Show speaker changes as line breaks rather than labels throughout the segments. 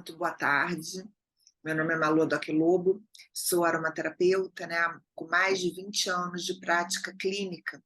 Muito boa tarde. Meu nome é Malu Doc Lobo, sou aromaterapeuta, né, com mais de 20 anos de prática clínica.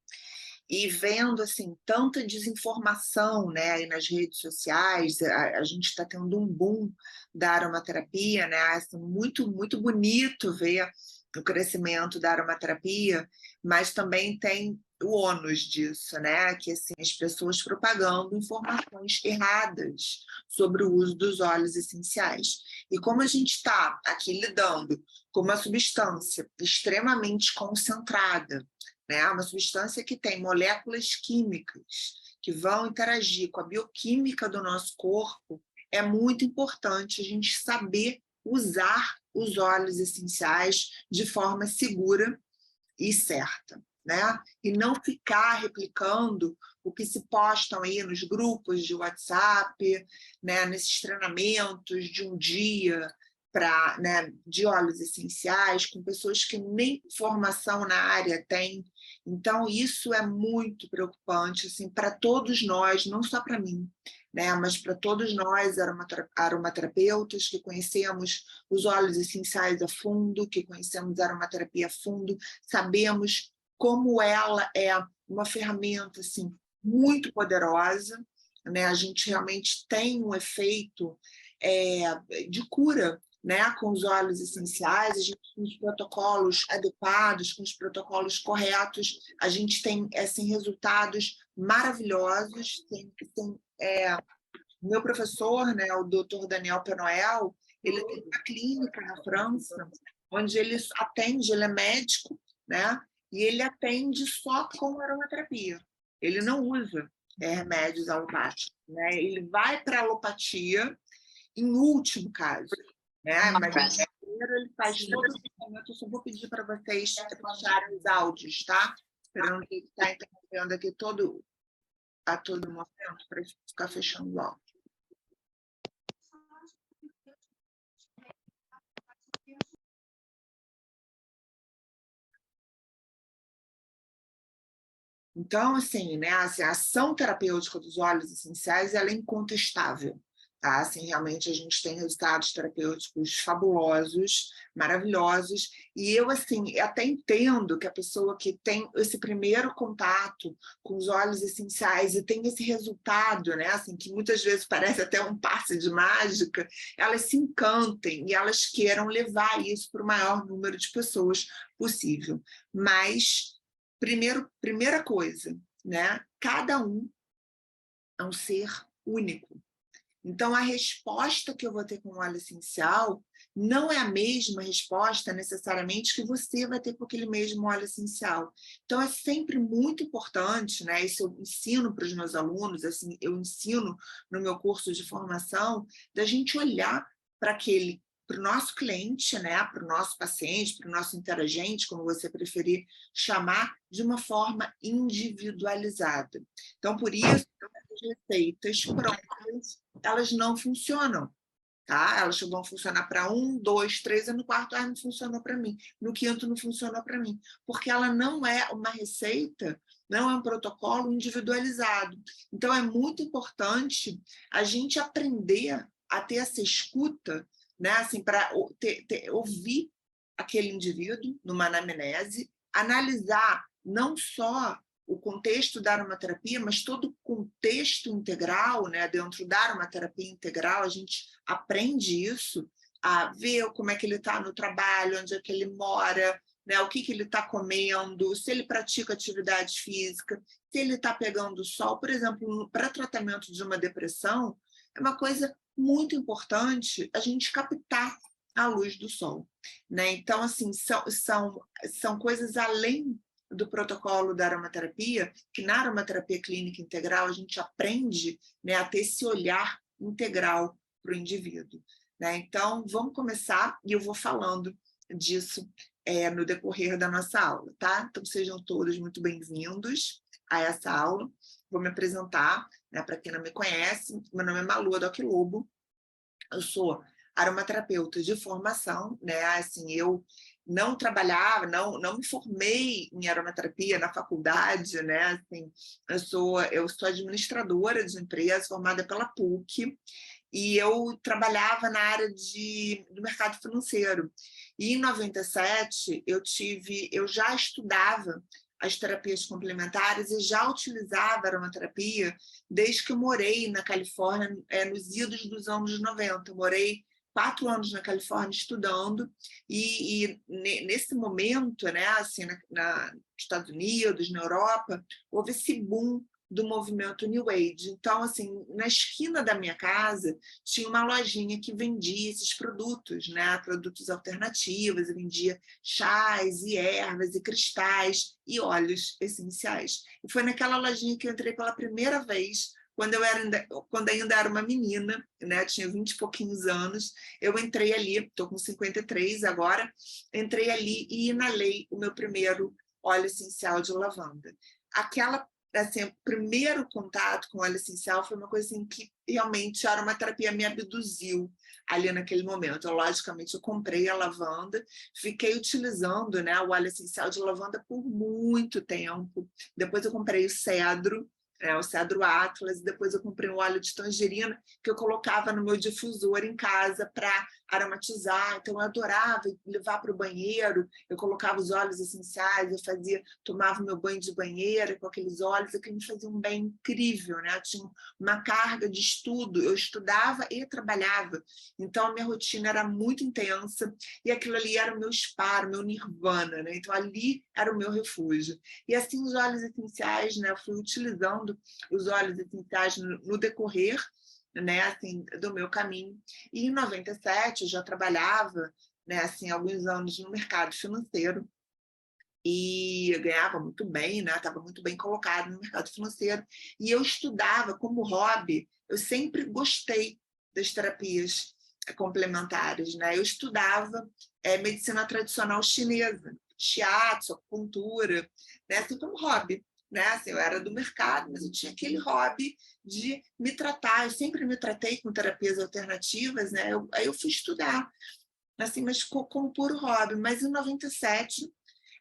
E vendo assim tanta desinformação, né, aí nas redes sociais, a gente está tendo um boom da aromaterapia, né? Assim, muito bonito ver o crescimento da aromaterapia, mas também tem o ônus disso, né? Que assim, as pessoas propagando informações erradas sobre o uso dos óleos essenciais. E como a gente está aqui lidando com uma substância extremamente concentrada, né? Uma substância que tem moléculas químicas que vão interagir com a bioquímica do nosso corpo, é muito importante a gente saber usar os óleos essenciais de forma segura e certa, né? E não ficar replicando o que se postam aí nos grupos de WhatsApp, né? Nesses treinamentos de um dia para, né, de óleos essenciais, com pessoas que nem formação na área têm. Então, isso é muito preocupante assim, para todos nós, não só para mim, né, mas para todos nós, aromaterapeutas, que conhecemos os óleos essenciais a fundo, que conhecemos a aromaterapia a fundo, sabemos como ela é uma ferramenta assim, muito poderosa, né? A gente realmente tem um efeito de cura, né, com os óleos essenciais, a gente com os protocolos adequados, com os protocolos corretos, a gente tem assim, resultados maravilhosos. Meu professor, né, o Dr. Daniel Penoel, ele tem uma clínica na França, onde ele atende, ele é médico, né, e ele atende só com aromaterapia. Ele não usa remédios alopáticos, né? Ele vai para a alopatia em último caso, né? Mas primeiro ele faz todo o tratamento. Eu só vou pedir para vocês baixarem os áudios, tá? Esperando que está interrompendo aqui a todo momento para ficar fechando o áudio. Então, assim, né, a ação terapêutica dos óleos essenciais ela é incontestável. Tá? Assim, realmente a gente tem resultados terapêuticos fabulosos, maravilhosos, e eu assim, até entendo que a pessoa que tem esse primeiro contato com os óleos essenciais e tem esse resultado, né, assim, que muitas vezes parece até um passe de mágica, elas se encantem e elas queiram levar isso para o maior número de pessoas possível. Mas primeira coisa, né? Cada um é um ser único. Então, a resposta que eu vou ter com o óleo essencial não é a mesma resposta necessariamente que você vai ter com aquele mesmo óleo essencial. Então, é sempre muito importante, né? Isso eu ensino para os meus alunos, assim, eu ensino no meu curso de formação, da gente olhar para o nosso cliente, né? Para o nosso paciente, para o nosso interagente, como você preferir chamar, de uma forma individualizada. Então, por isso, as receitas prontas, elas não funcionam, tá? Elas vão funcionar para 1, 2, 3, e no quarto não funcionou para mim, no quinto não funcionou para mim, porque ela não é uma receita, não é um protocolo individualizado. Então, é muito importante a gente aprender a ter essa escuta, né? Assim, para ouvir aquele indivíduo numa anamnese, analisar não só o contexto da aromaterapia, mas todo o contexto integral, né? Dentro da aromaterapia integral, a gente aprende isso, a ver como é que ele está no trabalho, onde é que ele mora, né? O que ele está comendo, se ele pratica atividade física, se ele está pegando sol. Por exemplo, para tratamento de uma depressão, é uma coisa muito importante a gente captar a luz do sol, né? Então, assim, são coisas além do protocolo da aromaterapia, que na aromaterapia clínica integral a gente aprende, né, a ter esse olhar integral para o indivíduo, né? Então, vamos começar e eu vou falando disso no decorrer da nossa aula, tá? Então, sejam todos muito bem-vindos a essa aula. Vou me apresentar, né, para quem não me conhece. Meu nome é Malu Doc Lobo, eu sou aromaterapeuta de formação, né? Assim, eu não trabalhava, não me formei em aromaterapia na faculdade, né? Assim, eu sou administradora de empresa formada pela PUC e eu trabalhava na área do mercado financeiro. E em 97 eu já estudava as terapias complementares e já utilizava a aromaterapia desde que eu morei na Califórnia, nos idos dos anos 90. Eu morei 4 anos na Califórnia estudando, e nesse momento, né, assim, nos Estados Unidos, na Europa, houve esse boom do movimento New Age. Então, assim, na esquina da minha casa tinha uma lojinha que vendia esses produtos, né, produtos alternativos, e vendia chás e ervas e cristais e óleos essenciais. E foi naquela lojinha que eu entrei pela primeira vez, quando ainda era uma menina, né? Tinha 20 e pouquinhos anos. Eu entrei ali, estou com 53 agora, entrei ali e inalei o meu primeiro óleo essencial de lavanda. Assim, o primeiro contato com óleo essencial foi uma coisa assim, que realmente a aromaterapia me abduziu ali naquele momento. Logicamente, eu comprei a lavanda, fiquei utilizando, né, o óleo essencial de lavanda por muito tempo. Depois eu comprei o cedro Atlas, e depois eu comprei um óleo de tangerina que eu colocava no meu difusor em casa para aromatizar. Então eu adorava levar para o banheiro, eu colocava os óleos essenciais, tomava meu banho de banheira com aqueles óleos, aquilo me fazia um bem incrível, né? Eu tinha uma carga de estudo, eu estudava e trabalhava, então a minha rotina era muito intensa, e aquilo ali era o meu spa, o meu nirvana, né? Então ali era o meu refúgio. E assim os óleos essenciais, né? Eu fui utilizando os óleos essenciais no decorrer, né, assim, do meu caminho. E em 97 eu já trabalhava, né, assim, alguns anos no mercado financeiro, e eu ganhava muito bem, né? Estava muito bem colocado no mercado financeiro, e eu estudava como hobby. Eu sempre gostei das terapias complementares, né? Eu estudava medicina tradicional chinesa, shiatsu, acupuntura, né? Assim, como hobby, né? Assim, eu era do mercado, mas eu tinha aquele hobby de me tratar. Eu sempre me tratei com terapias alternativas, né? Aí eu fui estudar, assim, mas como puro hobby. Mas em 97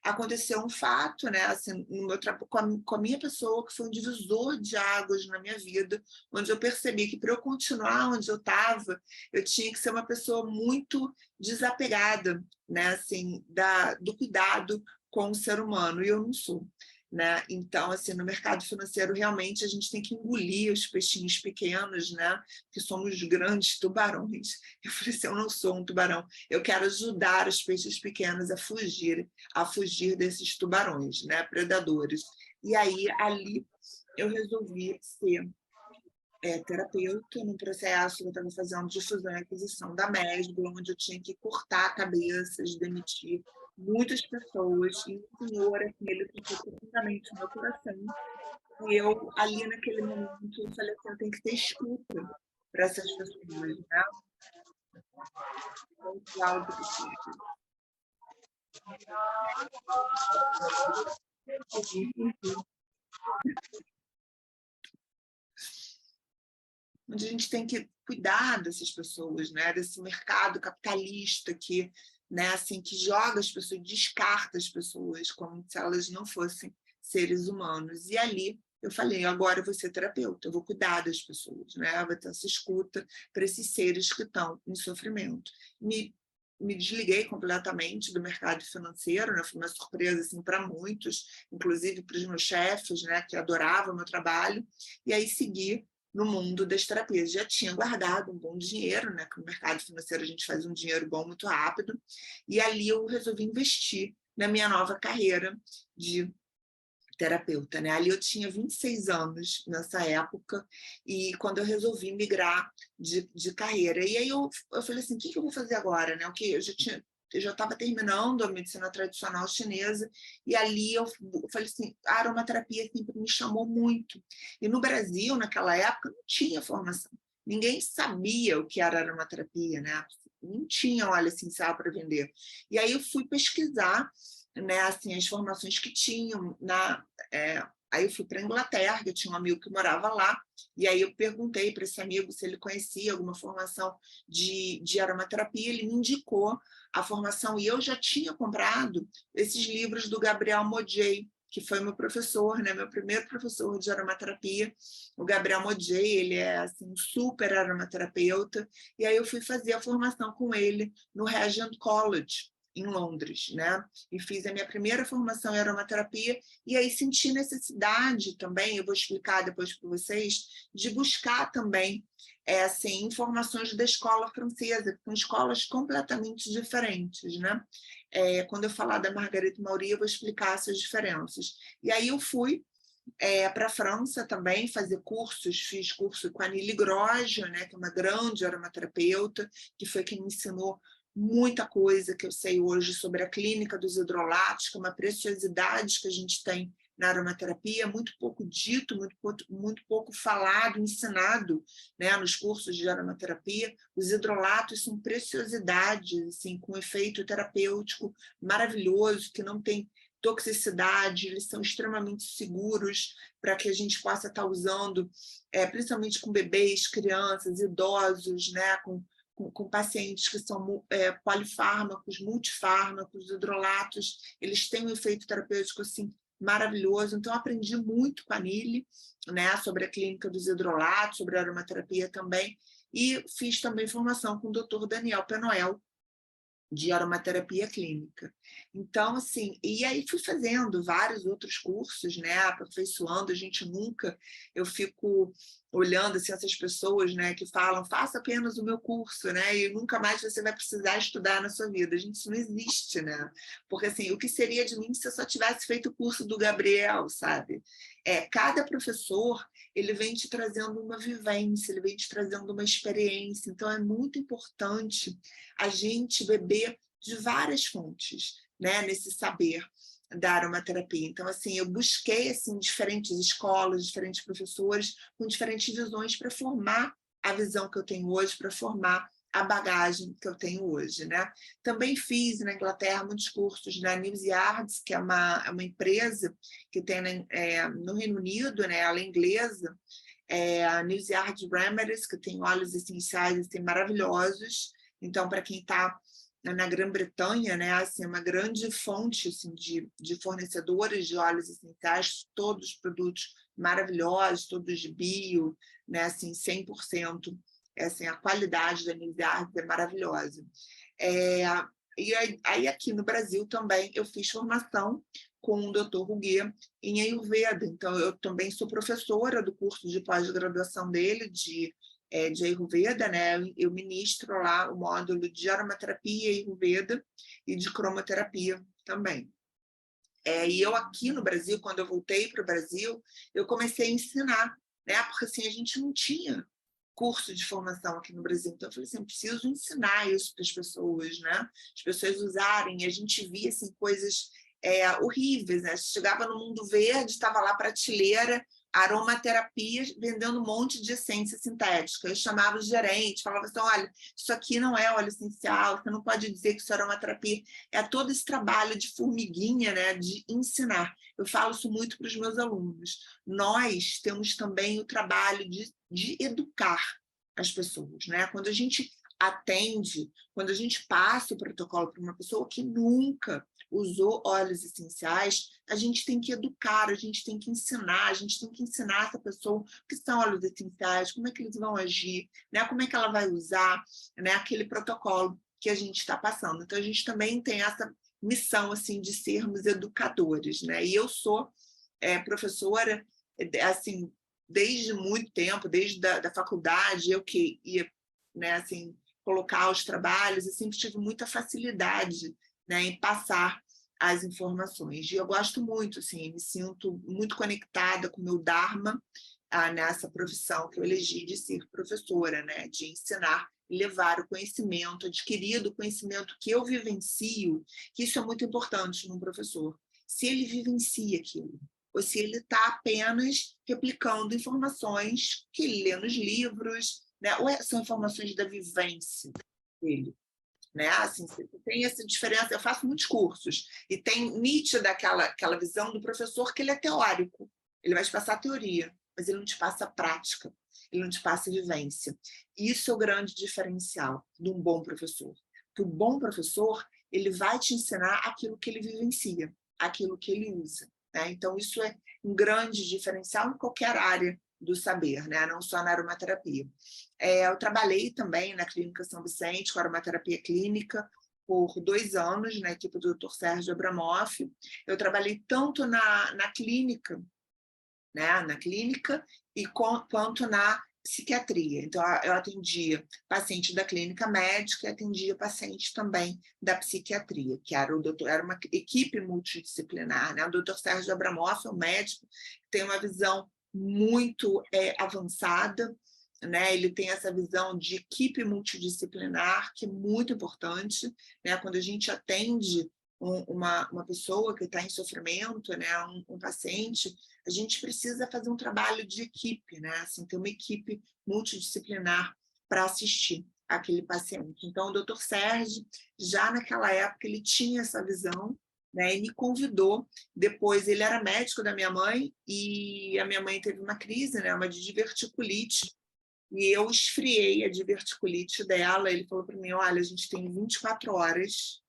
aconteceu um fato, né, assim, no meu com a minha pessoa, que foi um divisor de águas na minha vida, onde eu percebi que, para eu continuar onde eu estava, eu tinha que ser uma pessoa muito desapegada, né, assim, do cuidado com o ser humano, e eu não sou. Né? Então, assim, no mercado financeiro, realmente, a gente tem que engolir os peixinhos pequenos, né? Que somos grandes tubarões. Eu falei assim, eu não sou um tubarão, eu quero ajudar os peixes pequenos a fugir desses tubarões, né, predadores. E aí, ali, eu resolvi ser terapeuta, no processo que eu estava fazendo de fusão e aquisição da Mesbla, onde eu tinha que cortar cabeças, demitir muitas pessoas, e o senhor, assim, ele tocou profundamente no meu coração, e eu, ali naquele momento, eu falei assim, eu tenho que ter escuta para essas pessoas, né? Então, Cláudio, onde a gente tem que cuidar dessas pessoas, né? Desse mercado capitalista que, né, assim, que joga as pessoas, descarta as pessoas como se elas não fossem seres humanos. E ali eu falei, agora eu vou ser terapeuta, eu vou cuidar das pessoas, né? Eu vou ter essa escuta para esses seres que estão em sofrimento. Me desliguei completamente do mercado financeiro, né? Foi uma surpresa, assim, para muitos, inclusive para os meus chefes, né, que adoravam o meu trabalho, e aí segui no mundo das terapias. Já tinha guardado um bom dinheiro, né? Que no mercado financeiro a gente faz um dinheiro bom muito rápido, e ali eu resolvi investir na minha nova carreira de terapeuta, né? Ali eu tinha 26 anos nessa época, e quando eu resolvi migrar de carreira. E aí eu falei assim, o que eu vou fazer agora, né? O que eu já estava terminando a medicina tradicional chinesa, e ali eu falei assim, a aromaterapia sempre me chamou muito. E no Brasil, naquela época, não tinha formação. Ninguém sabia o que era aromaterapia, né? Não tinha óleo essencial para vender. E aí eu fui pesquisar, né, assim, as formações que tinham aí eu fui para a Inglaterra, eu tinha um amigo que morava lá, e aí eu perguntei para esse amigo se ele conhecia alguma formação de aromaterapia, ele me indicou a formação, e eu já tinha comprado esses livros do Gabriel Modjay, que foi meu professor, né, meu primeiro professor de aromaterapia, o Gabriel Modjei. Ele é assim, um super aromaterapeuta, e aí eu fui fazer a formação com ele no Regent College, em Londres, né? E fiz a minha primeira formação em aromaterapia, e aí senti necessidade também, eu vou explicar depois para vocês, de buscar também assim, informações da escola francesa, que são escolas completamente diferentes, né? Quando eu falar da Marguerite Maury, eu vou explicar essas diferenças. E aí eu fui para a França também fazer cursos, fiz curso com a Nili Groja, né, que é uma grande aromaterapeuta, que foi quem me ensinou muita coisa que eu sei hoje sobre a clínica dos hidrolatos, que é uma preciosidade que a gente tem na aromaterapia, muito pouco dito, muito pouco falado, ensinado, né, nos cursos de aromaterapia. Os hidrolatos são preciosidades, assim, com efeito terapêutico maravilhoso, que não tem toxicidade, eles são extremamente seguros para que a gente possa estar usando, principalmente com bebês, crianças, idosos, né, com pacientes que são polifármacos, multifármacos, hidrolatos. Eles têm um efeito terapêutico assim, maravilhoso. Então, aprendi muito com a Nili, né, sobre a clínica dos hidrolatos, sobre a aromaterapia também, e fiz também formação com o Dr. Daniel Penoel, de aromaterapia clínica. Então, assim, e aí fui fazendo vários outros cursos, né, aperfeiçoando. A gente nunca, eu fico olhando assim, essas pessoas, né, que falam, faça apenas o meu curso, né, e nunca mais você vai precisar estudar na sua vida. Gente, isso não existe, né? Porque assim, o que seria de mim se eu só tivesse feito o curso do Gabriel, sabe? Cada professor, ele vem te trazendo uma vivência, ele vem te trazendo uma experiência. Então é muito importante a gente beber de várias fontes, né, nesse saber da aromaterapia. Então, assim, eu busquei assim, diferentes escolas, diferentes professores, com diferentes visões para formar a visão que eu tenho hoje, para formar a bagagem que eu tenho hoje, né? Também fiz na Inglaterra muitos cursos na News Yards, que é uma empresa que tem no Reino Unido, né? Ela é inglesa, a News Yards Remedies, que tem óleos essenciais assim, maravilhosos. Então, para quem está na Grã-Bretanha, né, assim, uma grande fonte assim, de fornecedores de óleos essenciais, todos produtos maravilhosos, todos de bio, né, assim, 100%. Assim, a qualidade da News Yards é maravilhosa. E aí, aqui no Brasil também, eu fiz formação com o Dr. Ruguê em Ayurveda. Então, eu também sou professora do curso de pós-graduação dele, de Ayurveda, né? Eu ministro lá o módulo de aromaterapia Ayurveda e de cromoterapia também. E eu aqui no Brasil, quando eu voltei para o Brasil, eu comecei a ensinar, né? Porque assim, a gente não tinha curso de formação aqui no Brasil. Então, eu falei assim, eu preciso ensinar isso para as pessoas, né? As pessoas usarem. E a gente via assim, coisas horríveis, né? Chegava no Mundo Verde, estava lá prateleira, aromaterapia, vendendo um monte de essência sintética. Eu chamava o gerente, falava assim, olha, isso aqui não é óleo essencial, você não pode dizer que isso é aromaterapia. É todo esse trabalho de formiguinha, né? De ensinar. Eu falo isso muito para os meus alunos. Nós temos também o trabalho de educar as pessoas, né? Quando a gente atende, quando a gente passa o protocolo para uma pessoa que nunca usou óleos essenciais, a gente tem que educar, a gente tem que ensinar, a gente tem que ensinar essa pessoa o que são óleos essenciais, como é que eles vão agir, né? Como é que ela vai usar, né? Aquele protocolo que a gente está passando. Então, a gente também tem essa missão assim, de sermos educadores, né? E eu sou professora assim, desde muito tempo, desde da faculdade, eu que ia, né, assim, colocar os trabalhos, eu sempre tive muita facilidade, né, em passar as informações. E eu gosto muito, assim, me sinto muito conectada com o meu Dharma, nessa profissão que eu elegi de ser professora, né, de ensinar e levar o conhecimento, adquirido o conhecimento que eu vivencio, que isso é muito importante num professor. Se ele vivencia aquilo, ou se ele está apenas replicando informações que ele lê nos livros, né? Ou são informações da vivência dele. Né? Assim, tem essa diferença. Eu faço muitos cursos e tem nítida aquela visão do professor que ele é teórico, ele vai te passar a teoria, mas ele não te passa a prática, ele não te passa a vivência. Isso é o grande diferencial de um bom professor. Que o bom professor, ele vai te ensinar aquilo que ele vivencia, aquilo que ele usa. né? Então, isso é um grande diferencial em qualquer área do saber, né? Não só na aromaterapia. Eu trabalhei também na Clínica São Vicente, com aromaterapia clínica, por 2 anos, na equipe do Dr. Sérgio Abramoff. Eu trabalhei tanto na clínica, né? Na clínica, quanto na psiquiatria. Então, eu atendia paciente da clínica médica e atendia paciente também da psiquiatria, que era uma equipe multidisciplinar, né? O Dr. Sérgio Abramoff é um médico que tem uma visão muito avançada, né? Ele tem essa visão de equipe multidisciplinar, que é muito importante, né? Quando a gente atende uma pessoa que está em sofrimento, né? Um paciente, a gente precisa fazer um trabalho de equipe, né? Assim, ter uma equipe multidisciplinar para assistir aquele paciente. Então, o Dr. Sérgio, já naquela época, ele tinha essa visão, né? E me convidou. Depois, ele era médico da minha mãe e a minha mãe teve uma crise, né? Uma diverticulite. E eu esfriei a diverticulite dela. Ele falou para mim: olha, a gente tem 24 horas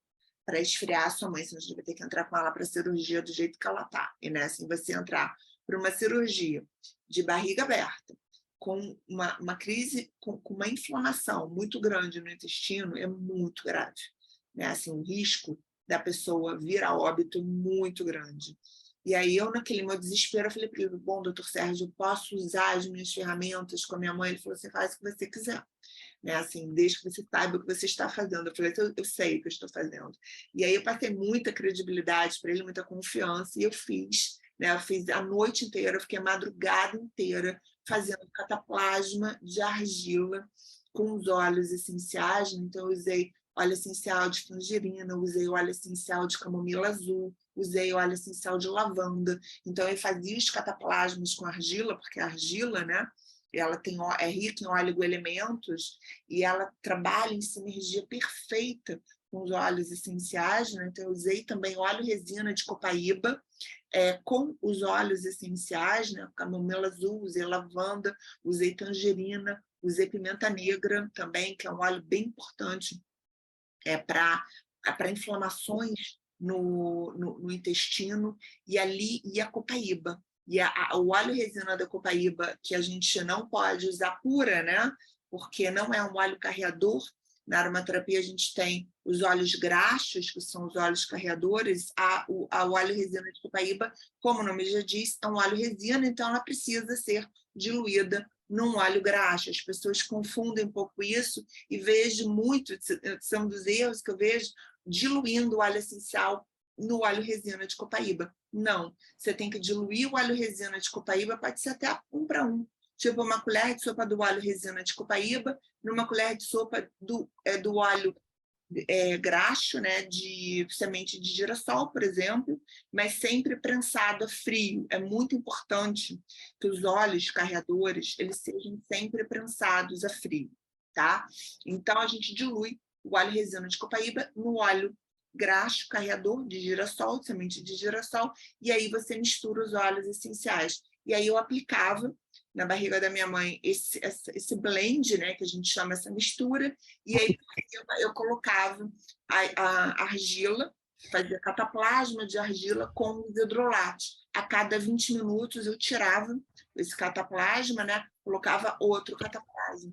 para esfriar a sua mãe, senão a gente vai ter que entrar com ela para a cirurgia do jeito que ela está. E, né, assim, você entrar para uma cirurgia de barriga aberta, com uma crise, com uma inflamação muito grande no intestino, é muito grave. Né? Assim, o risco da pessoa vir a óbito é muito grande. E aí eu, naquele meu desespero, eu falei para ele: bom, doutor Sérgio, eu posso usar as minhas ferramentas com a minha mãe? Ele falou: você faz o que você quiser. Né, assim, desde que você saiba o que você está fazendo. Eu falei: eu sei o que eu estou fazendo. E aí eu passei muita credibilidade para ele, muita confiança, e eu fiz. Né, eu fiz a noite inteira, eu fiquei a madrugada inteira fazendo cataplasma de argila com os óleos essenciais. Então, eu usei óleo essencial de tangerina, usei óleo essencial de camomila azul, usei óleo essencial de lavanda. Então, eu fazia os cataplasmas com argila, porque a argila, né, ela é rica em oligoelementos e ela trabalha em sinergia perfeita com os óleos essenciais, né? Então, eu usei também óleo resina de copaíba com os óleos essenciais, né? Camomila azul, usei lavanda, usei tangerina, usei pimenta negra também, que é um óleo bem importante para inflamações no intestino, e a copaíba. E o óleo resina da copaíba, que a gente não pode usar pura, né? Porque não é um óleo carreador. Na aromaterapia, a gente tem os óleos graxos, que são os óleos carreadores. O óleo resina de copaíba, como o nome já diz, é um óleo resina, então ela precisa ser diluída num óleo graxo. As pessoas confundem um pouco isso e vejo muito, são dos erros que eu vejo, diluindo o óleo essencial no óleo resina de copaíba. Não, você tem que diluir o óleo resina de copaíba, pode ser até 1 para 1. Tipo, uma colher de sopa do óleo resina de copaíba, numa colher de sopa do óleo graxo, né, de semente de girassol, por exemplo, mas sempre prensado a frio. É muito importante que os óleos carreadores eles sejam sempre prensados a frio, tá? Então, a gente dilui o óleo resina de copaíba no óleo graxo carreador de girassol, semente de girassol, e aí você mistura os óleos essenciais. E aí eu aplicava na barriga da minha mãe esse blend, né, que a gente chama essa mistura, e aí eu colocava a argila, fazia cataplasma de argila com os hidrolatos. A cada 20 minutos eu tirava esse cataplasma, né, colocava outro cataplasma,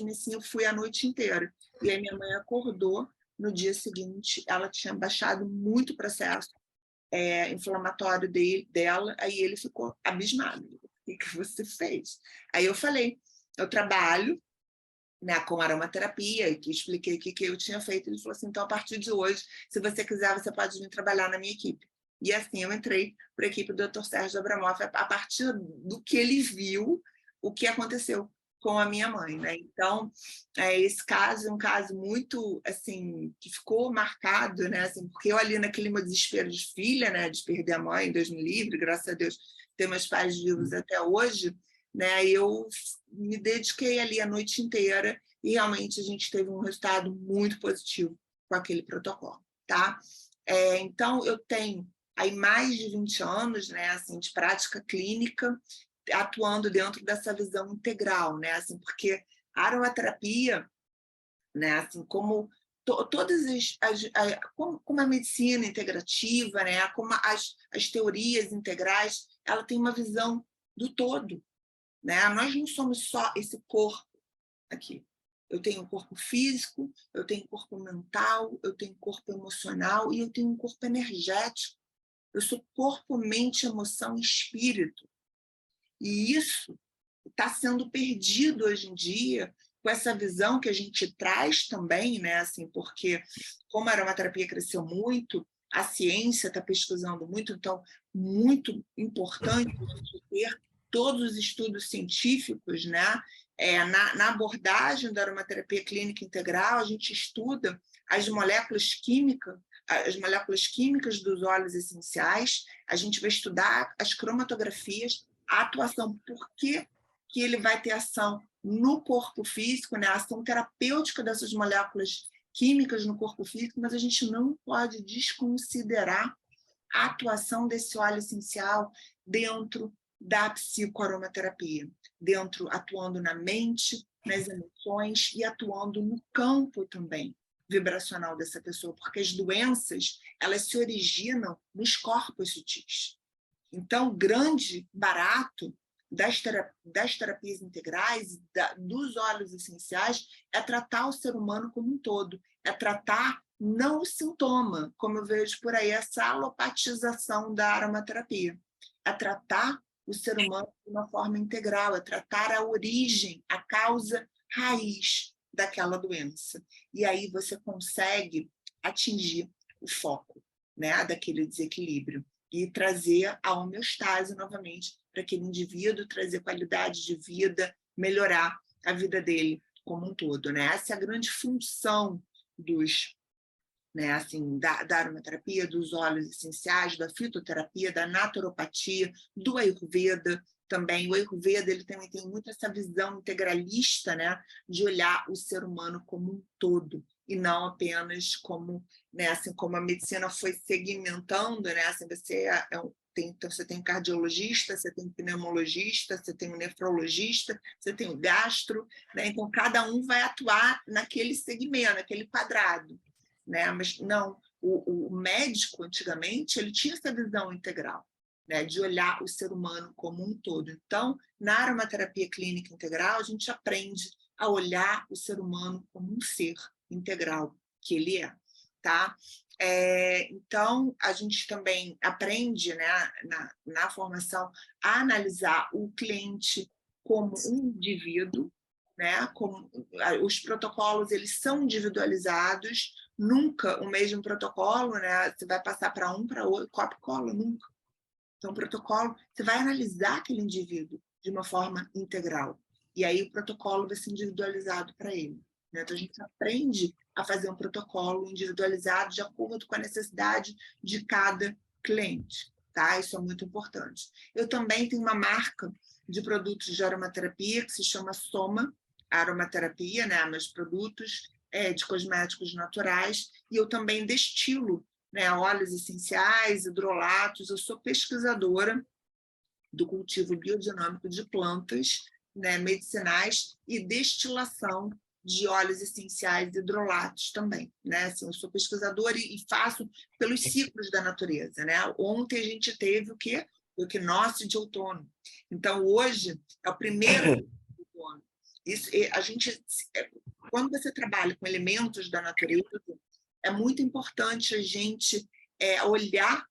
e assim eu fui a noite inteira. E aí minha mãe acordou, no dia seguinte ela tinha baixado muito o processo inflamatório dela, aí ele ficou abismado. O que você fez? Aí eu falei: eu trabalho, né, com aromaterapia, e que expliquei o que eu tinha feito. Ele falou assim: então, a partir de hoje, se você quiser, você pode vir trabalhar na minha equipe. E assim eu entrei para a equipe do Dr. Sérgio Abramoff, a partir do que ele viu, o que aconteceu com a minha mãe, né? Então, esse caso é um caso muito, assim, que ficou marcado, né? Assim, porque eu ali naquele meu desespero de filha, né, de perder a mãe, Deus me livre, graças a Deus, ter meus pais vivos até hoje, né? Eu me dediquei ali a noite inteira e realmente a gente teve um resultado muito positivo com aquele protocolo, tá? Então, eu tenho aí mais de 20 anos, né, assim, de prática clínica, atuando dentro dessa visão integral, né, assim, porque a aromaterapia, né, assim, como como a medicina integrativa, né, como as teorias integrais, ela tem uma visão do todo, né? Nós não somos só esse corpo aqui. Eu tenho um corpo físico, eu tenho um corpo mental, eu tenho um corpo emocional e eu tenho um corpo energético. Eu sou corpo, mente, emoção e espírito. E isso está sendo perdido hoje em dia com essa visão que a gente traz também, né? Assim, porque como a aromaterapia cresceu muito, a ciência está pesquisando muito, então muito importante a gente ter todos os estudos científicos, né? Na abordagem da aromaterapia clínica integral, a gente estuda as moléculas químicas dos óleos essenciais, a gente vai estudar as cromatografias, a atuação, por que ele vai ter ação no corpo físico, né? A ação terapêutica dessas moléculas químicas no corpo físico, mas a gente não pode desconsiderar a atuação desse óleo essencial dentro da psicoaromaterapia, atuando na mente, nas emoções e atuando no campo também vibracional dessa pessoa, porque as doenças, elas se originam nos corpos sutis. Então, o grande barato das terapias integrais, dos óleos essenciais, é tratar o ser humano como um todo, é tratar não o sintoma, como eu vejo por aí, essa alopatização da aromaterapia, é tratar o ser humano de uma forma integral, é tratar a origem, a causa raiz daquela doença. E aí você consegue atingir o foco, né, daquele desequilíbrio e trazer a homeostase novamente para aquele indivíduo, trazer qualidade de vida, melhorar a vida dele como um todo, né? Essa é a grande função né, assim, da aromaterapia, dos óleos essenciais, da fitoterapia, da naturopatia, do Ayurveda também. O Ayurveda ele também tem muito essa visão integralista, né, de olhar o ser humano como um todo e não apenas como, né, assim, como a medicina foi segmentando, né, assim, você tem cardiologista, você tem pneumologista, você tem um nefrologista, você tem o gastro, né? Então cada um vai atuar naquele segmento, naquele quadrado, né? Mas não, o médico antigamente ele tinha essa visão integral, né, de olhar o ser humano como um todo. Então, na aromaterapia clínica integral, a gente aprende a olhar o ser humano como um ser integral que ele é, tá? Então, a gente também aprende, né, na formação a analisar o cliente como um indivíduo, né? Como, os protocolos eles são individualizados, nunca o mesmo protocolo, né? Você vai passar para um, para outro, copo-cola, nunca. Então, o protocolo, você vai analisar aquele indivíduo de uma forma integral. E aí o protocolo vai ser individualizado para ele, né? Então, a gente aprende a fazer um protocolo individualizado de acordo com a necessidade de cada cliente, tá? Isso é muito importante. Eu também tenho uma marca de produtos de aromaterapia que se chama Soma Aromaterapia, né? Meus produtos de cosméticos naturais, e eu também destilo, né, óleos essenciais, hidrolatos. Eu sou pesquisadora do cultivo biodinâmico de plantas, né, medicinais e destilação de óleos essenciais e hidrolatos também, né? Assim, eu sou pesquisadora e faço pelos ciclos da natureza, né? Ontem a gente teve o quê? O equinócio de outono. Então, hoje é o primeiro outono. Isso, a gente, quando você trabalha com elementos da natureza, é muito importante a gente olhar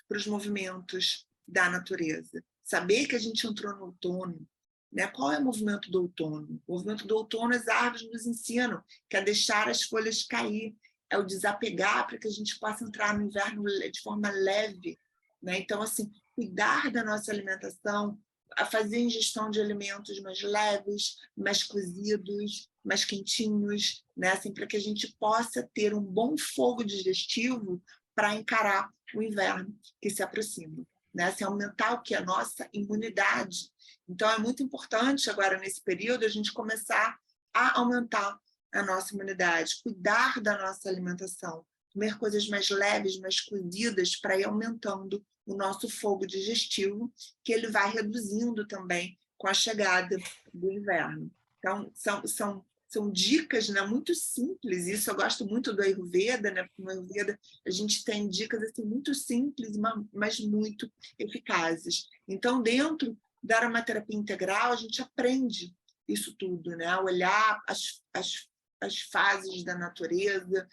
para os movimentos da natureza, saber que a gente entrou no outono, né? Qual é o movimento do outono? O movimento do outono, as árvores nos ensinam, que é deixar as folhas cair, é o desapegar para que a gente possa entrar no inverno de forma leve, né? Então, assim, cuidar da nossa alimentação, a fazer ingestão de alimentos mais leves, mais cozidos, mais quentinhos, né? Assim, para que a gente possa ter um bom fogo digestivo para encarar o inverno que se aproxima, né? Assim, aumentar o que? A nossa imunidade. Então, é muito importante agora, nesse período, a gente começar a aumentar a nossa imunidade, cuidar da nossa alimentação, comer coisas mais leves, mais cozidas, para ir aumentando o nosso fogo digestivo, que ele vai reduzindo também com a chegada do inverno. Então, são são dicas, né, muito simples. Isso eu gosto muito do Ayurveda, né, porque no Ayurveda a gente tem dicas assim, muito simples, mas muito eficazes. Então, dentro da aromaterapia integral, a gente aprende isso tudo, né? Olhar as fases da natureza,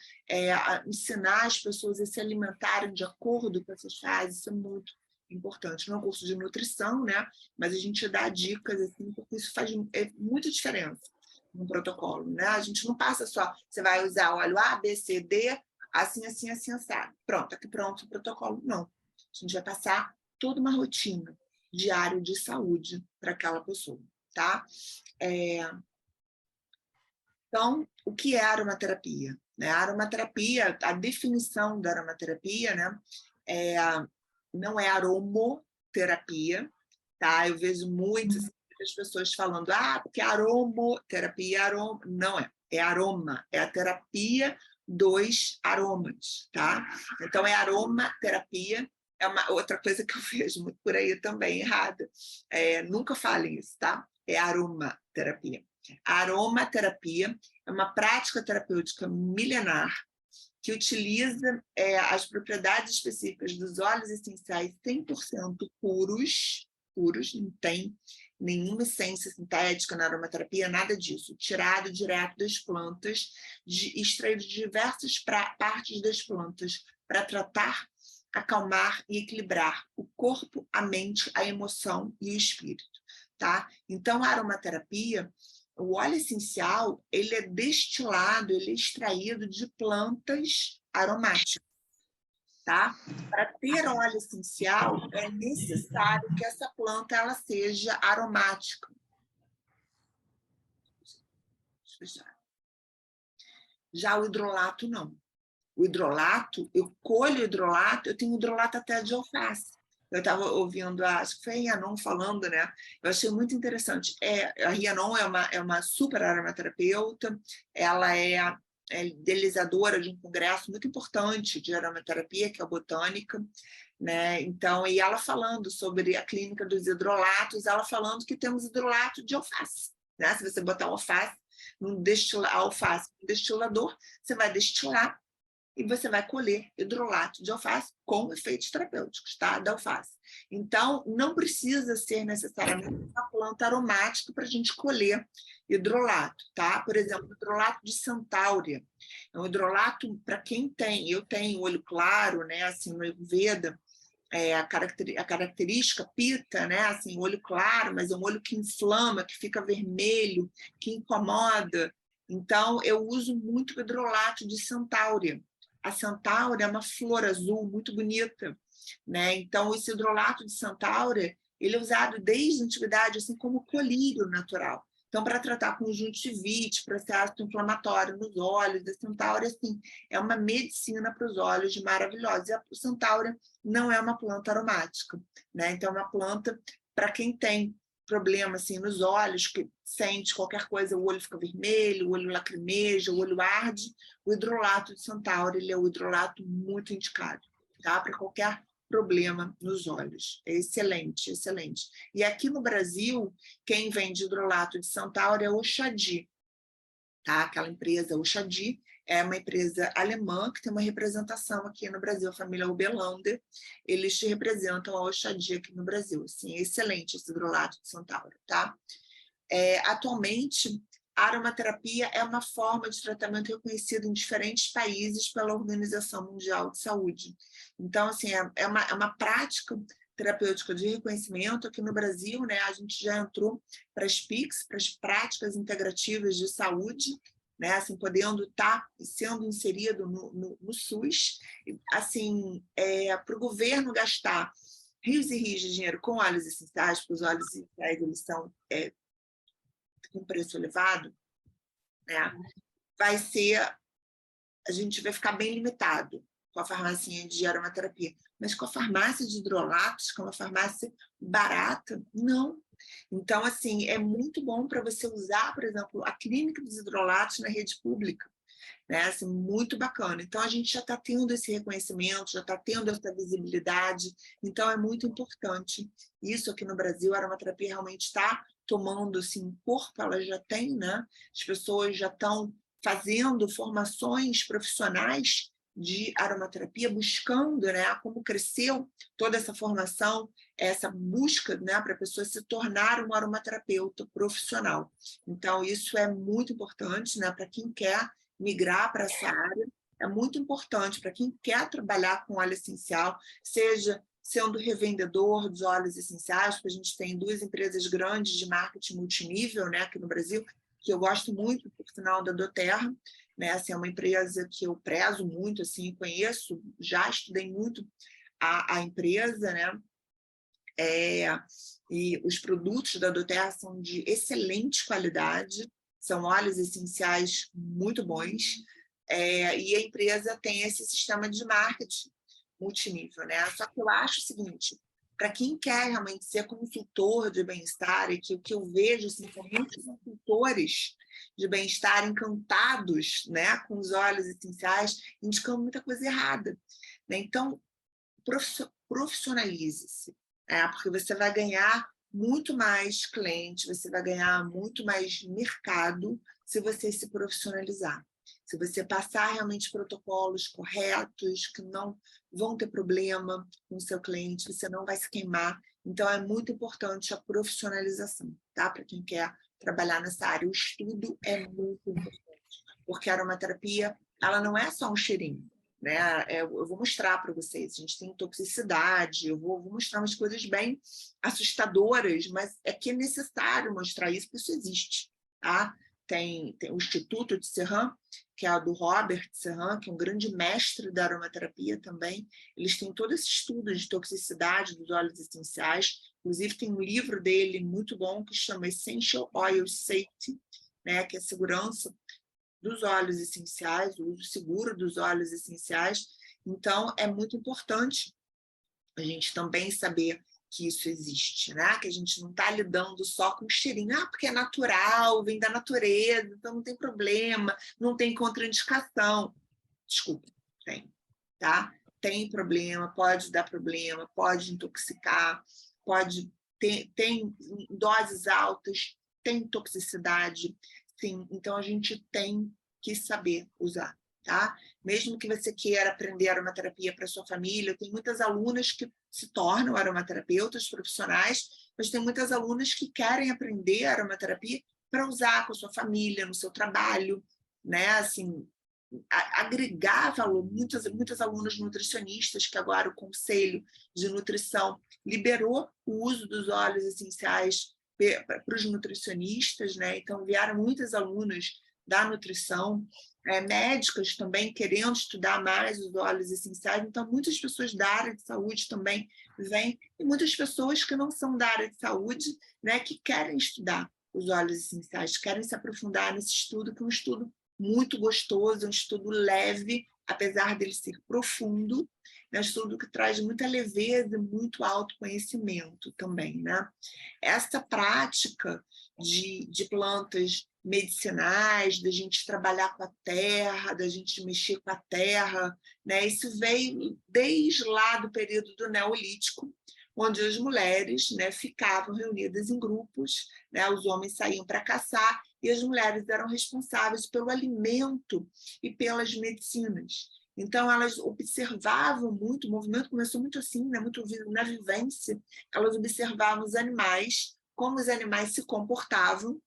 ensinar as pessoas a se alimentarem de acordo com essas fases, isso é muito importante. Não é um curso de nutrição, né? Mas a gente dá dicas, assim, porque isso faz muita diferença no protocolo, né? A gente não passa só, você vai usar o óleo A, B, C, D, assim, assim, assim, assado. Pronto, aqui pronto o protocolo. Não. A gente vai passar toda uma rotina diária de saúde para aquela pessoa, tá? Então, o que é aromaterapia? A aromaterapia, a definição da aromaterapia, né, não é aromoterapia, tá? Eu vejo muitas pessoas falando, porque aromoterapia, não é. É aroma, é a terapia dos aromas, tá? Então, é aromaterapia, é uma outra coisa que eu vejo muito por aí também, errada. Nunca falem isso, tá? É aromaterapia. A aromaterapia é uma prática terapêutica milenar que utiliza as propriedades específicas dos óleos essenciais 100% puros, não tem nenhuma essência sintética na aromaterapia, nada disso, tirado direto das plantas, extraído de diversas partes das plantas para tratar, acalmar e equilibrar o corpo, a mente, a emoção e o espírito. Tá? Então, a aromaterapia, o óleo essencial, ele é destilado, ele é extraído de plantas aromáticas, tá? Para ter óleo essencial, é necessário que essa planta ela seja aromática. Já o hidrolato, não. O hidrolato, eu colho o hidrolato, eu tenho hidrolato até de alface. Eu estava ouvindo, acho que foi a Rhiannon falando, né? Eu achei muito interessante. A Rhiannon é uma super aromaterapeuta, ela é idealizadora de um congresso muito importante de aromaterapia, que é a Botânica, né? Então, e ela falando sobre a clínica dos hidrolatos, ela falando que temos hidrolato de alface, né? Se você botar alface num destilador, você vai destilar e você vai colher hidrolato de alface com efeitos terapêuticos, tá? Da alface. Então, não precisa ser necessariamente uma planta aromática para a gente colher hidrolato, tá? Por exemplo, hidrolato de santáurea. É um hidrolato, para quem tem, eu tenho olho claro, né? Assim, no Ayurveda, a característica pita, né? Assim, olho claro, mas é um olho que inflama, que fica vermelho, que incomoda. Então, eu uso muito hidrolato de santáurea. A santáurea é uma flor azul muito bonita, né? Então, esse hidrolato de santáurea, ele é usado desde a antiguidade, assim como colírio natural. Então, para tratar conjuntivite, processo inflamatório nos olhos, a santáurea, assim, é uma medicina para os olhos maravilhosa. E a santáurea não é uma planta aromática, né? Então, é uma planta para quem tem problema assim nos olhos, que sente qualquer coisa, o olho fica vermelho, o olho lacrimeja, o olho arde. O hidrolato de santáurea, ele é o hidrolato muito indicado, tá? Para qualquer problema nos olhos. É excelente, excelente. E aqui no Brasil, quem vende hidrolato de santáurea é o Oxadi, tá? Aquela empresa Oxadi é uma empresa alemã que tem uma representação aqui no Brasil, a família Ubelander, eles te representam a Oxadi aqui no Brasil. Assim, é excelente esse hidrolato de santáurea, tá? Atualmente, a aromaterapia é uma forma de tratamento reconhecida em diferentes países pela Organização Mundial de Saúde. Então, assim, é uma prática terapêutica de reconhecimento. Aqui no Brasil, né, a gente já entrou para as PICs, para as práticas integrativas de saúde, né, assim, podendo estar sendo inserido no SUS. Assim, para o governo gastar rios e rios de dinheiro com óleos essenciais, porque os óleos essenciais eles são com preço elevado, né, a gente vai ficar bem limitado com a farmácia de aromaterapia. Mas com a farmácia de hidrolatos, que é uma farmácia barata, não. Então, assim, é muito bom para você usar, por exemplo, a clínica dos hidrolatos na rede pública. Né? Assim, muito bacana. Então, a gente já está tendo esse reconhecimento, já está tendo essa visibilidade. Então, é muito importante. Isso aqui no Brasil, a aromaterapia realmente está tomando assim, um corpo, elas já têm, né? As pessoas já estão fazendo formações profissionais de aromaterapia, buscando, né, como cresceu toda essa formação, essa busca, né, para a pessoa se tornar um aromaterapeuta profissional. Então, isso é muito importante, né, para quem quer migrar para essa área, é muito importante para quem quer trabalhar com óleo essencial, seja sendo revendedor dos óleos essenciais, porque a gente tem 2 empresas grandes de marketing multinível, né, aqui no Brasil, que eu gosto muito, por sinal, da doTERRA, né, assim, é uma empresa que eu prezo muito, assim, conheço, já estudei muito a empresa, né, e os produtos da doTERRA são de excelente qualidade, são óleos essenciais muito bons, e a empresa tem esse sistema de marketing multinível, né? Só que eu acho o seguinte, para quem quer realmente ser consultor de bem-estar, e que o que eu vejo assim, são muitos consultores de bem-estar encantados, né, com os óleos essenciais, indicando muita coisa errada, né? Então, profissionalize-se, porque você vai ganhar muito mais cliente, você vai ganhar muito mais mercado se você se profissionalizar. Se você passar realmente protocolos corretos, que não vão ter problema com o seu cliente, você não vai se queimar. Então, é muito importante a profissionalização, tá? Para quem quer trabalhar nessa área. O estudo é muito importante, porque a aromaterapia, ela não é só um cheirinho, né? Eu vou mostrar para vocês, a gente tem toxicidade, eu vou mostrar umas coisas bem assustadoras, mas é que é necessário mostrar isso, porque isso existe, tá? Tem o Instituto de Serran, que é o do Robert Serran, que é um grande mestre da aromaterapia também. Eles têm todo esse estudo de toxicidade dos óleos essenciais. Inclusive, tem um livro dele muito bom que chama Essential Oil Safety, né, que é a segurança dos óleos essenciais, o uso seguro dos óleos essenciais. Então, é muito importante a gente também saber que isso existe, né? Que a gente não está lidando só com cheirinho, porque é natural, vem da natureza, então não tem problema, não tem contraindicação. Desculpa, tem, tá? Tem problema, pode dar problema, pode intoxicar, pode ter, tem doses altas, tem toxicidade, sim. Então a gente tem que saber usar, tá? Mesmo que você queira aprender aromaterapia para sua família, tem muitas alunas que se tornam aromaterapeutas profissionais, mas tem muitas alunas que querem aprender aromaterapia para usar com a sua família, no seu trabalho, né? Assim, agregar valor. Muitas alunas nutricionistas, que agora o Conselho de Nutrição liberou o uso dos óleos essenciais para os nutricionistas, né? Então, vieram muitas alunas da nutrição, médicas também querendo estudar mais os óleos essenciais. Então, muitas pessoas da área de saúde também vêm, e muitas pessoas que não são da área de saúde, né, que querem estudar os óleos essenciais, querem se aprofundar nesse estudo, que é um estudo muito gostoso, um estudo leve, apesar dele ser profundo, é um estudo que traz muita leveza e muito autoconhecimento também, né? Essa prática de plantas medicinais, da gente trabalhar com a terra, da gente mexer com a terra, né? Isso veio desde lá do período do Neolítico, onde as mulheres, né, ficavam reunidas em grupos, né? Os homens saíam para caçar e as mulheres eram responsáveis pelo alimento e pelas medicinas. Então, elas observavam muito, o movimento começou muito assim, né, muito na vivência, elas observavam os animais, como os animais se comportavam,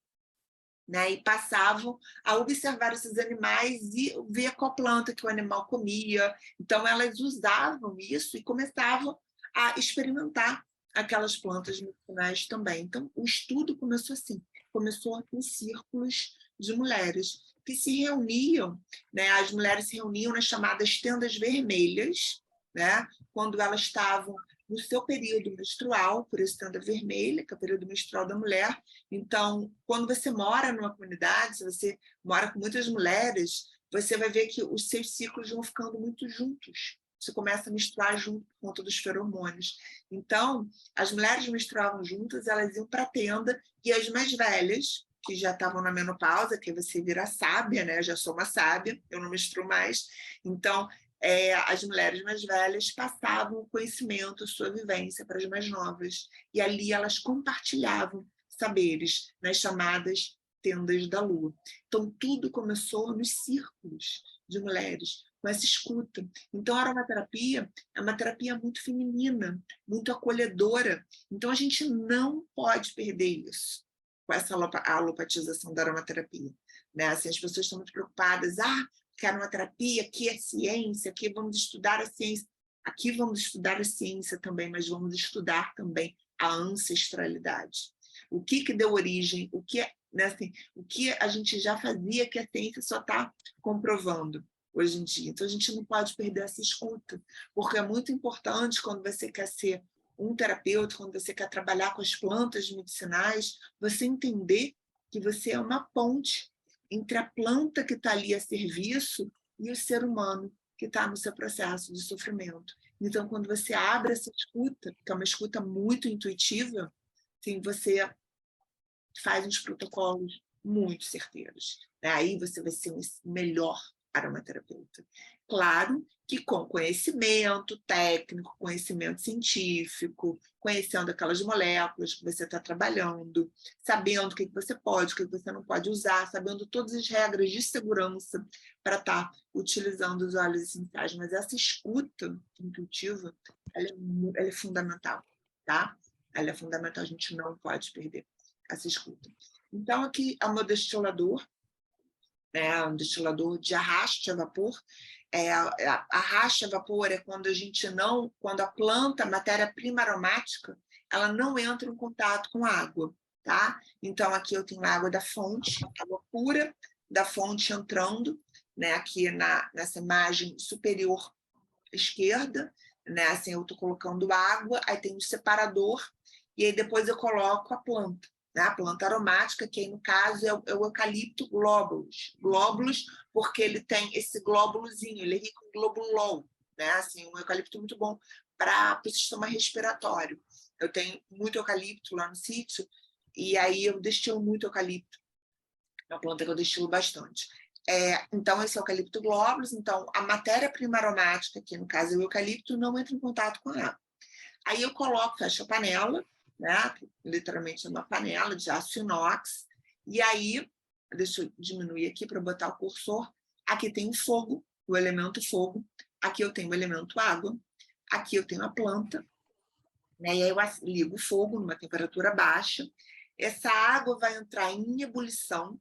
né, e passavam a observar esses animais e ver qual planta que o animal comia. Então, elas usavam isso e começavam a experimentar aquelas plantas medicinais também. Então, o estudo começou assim, começou em círculos de mulheres que se reuniam, né? As mulheres se reuniam nas chamadas tendas vermelhas, né? Quando elas estavam no seu período menstrual, por isso tenda vermelha, que é o período menstrual da mulher. Então, quando você mora numa comunidade, se você mora com muitas mulheres, você vai ver que os seus ciclos vão ficando muito juntos. Você começa a menstruar junto por conta dos feromônios. Então, as mulheres menstruavam juntas, elas iam para a tenda, e as mais velhas, que já estavam na menopausa, que você vira sábia, né? Eu já sou uma sábia, eu não menstruo mais. Então, as mulheres mais velhas passavam o conhecimento, sua vivência para as mais novas. E ali elas compartilhavam saberes nas chamadas tendas da lua. Então, tudo começou nos círculos de mulheres, com essa escuta. Então, a aromaterapia é uma terapia muito feminina, muito acolhedora. Então, a gente não pode perder isso com essa alopatização da aromaterapia. Né? Assim, as pessoas estão muito preocupadas, que a aromaterapia, aqui é ciência, aqui vamos estudar a ciência. Aqui vamos estudar a ciência também, mas vamos estudar também a ancestralidade. O que deu origem, o que a gente já fazia que a ciência só está comprovando hoje em dia. Então, a gente não pode perder essa escuta, porque é muito importante quando você quer ser um terapeuta, quando você quer trabalhar com as plantas medicinais, você entender que você é uma ponte entre a planta que está ali a serviço e o ser humano que está no seu processo de sofrimento. Então, quando você abre essa escuta, que é uma escuta muito intuitiva, assim, você faz uns protocolos muito certeiros. Aí você vai ser um melhor aromaterapeuta. Claro que com conhecimento técnico, conhecimento científico, conhecendo aquelas moléculas que você está trabalhando, sabendo o que você pode, o que você não pode usar, sabendo todas as regras de segurança para estar utilizando os óleos essenciais. Mas essa escuta intuitiva, ela é fundamental, tá? Ela é fundamental, a gente não pode perder essa escuta. Então, aqui é o meu destilador, um destilador de arraste a vapor. Arraste a vapor é quando a planta, a matéria-prima aromática, ela não entra em contato com a água, tá? Então, aqui eu tenho água da fonte, água pura da fonte entrando, né? Aqui nessa imagem superior esquerda, né? Assim, eu estou colocando água, aí tem um separador, e aí depois eu coloco a planta. A planta aromática, que aí, no caso é o eucalipto glóbulos. Glóbulos, porque ele tem esse glóbulozinho, ele é rico em globulol, né? Assim, um eucalipto muito bom para o sistema respiratório. Eu tenho muito eucalipto lá no sítio, e aí eu destilo muito eucalipto. É uma planta que eu destilo bastante. Então, esse eucalipto glóbulos, então, a matéria-prima aromática, que no caso é o eucalipto, não entra em contato com a água. Aí eu fecho a panela, né? Literalmente uma panela de aço inox, e aí, deixa eu diminuir aqui para botar o cursor, aqui tem o fogo, o elemento fogo, aqui eu tenho o elemento água, aqui eu tenho a planta, né? E aí eu ligo o fogo numa temperatura baixa, essa água vai entrar em ebulição,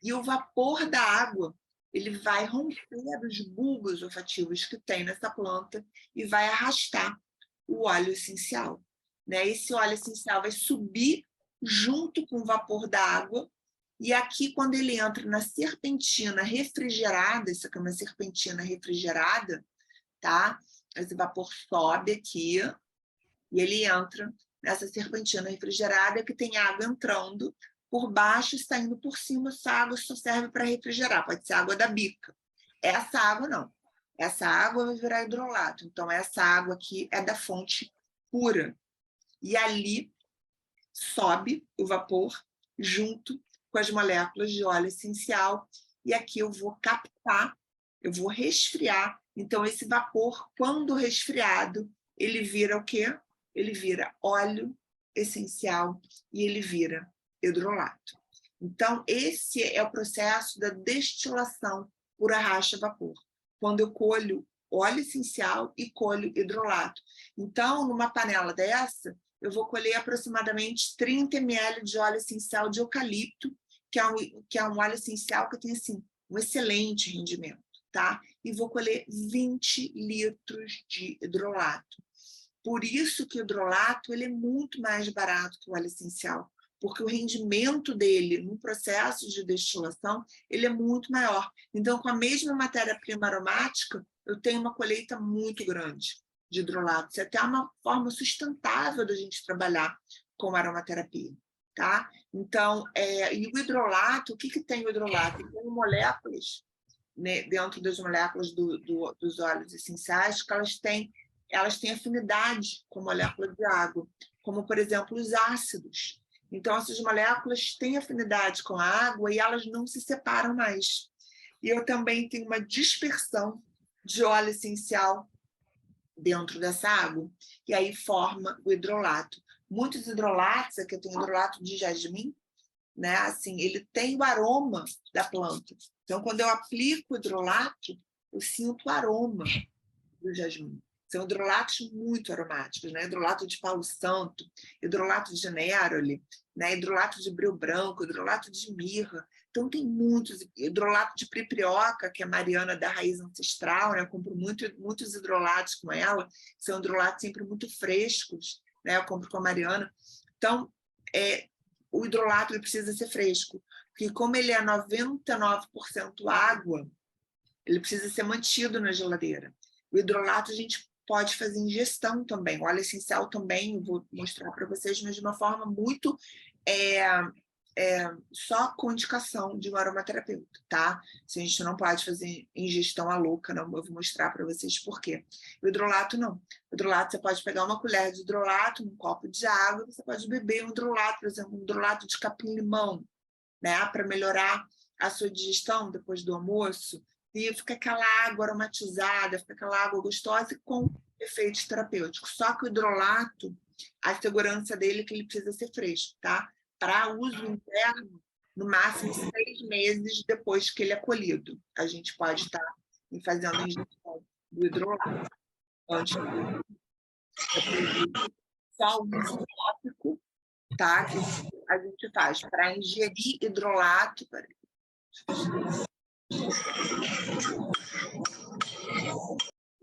e o vapor da água ele vai romper os bulbos olfativos que tem nessa planta e vai arrastar o óleo essencial. Né? Esse óleo essencial vai subir junto com o vapor da água, e aqui, quando ele entra na serpentina refrigerada, isso aqui é uma serpentina refrigerada, tá? Esse vapor sobe aqui, e ele entra nessa serpentina refrigerada que tem água entrando por baixo e saindo por cima. Essa água só serve para refrigerar, pode ser água da bica. Essa água não. Essa água vai virar hidrolato. Então, essa água aqui é da fonte pura. E ali sobe o vapor junto com as moléculas de óleo essencial. E aqui eu vou captar, eu vou resfriar. Então, esse vapor, quando resfriado, ele vira o quê? Ele vira óleo essencial e ele vira hidrolato. Então, esse é o processo da destilação por arraste a vapor. Quando eu colho óleo essencial e colho hidrolato. Então, numa panela dessa, eu vou colher aproximadamente 30 ml de óleo essencial de eucalipto, que é um óleo essencial que tem assim, um excelente rendimento, tá? E vou colher 20 litros de hidrolato. Por isso que o hidrolato ele é muito mais barato que o óleo essencial, porque o rendimento dele no processo de destilação ele é muito maior. Então, com a mesma matéria-prima aromática, eu tenho uma colheita muito grande de hidrolato. Isso é até uma forma sustentável da gente trabalhar com aromaterapia. Tá? Então, e o hidrolato, o que tem o hidrolato? Tem moléculas, né, dentro das moléculas dos óleos essenciais, que elas têm afinidade com molécula de água, como, por exemplo, os ácidos. Então, essas moléculas têm afinidade com a água e elas não se separam mais. E eu também tenho uma dispersão de óleo essencial dentro dessa água, e aí forma o hidrolato. Muitos hidrolatos, aqui eu tenho hidrolato de jasmim, né? Assim, ele tem o aroma da planta. Então, quando eu aplico o hidrolato, eu sinto o aroma do jasmim. São hidrolatos muito aromáticos, né? Hidrolato de Palo Santo, hidrolato de Neroli, né? Hidrolato de breu branco, hidrolato de mirra. Então, tem muitos. Hidrolato de priprioca, que é a Mariana da raiz ancestral, né? Eu compro muitos hidrolatos com ela, são hidrolatos sempre muito frescos, né? Eu compro com a Mariana. Então, o hidrolato ele precisa ser fresco, porque como ele é 99% água, ele precisa ser mantido na geladeira. O hidrolato a gente pode fazer ingestão também, o óleo essencial também, eu vou mostrar para vocês, mas de uma forma muito só com indicação de um aromaterapeuta, tá? Se a gente não pode fazer ingestão à louca, não, eu vou mostrar para vocês por quê. O hidrolato não. O hidrolato, você pode pegar uma colher de hidrolato, um copo de água, você pode beber um hidrolato, por exemplo, um hidrolato de capim-limão, né? Para melhorar a sua digestão depois do almoço, e fica aquela água aromatizada, fica aquela água gostosa e com efeitos terapêuticos. Só que o hidrolato, a segurança dele é que ele precisa ser fresco, tá? Para uso interno, no máximo 6 meses depois que ele é colhido. A gente pode estar fazendo a ingestão do hidrolato. Antes só o uso tópico, tá? Que a gente faz para ingerir hidrolato.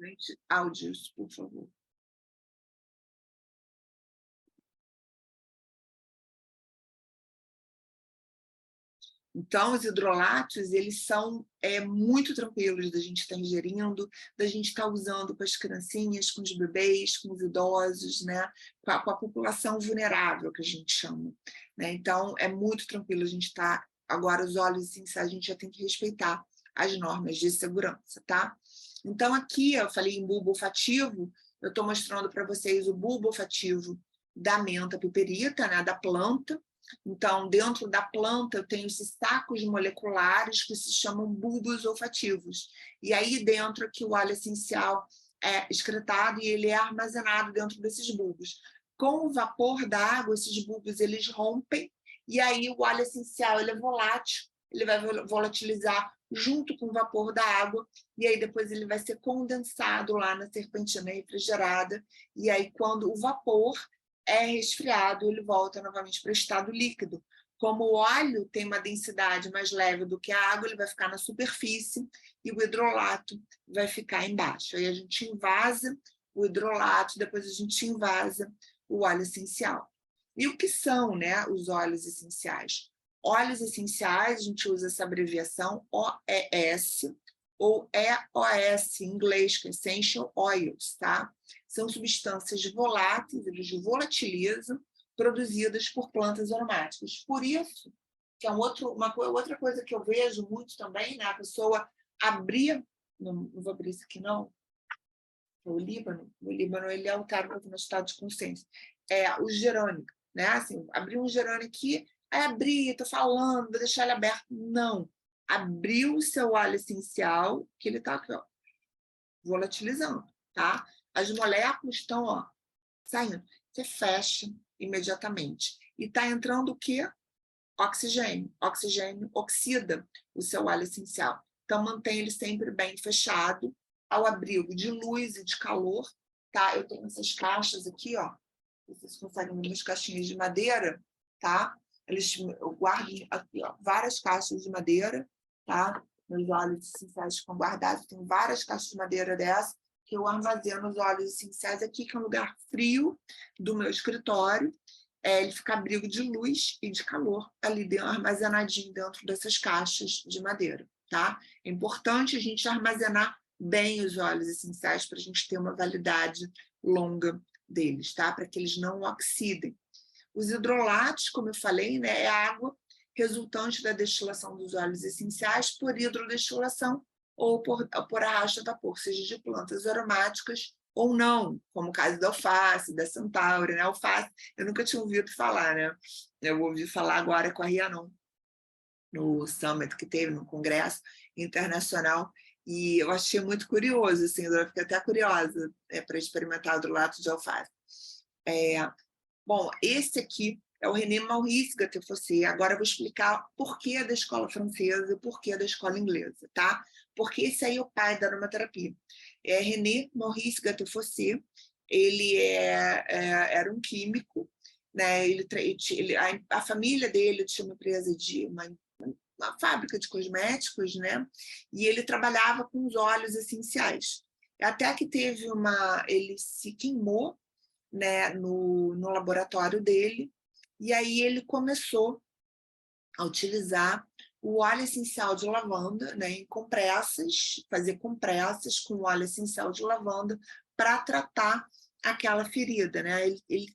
Gente, áudios, por favor. Então, os hidrolatos, eles são muito tranquilos da gente estar ingerindo, da gente estar usando com as criancinhas, com os bebês, com os idosos, né? Com a população vulnerável, que a gente chama. Né? Então, é muito tranquilo a gente estar... Agora, os óleos essenciais, a gente já tem que respeitar as normas de segurança, tá? Então, aqui, eu falei em bulbo olfativo, eu estou mostrando para vocês o bulbo olfativo da menta piperita, né? Da planta. Então, dentro da planta, eu tenho esses sacos moleculares que se chamam bulbos olfativos. E aí dentro aqui o óleo essencial é excretado e ele é armazenado dentro desses bulbos. Com o vapor da água, esses bulbos eles rompem e aí o óleo essencial ele é volátil, ele vai volatilizar junto com o vapor da água e aí depois ele vai ser condensado lá na serpentina refrigerada e aí quando o vapor é resfriado, ele volta novamente para o estado líquido. Como o óleo tem uma densidade mais leve do que a água, ele vai ficar na superfície e o hidrolato vai ficar embaixo. Aí a gente invasa o hidrolato, depois a gente invasa o óleo essencial. E o que são, né, os óleos essenciais? Óleos essenciais, a gente usa essa abreviação OES ou EOS, em inglês, que é Essential Oils, tá? São substâncias voláteis, eles volatilizam, produzidas por plantas aromáticas. Por isso, que é outra coisa que eu vejo muito também, né? A pessoa abrir, não vou abrir isso aqui não, o Líbano ele é altera no estado de consciência, o gerânico, né? Assim, abrir um gerânico aqui, abrir, estou falando, vou deixar ele aberto. Não, abriu o seu óleo essencial, que ele está aqui, ó, volatilizando, tá? As moléculas estão, ó, saindo. Você fecha imediatamente. E está entrando o quê? Oxigênio. Oxigênio oxida o seu óleo essencial. Então, mantém ele sempre bem fechado, ao abrigo de luz e de calor. Tá? Eu tenho essas caixas aqui, ó. Vocês conseguem ver umas caixinhas de madeira, tá? Eu guardo aqui, ó, várias caixas de madeira, tá? Meus óleos essenciais ficam guardados. Tem várias caixas de madeira dessa que eu armazeno os óleos essenciais aqui, que é um lugar frio do meu escritório. Ele fica abrigo de luz e de calor ali dentro, armazenadinho dentro dessas caixas de madeira, tá? É importante a gente armazenar bem os óleos essenciais para a gente ter uma validade longa deles, tá? Para que eles não oxidem. Os hidrolatos, como eu falei, né, é água resultante da destilação dos óleos essenciais por hidrodestilação ou por arrasto a vapor, seja de plantas aromáticas ou não, como o caso da alface, da Centauri, né? Alface, eu nunca tinha ouvido falar, né? Eu ouvi falar agora com a Rhiannon, no Summit que teve, no Congresso Internacional, e eu achei muito curioso, assim, eu fiquei até curiosa para experimentar o hidrolato de alface. Bom, esse aqui é o René Maurice Gattefossé. Agora eu vou explicar por que da escola francesa e por que da escola inglesa, tá? Porque esse aí é o pai da aromaterapia. É René Maurice Gattefossé. Ele era um químico, né? A família dele tinha uma empresa de uma fábrica de cosméticos, né? E ele trabalhava com os óleos essenciais. Até que ele se queimou, né, no laboratório dele, e aí ele começou a utilizar o óleo essencial de lavanda, né, em compressas, fazer compressas com óleo essencial de lavanda para tratar aquela ferida, né? Ele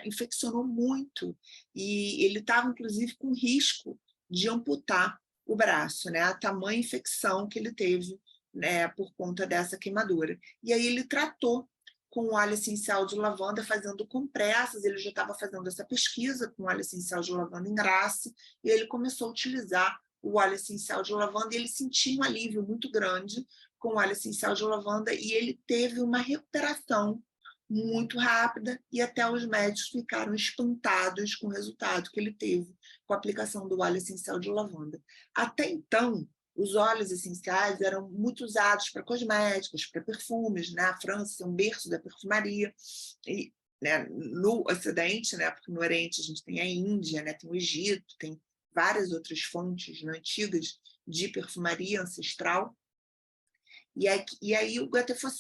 infeccionou muito e ele estava, inclusive, com risco de amputar o braço, né? A tamanha infecção que ele teve, né, por conta dessa queimadura. E aí ele tratou com óleo essencial de lavanda, fazendo compressas. Ele já estava fazendo essa pesquisa com óleo essencial de lavanda em Grasse, e ele começou a utilizar o óleo essencial de lavanda, e ele sentiu um alívio muito grande com o óleo essencial de lavanda, e ele teve uma recuperação muito rápida, e até os médicos ficaram espantados com o resultado que ele teve com a aplicação do óleo essencial de lavanda. Até então, os óleos essenciais eram muito usados para cosméticos, para perfumes, né? A França é um berço da perfumaria, e, né, no Ocidente, né, porque no Oriente a gente tem a Índia, né, tem o Egito, tem várias outras fontes, né, antigas de perfumaria ancestral. E aí o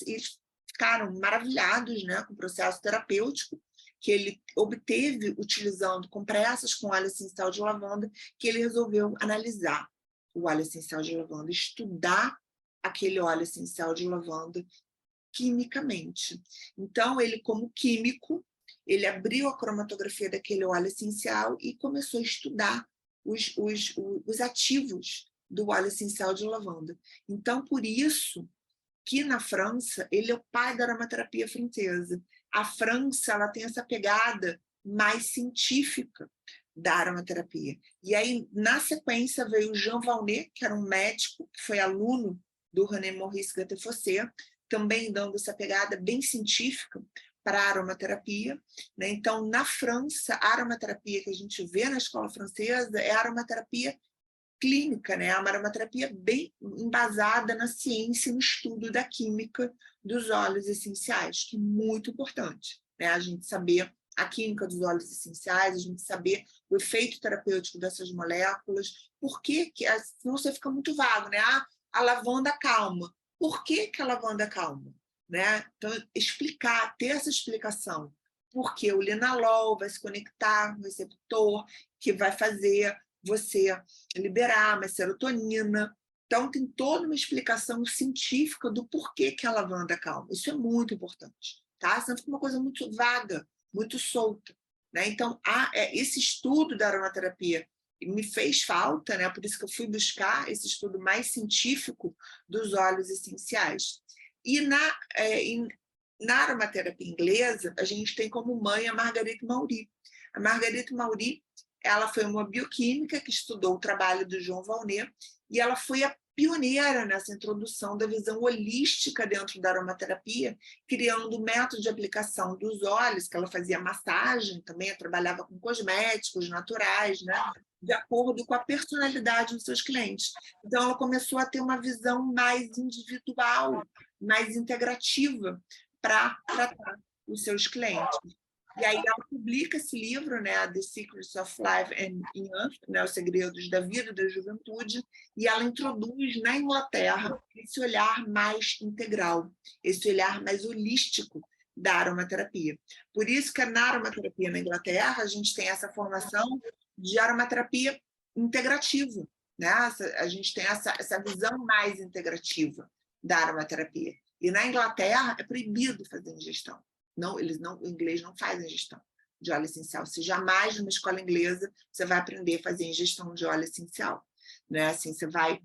eles ficaram maravilhados, né, com o processo terapêutico que ele obteve utilizando compressas com óleo essencial de lavanda, que ele resolveu analisar o óleo essencial de lavanda, estudar aquele óleo essencial de lavanda quimicamente. Então, ele, como químico, ele abriu a cromatografia daquele óleo essencial e começou a estudar os ativos do óleo essencial de lavanda. Então, por isso que na França, ele é o pai da aromaterapia francesa. A França, ela tem essa pegada mais científica da aromaterapia. E aí, na sequência, veio o Jean Valnet, que era um médico, que foi aluno do René Maurice Gattefossé, também dando essa pegada bem científica para a aromaterapia, né? Então, na França, a aromaterapia que a gente vê na escola francesa é a aromaterapia clínica, né? É uma aromaterapia bem embasada na ciência e no estudo da química dos óleos essenciais, que é muito importante, né? A gente saber a química dos óleos essenciais, a gente saber o efeito terapêutico dessas moléculas, por que, senão você fica muito vago, né? Ah, a lavanda calma. Por que a lavanda calma? Né? Então, explicar, ter essa explicação. Porque o linalol vai se conectar no receptor, que vai fazer você liberar mais serotonina. Então, tem toda uma explicação científica do porquê que a lavanda calma. Isso é muito importante, tá? Senão fica uma coisa muito vaga, muito solta, né? Então, esse estudo da aromaterapia me fez falta, né? Por isso que eu fui buscar esse estudo mais científico dos óleos essenciais. E na aromaterapia inglesa, a gente tem como mãe a Marguerite Maury. A Marguerite Maury, ela foi uma bioquímica que estudou o trabalho do Jean Valnet, e ela foi a pioneira nessa introdução da visão holística dentro da aromaterapia, criando o método de aplicação dos óleos, que ela fazia massagem também, trabalhava com cosméticos naturais, né? De acordo com a personalidade dos seus clientes. Então, ela começou a ter uma visão mais individual, mais integrativa para tratar os seus clientes. E aí ela publica esse livro, né, The Secrets of Life and Youth, né, Os Segredos da Vida e da Juventude, e ela introduz na Inglaterra esse olhar mais integral, esse olhar mais holístico da aromaterapia. Por isso que na aromaterapia na Inglaterra a gente tem essa formação de aromaterapia integrativa, né? A gente tem essa visão mais integrativa da aromaterapia. E na Inglaterra é proibido fazer ingestão. Não, o inglês não faz ingestão de óleo essencial. Você jamais, numa escola inglesa, você vai aprender a fazer ingestão de óleo essencial, né? Assim, você vai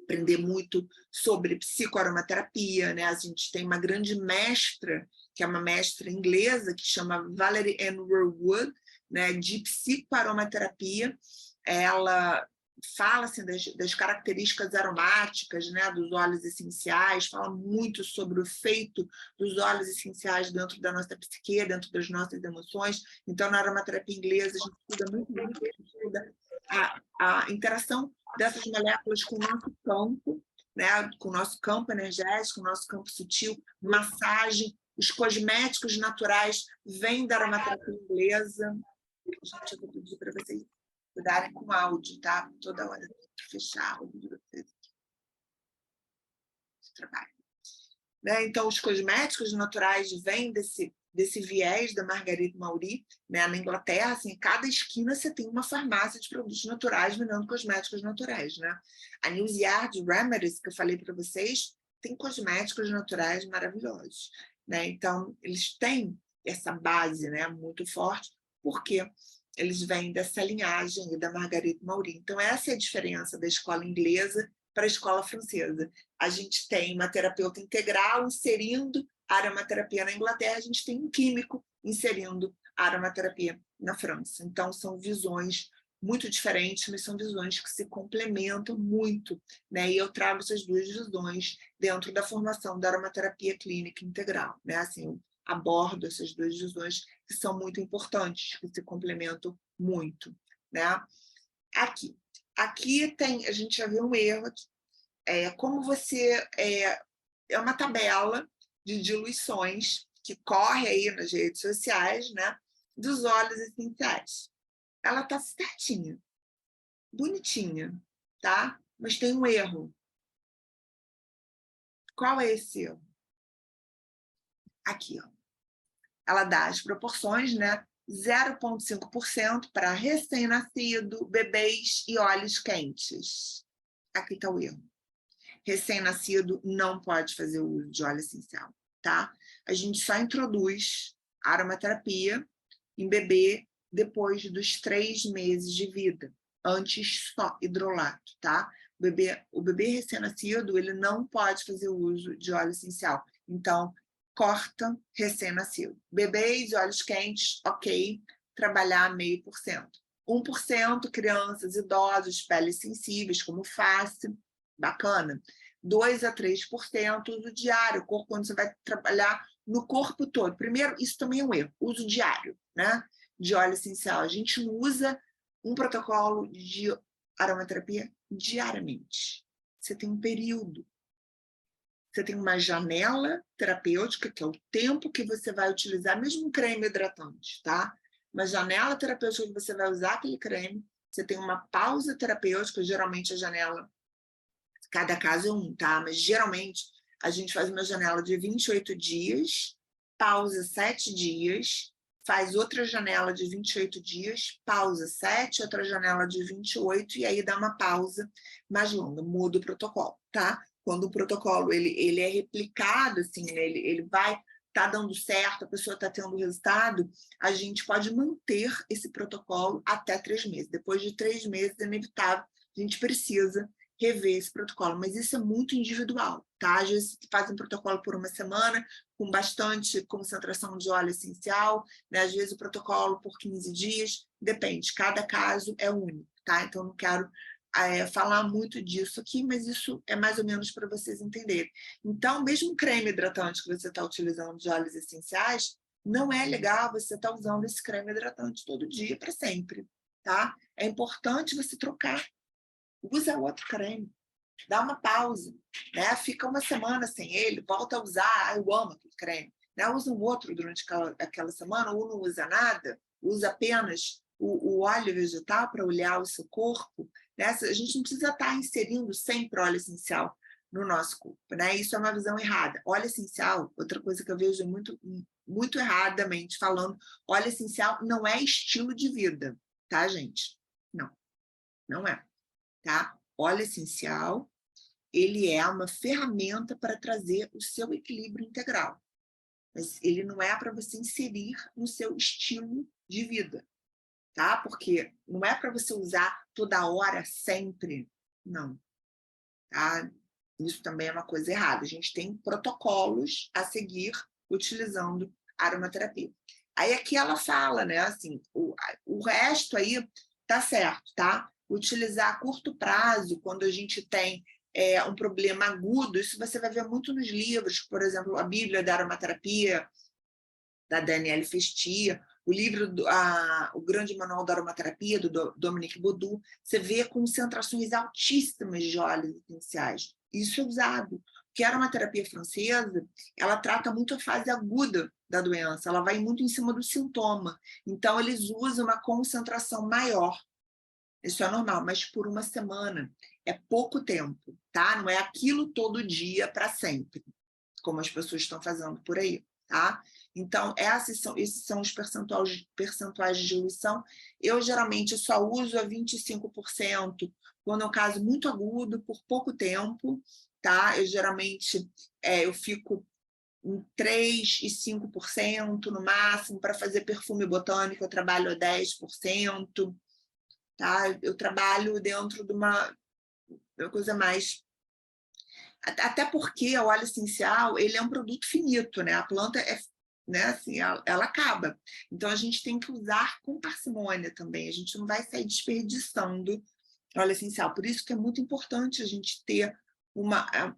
aprender muito sobre psicoaromaterapia, né? A gente tem uma grande mestra, que é uma mestra inglesa, que chama Valerie Ann Wood, né? De psicoaromaterapia. Ela fala assim, das características aromáticas, né, dos óleos essenciais, fala muito sobre o efeito dos óleos essenciais dentro da nossa psique, dentro das nossas emoções. Então, na aromaterapia inglesa, a gente estuda muito, a gente estuda a interação dessas moléculas com o nosso campo, né, com o nosso campo energético, com o nosso campo sutil, massagem, os cosméticos naturais vêm da aromaterapia inglesa. Gente, eu vou pedir para vocês cuidarem com o áudio, tá? Toda hora fechar o áudio de vocês. Trabalho. Né? Então, os cosméticos naturais vêm desse viés da Marguerite Maury, né? Na Inglaterra, assim, em cada esquina você tem uma farmácia de produtos naturais vendendo cosméticos naturais, né? A News Yard Remedies, que eu falei para vocês, tem cosméticos naturais maravilhosos, né? Então, eles têm essa base, né, muito forte, porque eles vêm dessa linhagem da Marguerite Maury. Então, essa é a diferença da escola inglesa para a escola francesa. A gente tem uma terapeuta integral inserindo a aromaterapia na Inglaterra, a gente tem um químico inserindo a aromaterapia na França. Então, são visões muito diferentes, mas são visões que se complementam muito, né? E eu trago essas duas visões dentro da formação da aromaterapia clínica integral, né? Assim, eu abordo essas duas visões que são muito importantes, que se complementam muito, né? Aqui tem, a gente já viu um erro, como você... É uma tabela de diluições que corre aí nas redes sociais, né, dos óleos essenciais. Ela está certinha, bonitinha, tá? Mas tem um erro. Qual é esse erro? Aqui, ó. Ela dá as proporções, né? 0,5% para recém-nascido, bebês e óleos quentes. Aqui está o erro. Recém-nascido não pode fazer o uso de óleo essencial, tá? A gente só introduz aromaterapia em bebê depois dos 3 meses de vida, antes só hidrolato, tá? O bebê recém-nascido, ele não pode fazer o uso de óleo essencial. Então, corta recém-nascido. Bebês e óleos quentes, ok, trabalhar 0,5%. 1%, crianças, idosos, peles sensíveis, como face, bacana. 2 a 3% uso diário, quando você vai trabalhar no corpo todo. Primeiro, isso também é um erro, uso diário, né, de óleo essencial. A gente não usa um protocolo de aromaterapia diariamente. Você tem um período. Você tem uma janela terapêutica, que é o tempo que você vai utilizar, mesmo um creme hidratante, tá? Uma janela terapêutica que você vai usar aquele creme. Você tem uma pausa terapêutica, geralmente a janela... Cada caso é um, tá? Mas, geralmente, a gente faz uma janela de 28 dias, pausa 7 dias, faz outra janela de 28 dias, pausa 7, outra janela de 28, e aí dá uma pausa mais longa, muda o protocolo, tá? Quando o protocolo ele é replicado, assim, né? Ele vai... Está dando certo, a pessoa está tendo resultado, a gente pode manter esse protocolo até 3 meses. Depois de 3 meses, é inevitável, a gente precisa rever esse protocolo, mas isso é muito individual, tá? Às vezes faz um protocolo por uma semana, com bastante concentração de óleo essencial, né? Às vezes o protocolo por 15 dias, depende, cada caso é único, tá? Então não quero falar muito disso aqui, mas isso é mais ou menos para vocês entenderem. Então, mesmo o creme hidratante que você está utilizando de óleos essenciais, não é legal você estar usando esse creme hidratante todo dia para sempre, tá? É importante você trocar. Usa outro creme, dá uma pausa, né? Fica uma semana sem ele, volta a usar, eu amo aquele creme, né? Usa um outro durante aquela semana, ou não usa nada, usa apenas o óleo vegetal para olhar o seu corpo, né? A gente não precisa estar inserindo sempre óleo essencial no nosso corpo, né? Isso é uma visão errada. Óleo essencial, outra coisa que eu vejo muito erradamente falando, óleo essencial não é estilo de vida, tá, gente? Não, não é. Tá? Óleo essencial, ele é uma ferramenta para trazer o seu equilíbrio integral. Mas ele não é para você inserir no seu estilo de vida, tá? Porque não é para você usar toda hora, sempre. Não. Tá? Isso também é uma coisa errada. A gente tem protocolos a seguir utilizando a aromaterapia. Aí aqui ela fala, né? Assim, o resto aí tá certo, tá? Utilizar a curto prazo, quando a gente tem um problema agudo, isso você vai ver muito nos livros, por exemplo, a Bíblia da Aromaterapia, da Danielle Festia, o livro, o Grande Manual da Aromaterapia, do Dominique Baudou, você vê concentrações altíssimas de óleos essenciais. Isso é usado. Porque a aromaterapia francesa, ela trata muito a fase aguda da doença, ela vai muito em cima do sintoma. Então, eles usam uma concentração maior. Isso é normal, mas por uma semana. É pouco tempo, tá? Não é aquilo todo dia para sempre, como as pessoas estão fazendo por aí, tá? Então, esses são os percentuais de diluição. Eu, geralmente, só uso a 25%, quando é um caso muito agudo, por pouco tempo, tá? Eu, geralmente, eu fico em 3% e 5% no máximo. Para fazer perfume botânico, eu trabalho a 10%, tá? Eu trabalho dentro de uma coisa mais... Até porque o óleo essencial, ele é um produto finito, né? A planta né, assim, ela acaba. Então, a gente tem que usar com parcimônia também. A gente não vai sair desperdiçando óleo essencial. Por isso que é muito importante a gente ter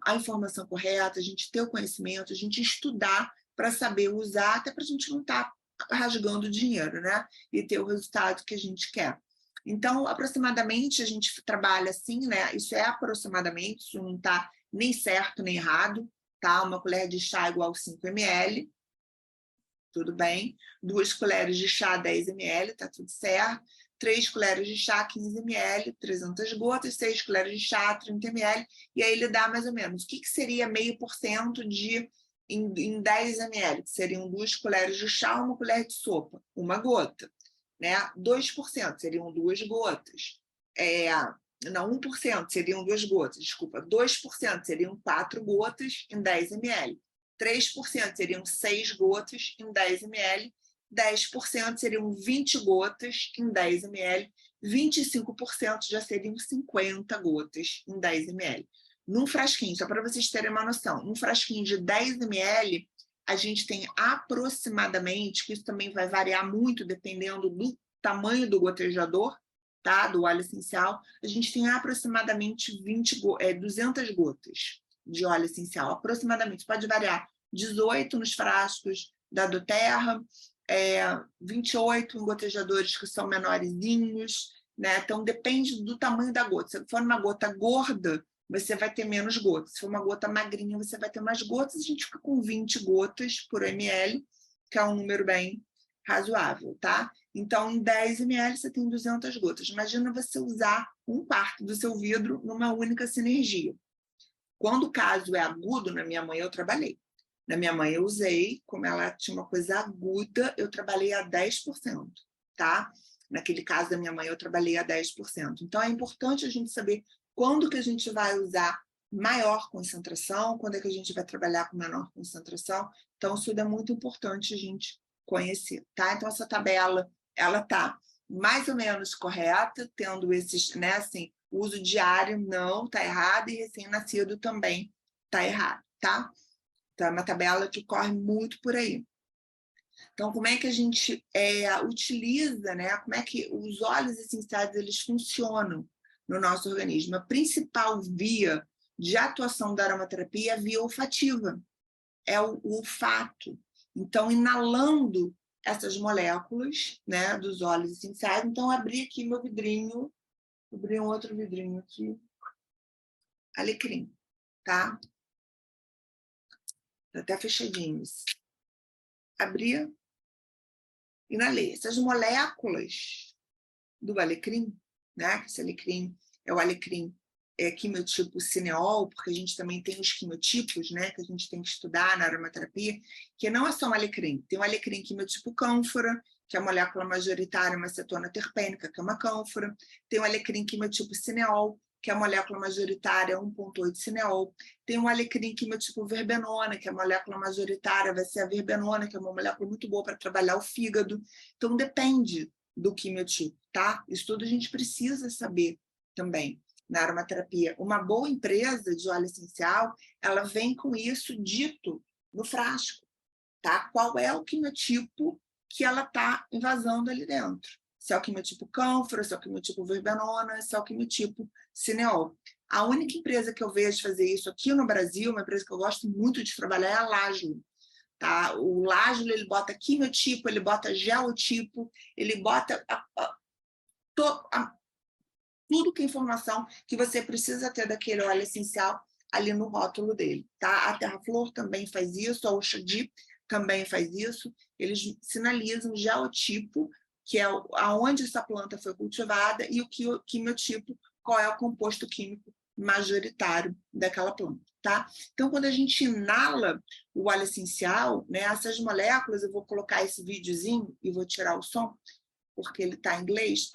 a informação correta, a gente ter o conhecimento, a gente estudar para saber usar, até para a gente não estar rasgando dinheiro, né? E ter o resultado que a gente quer. Então, aproximadamente, a gente trabalha assim, né? Isso é aproximadamente, isso não está nem certo nem errado, tá? Uma colher de chá igual 5 ml, tudo bem. 2 colheres de chá, 10 ml, tá tudo certo. 3 colheres de chá, 15 ml, 300 gotas. 6 colheres de chá, 30 ml. E aí ele dá mais ou menos. O que seria 0,5% em 10 ml? Que seriam 2 colheres de chá, 1 colher de sopa, uma gota. Né? 2% seriam 2 gotas. Não, 1% seriam 2 gotas, desculpa. 2% seriam 4 gotas em 10 ml. 3% seriam 6 gotas em 10 ml. 10% seriam 20 gotas em 10 ml. 25% já seriam 50 gotas em 10 ml. Num frasquinho, só para vocês terem uma noção, num frasquinho de 10 ml, a gente tem aproximadamente, que isso também vai variar muito dependendo do tamanho do gotejador, tá? Do óleo essencial, a gente tem aproximadamente 200 gotas de óleo essencial, aproximadamente, pode variar, 18 nos frascos da doTERRA, 28 em gotejadores que são menorzinhos, né? Então depende do tamanho da gota. Se for uma gota gorda, você vai ter menos gotas. Se for uma gota magrinha, você vai ter mais gotas. A gente fica com 20 gotas por ml, que é um número bem razoável, tá? Então, em 10 ml, você tem 200 gotas. Imagina você usar 1/4 do seu vidro numa única sinergia. Quando o caso é agudo, na minha mãe eu trabalhei. Na minha mãe eu usei, como ela tinha uma coisa aguda, eu trabalhei a 10%, tá? Naquele caso da minha mãe, eu trabalhei a 10%. Então, é importante a gente saber quando que a gente vai usar maior concentração, quando é que a gente vai trabalhar com menor concentração. Então, isso é muito importante a gente conhecer, tá? Então, essa tabela, ela tá mais ou menos correta, tendo esses, né, assim, uso diário não está errado e recém-nascido também está errado, tá? Então, é uma tabela que corre muito por aí. Então, como é que a gente utiliza, né? Como é que os óleos essenciais eles funcionam no nosso organismo? A principal via de atuação da aromaterapia é a via olfativa, é o olfato. Então, inalando essas moléculas, né, dos óleos essenciais, então, abri aqui meu vidrinho, abri um outro vidrinho aqui, alecrim, tá? Tá até fechadinhos. Abri, inalei. Essas moléculas do alecrim, né? Esse alecrim é o alecrim quimiotipo cineol, porque a gente também tem os quimiotipos, né? Que a gente tem que estudar na aromaterapia, que não é só um alecrim. Tem o alecrim quimiotipo cânfora, que é a molécula majoritária, uma acetona terpênica, que é uma cânfora. Tem o alecrim quimiotipo cineol, que é a molécula majoritária 1,8 cineol. Tem o alecrim quimiotipo verbenona, que é a molécula majoritária vai ser a verbenona, que é uma molécula muito boa para trabalhar o fígado. Então, depende do quimiotipo, tá? Isso tudo a gente precisa saber também na aromaterapia. Uma boa empresa de óleo essencial, ela vem com isso dito no frasco, tá? Qual é o quimiotipo que ela está invasando ali dentro, se é o quimiotipo cânfora, se é o quimiotipo verbenona, se é o quimiotipo cineol. A única empresa que eu vejo fazer isso aqui no Brasil, uma empresa que eu gosto muito de trabalhar, é a Lagio. Tá? O Lagio, ele bota quimiotipo, ele bota geotipo, ele bota tudo que é informação que você precisa ter daquele óleo essencial ali no rótulo dele. Tá? A Terraflor também faz isso, a Oxadi também faz isso. Eles sinalizam o geotipo, que é aonde essa planta foi cultivada, e o quimiotipo, qual é o composto químico majoritário daquela planta. Tá? Então, quando a gente inala o óleo essencial, né, essas moléculas, eu vou colocar esse videozinho e vou tirar o som, porque ele está em inglês,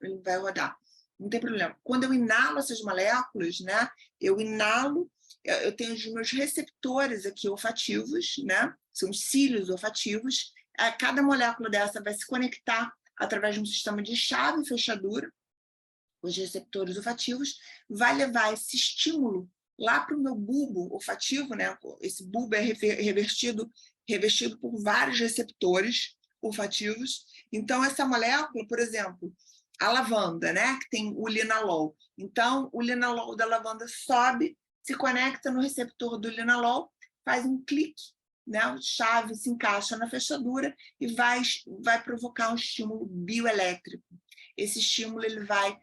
ele vai rodar. Não tem problema. Quando eu inalo essas moléculas, né, eu tenho os meus receptores aqui olfativos, né, são os cílios olfativos. Cada molécula dessa vai se conectar através de um sistema de chave e fechadura, os receptores olfativos, vai levar esse estímulo lá para o meu bulbo olfativo, né? Esse bulbo é revestido por vários receptores olfativos. Então, essa molécula, por exemplo, a lavanda, né? Que tem o linalol. Então, o linalol da lavanda sobe, se conecta no receptor do linalol, faz um clique, né? A chave se encaixa na fechadura e vai provocar um estímulo bioelétrico. Esse estímulo ele vai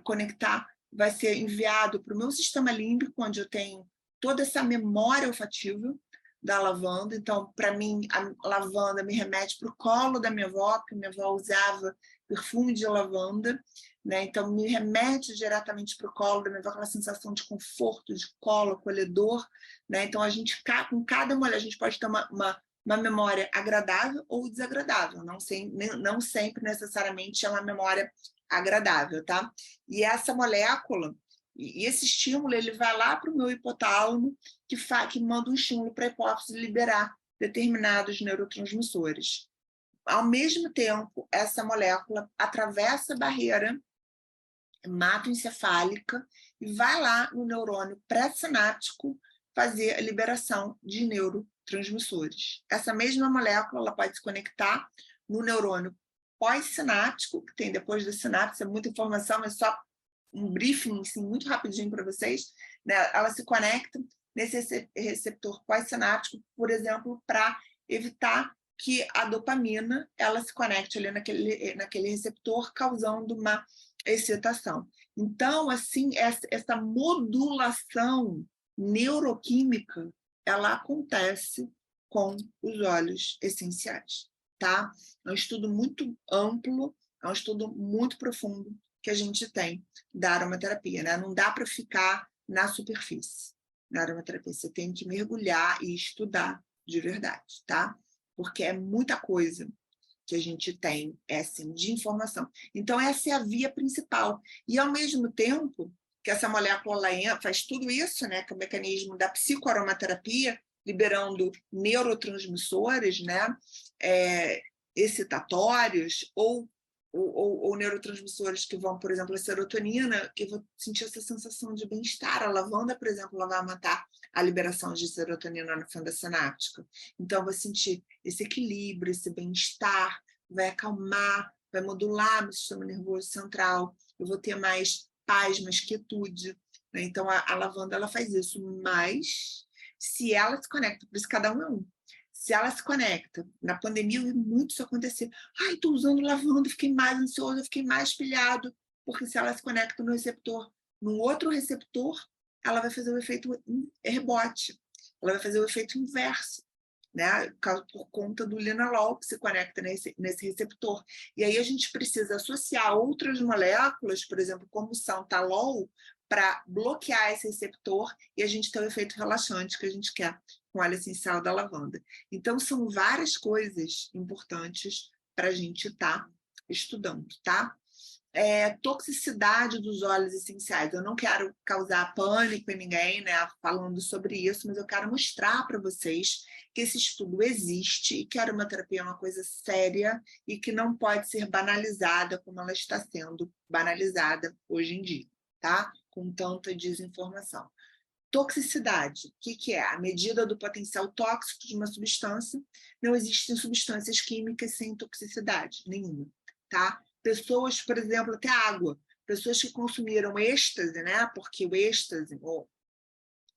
conectar, vai ser enviado para o meu sistema límbico, onde eu tenho toda essa memória olfativa da lavanda. Então, para mim, a lavanda me remete para o colo da minha avó, porque minha avó usava perfume de lavanda, né? Então, me remete diretamente para o colo da minha avó, aquela sensação de conforto, de colo, acolhedor, né? Então, com cada mulher, a gente pode ter uma memória agradável ou desagradável, não sempre necessariamente é uma memória agradável, tá? E essa molécula, e esse estímulo, ele vai lá para o meu hipotálamo, que manda um estímulo para a hipófise liberar determinados neurotransmissores. Ao mesmo tempo, essa molécula atravessa a barreira hematoencefálica e vai lá no neurônio pré-sináptico fazer a liberação de neurotransmissores. Essa mesma molécula ela pode se conectar no neurônio pós-sináptico, que tem depois da sinapse, é muita informação, mas só um briefing assim, muito rapidinho para vocês, né? Ela se conecta nesse receptor pós-sináptico, por exemplo, para evitar que a dopamina ela se conecte ali naquele receptor, causando uma excitação. Então, assim, essa modulação neuroquímica, ela acontece com os óleos essenciais, tá? É um estudo muito amplo, é um estudo muito profundo que a gente tem da aromaterapia, né? Não dá para ficar na superfície na aromaterapia, você tem que mergulhar e estudar de verdade, tá? Porque é muita coisa que a gente tem assim, de informação. Então, essa é a via principal. E, ao mesmo tempo que essa molécula faz tudo isso, né, que é o mecanismo da psicoaromaterapia, liberando neurotransmissores, né, excitatórios, ou neurotransmissores que vão, por exemplo, a serotonina, que eu vou sentir essa sensação de bem-estar. A lavanda, por exemplo, ela vai aumentar a liberação de serotonina na fenda sináptica. Então, eu vou sentir esse equilíbrio, esse bem-estar, vai acalmar, vai modular meu sistema nervoso central, eu vou ter mais paz, mais quietude, né? Então, a lavanda ela faz isso, mas se ela se conecta, por isso cada um é um. Se ela se conecta, na pandemia eu vi muito isso acontecer. Ai, estou usando lavanda, fiquei mais ansioso, fiquei mais pilhado, porque se ela se conecta no receptor, no outro receptor, ela vai fazer o efeito rebote, ela vai fazer o efeito inverso, né? Por conta do linalol que se conecta nesse receptor. E aí a gente precisa associar outras moléculas, por exemplo, como o santalol, para bloquear esse receptor e a gente ter o efeito relaxante que a gente quer com o óleo essencial da lavanda. Então, são várias coisas importantes para a gente estar estudando, tá? Toxicidade dos óleos essenciais. Eu não quero causar pânico em ninguém, né, falando sobre isso, mas eu quero mostrar para vocês que esse estudo existe e que a aromaterapia é uma coisa séria e que não pode ser banalizada como ela está sendo banalizada hoje em dia, tá? Com tanta desinformação. Toxicidade, o que é? A medida do potencial tóxico de uma substância. Não existem substâncias químicas sem toxicidade nenhuma. tá? Pessoas, por exemplo, até água, pessoas que consumiram êxtase, né? Porque o êxtase, ou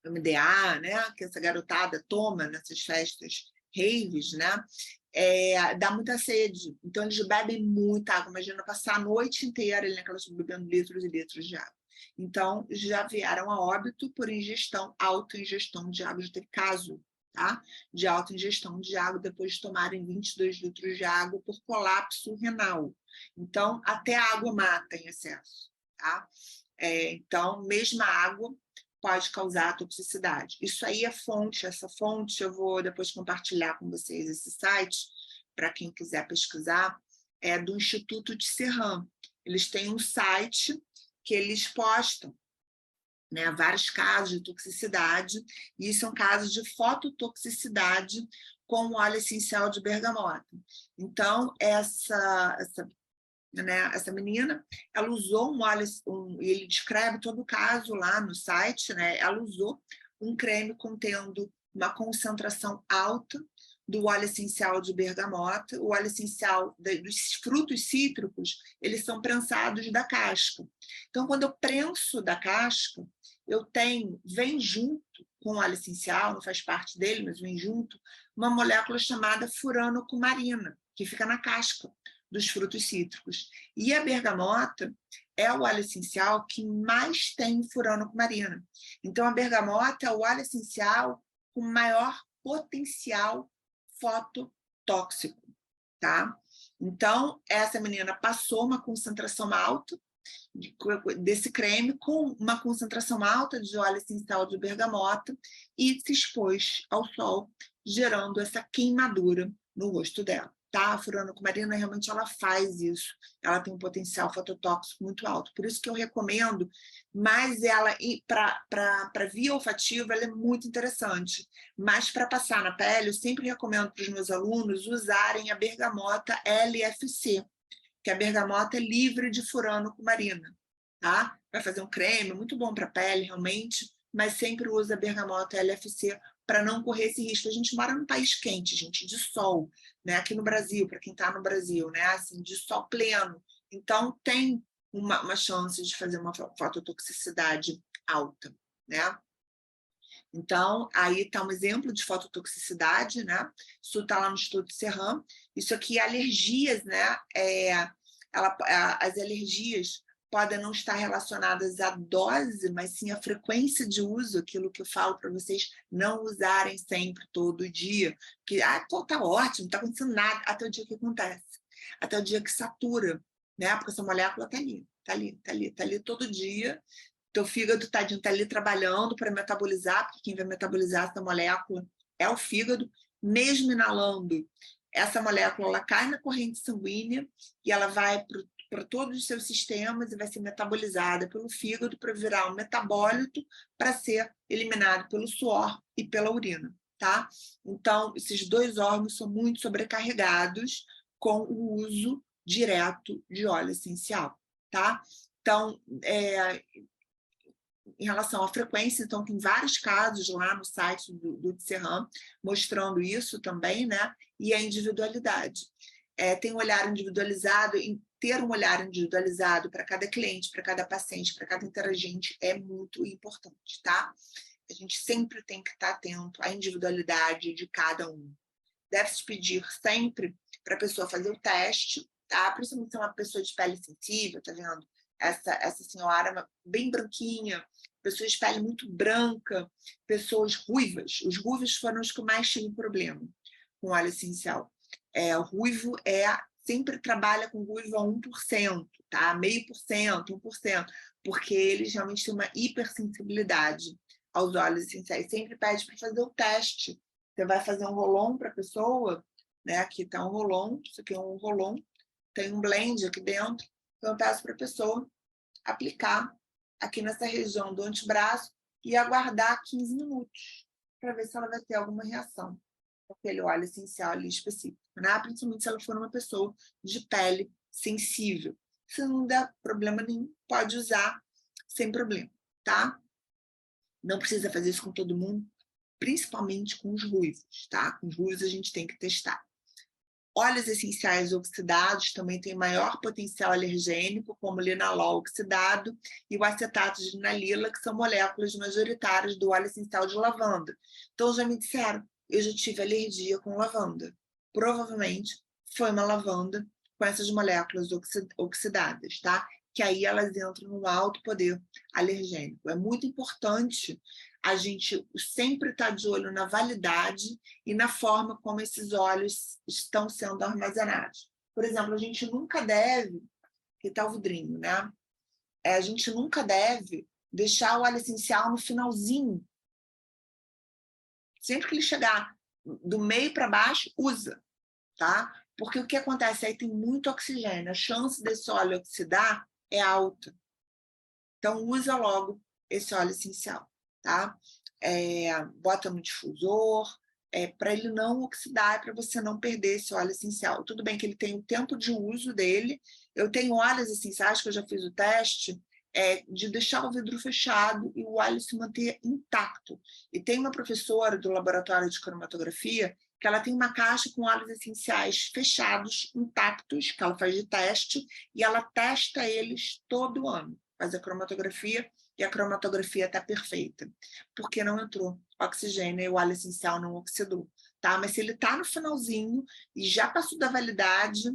MDA, né? Que essa garotada toma nessas festas raves, né? Dá muita sede. Então, eles bebem muita água. Imagina passar a noite inteira ali naquelas bebendo litros e litros de água. Então, já vieram a óbito por ingestão, autoingestão de água. Já teve caso, tá? De autoingestão de água depois de tomarem 22 litros de água por colapso renal. Então, até a água mata em excesso, tá? Então, mesmo a água pode causar toxicidade. Isso aí é fonte, essa fonte eu vou depois compartilhar com vocês esse site, para quem quiser pesquisar, é do Instituto de Serran. Eles têm um site que eles postam, né, vários casos de toxicidade, e são casos de fototoxicidade com óleo essencial de bergamota. Então, essa menina, ela usou um óleo, ele descreve todo o caso lá no site, né? Ela usou um creme contendo uma concentração alta do óleo essencial de bergamota. O óleo essencial dos frutos cítricos, eles são prensados da casca. Então, quando eu prenso da casca, vem junto com o óleo essencial, não faz parte dele, mas vem junto, uma molécula chamada furanocumarina, que fica na casca dos frutos cítricos. E a bergamota é o óleo essencial que mais tem furanocumarina. Então, a bergamota é o óleo essencial com maior potencial fototóxico, tá? Então, essa menina passou uma concentração alta desse creme com uma concentração alta de óleo essencial de bergamota e se expôs ao sol, gerando essa queimadura no rosto dela. Tá? A furanocumarina realmente ela faz isso, ela tem um potencial fototóxico muito alto, por isso que eu recomendo, mas ela, para via olfativa, ela é muito interessante, mas para passar na pele, eu sempre recomendo para os meus alunos usarem a bergamota LFC, que a bergamota é livre de furanocumarina, tá? Vai fazer um creme, muito bom para a pele, realmente, mas sempre usa a bergamota LFC para não correr esse risco. A gente mora num país quente, gente, de sol, né? Aqui no Brasil, para quem está no Brasil, né? Assim, de sol pleno. Então, tem uma chance de fazer uma fototoxicidade alta, né? Então, aí está um exemplo de fototoxicidade, né? Isso está lá no Instituto Serran. Isso aqui é alergias, né? As alergias podem não estar relacionadas à dose, mas sim à frequência de uso, aquilo que eu falo para vocês não usarem sempre, todo dia. Que, tá ótimo, não está acontecendo nada, até o dia que acontece. Até o dia que satura, né? Porque essa molécula está ali, está ali, está ali, está ali todo dia. Teu fígado, tadinho, está ali trabalhando para metabolizar, porque quem vai metabolizar essa molécula é o fígado. Mesmo inalando, essa molécula ela cai na corrente sanguínea e ela vai para todos os seus sistemas e vai ser metabolizada pelo fígado para virar um metabólito para ser eliminado pelo suor e pela urina, tá? Então, esses dois órgãos são muito sobrecarregados com o uso direto de óleo essencial, tá? Então, em relação à frequência, então tem vários casos lá no site do Serran mostrando isso também, né? E a individualidade. Tem um olhar individualizado, ter um olhar individualizado para cada cliente, para cada paciente, para cada interagente é muito importante, tá? A gente sempre tem que estar atento à individualidade de cada um. Deve-se pedir sempre para a pessoa fazer o teste, tá? Principalmente se é uma pessoa de pele sensível, tá vendo? Essa senhora bem branquinha, pessoas de pele muito branca, pessoas ruivas. Os ruivos foram os que mais tinham problema com óleo essencial. O ruivo sempre trabalha com ruivo a 1%, tá? 0,5%, 1%, porque eles realmente têm uma hipersensibilidade aos óleos essenciais. Sempre pede para fazer o teste. Você vai fazer um rolon para a pessoa, né? Aqui está um rolon, isso aqui é um rolon, tem um blend aqui dentro. Então, eu peço para a pessoa aplicar aqui nessa região do antebraço e aguardar 15 minutos para ver se ela vai ter alguma reação com aquele óleo essencial ali específico, né? Principalmente se ela for uma pessoa de pele sensível. Se não der problema nenhum, pode usar sem problema, tá? Não precisa fazer isso com todo mundo, principalmente com os ruivos, tá? Com os ruivos a gente tem que testar. Óleos essenciais oxidados também têm maior potencial alergênico, como o linalol oxidado e o acetato de linalila, que são moléculas majoritárias do óleo essencial de lavanda. Então, já me disseram, eu já tive alergia com lavanda. Provavelmente foi uma lavanda com essas moléculas oxidadas, tá? Que aí elas entram no alto poder alergênico. É muito importante a gente sempre estar de olho na validade e na forma como esses óleos estão sendo armazenados. Por exemplo, a gente nunca deve, que está o vidrinho, né? A gente nunca deve deixar o óleo essencial no finalzinho. Sempre que ele chegar do meio para baixo, usa, tá? Porque o que acontece aí tem muito oxigênio, a chance desse óleo oxidar é alta. Então, usa logo esse óleo essencial, tá? Bota no difusor, para ele não oxidar, para você não perder esse óleo essencial. Tudo bem que ele tem o tempo de uso dele. Eu tenho óleos essenciais, que eu já fiz o teste, de deixar o vidro fechado e o óleo se manter intacto. E tem uma professora do laboratório de cromatografia que ela tem uma caixa com óleos essenciais fechados, intactos, que ela faz de teste, e ela testa eles todo ano. Faz a cromatografia e a cromatografia está perfeita, porque não entrou oxigênio e o óleo essencial não oxidou. Tá? Mas se ele está no finalzinho e já passou da validade,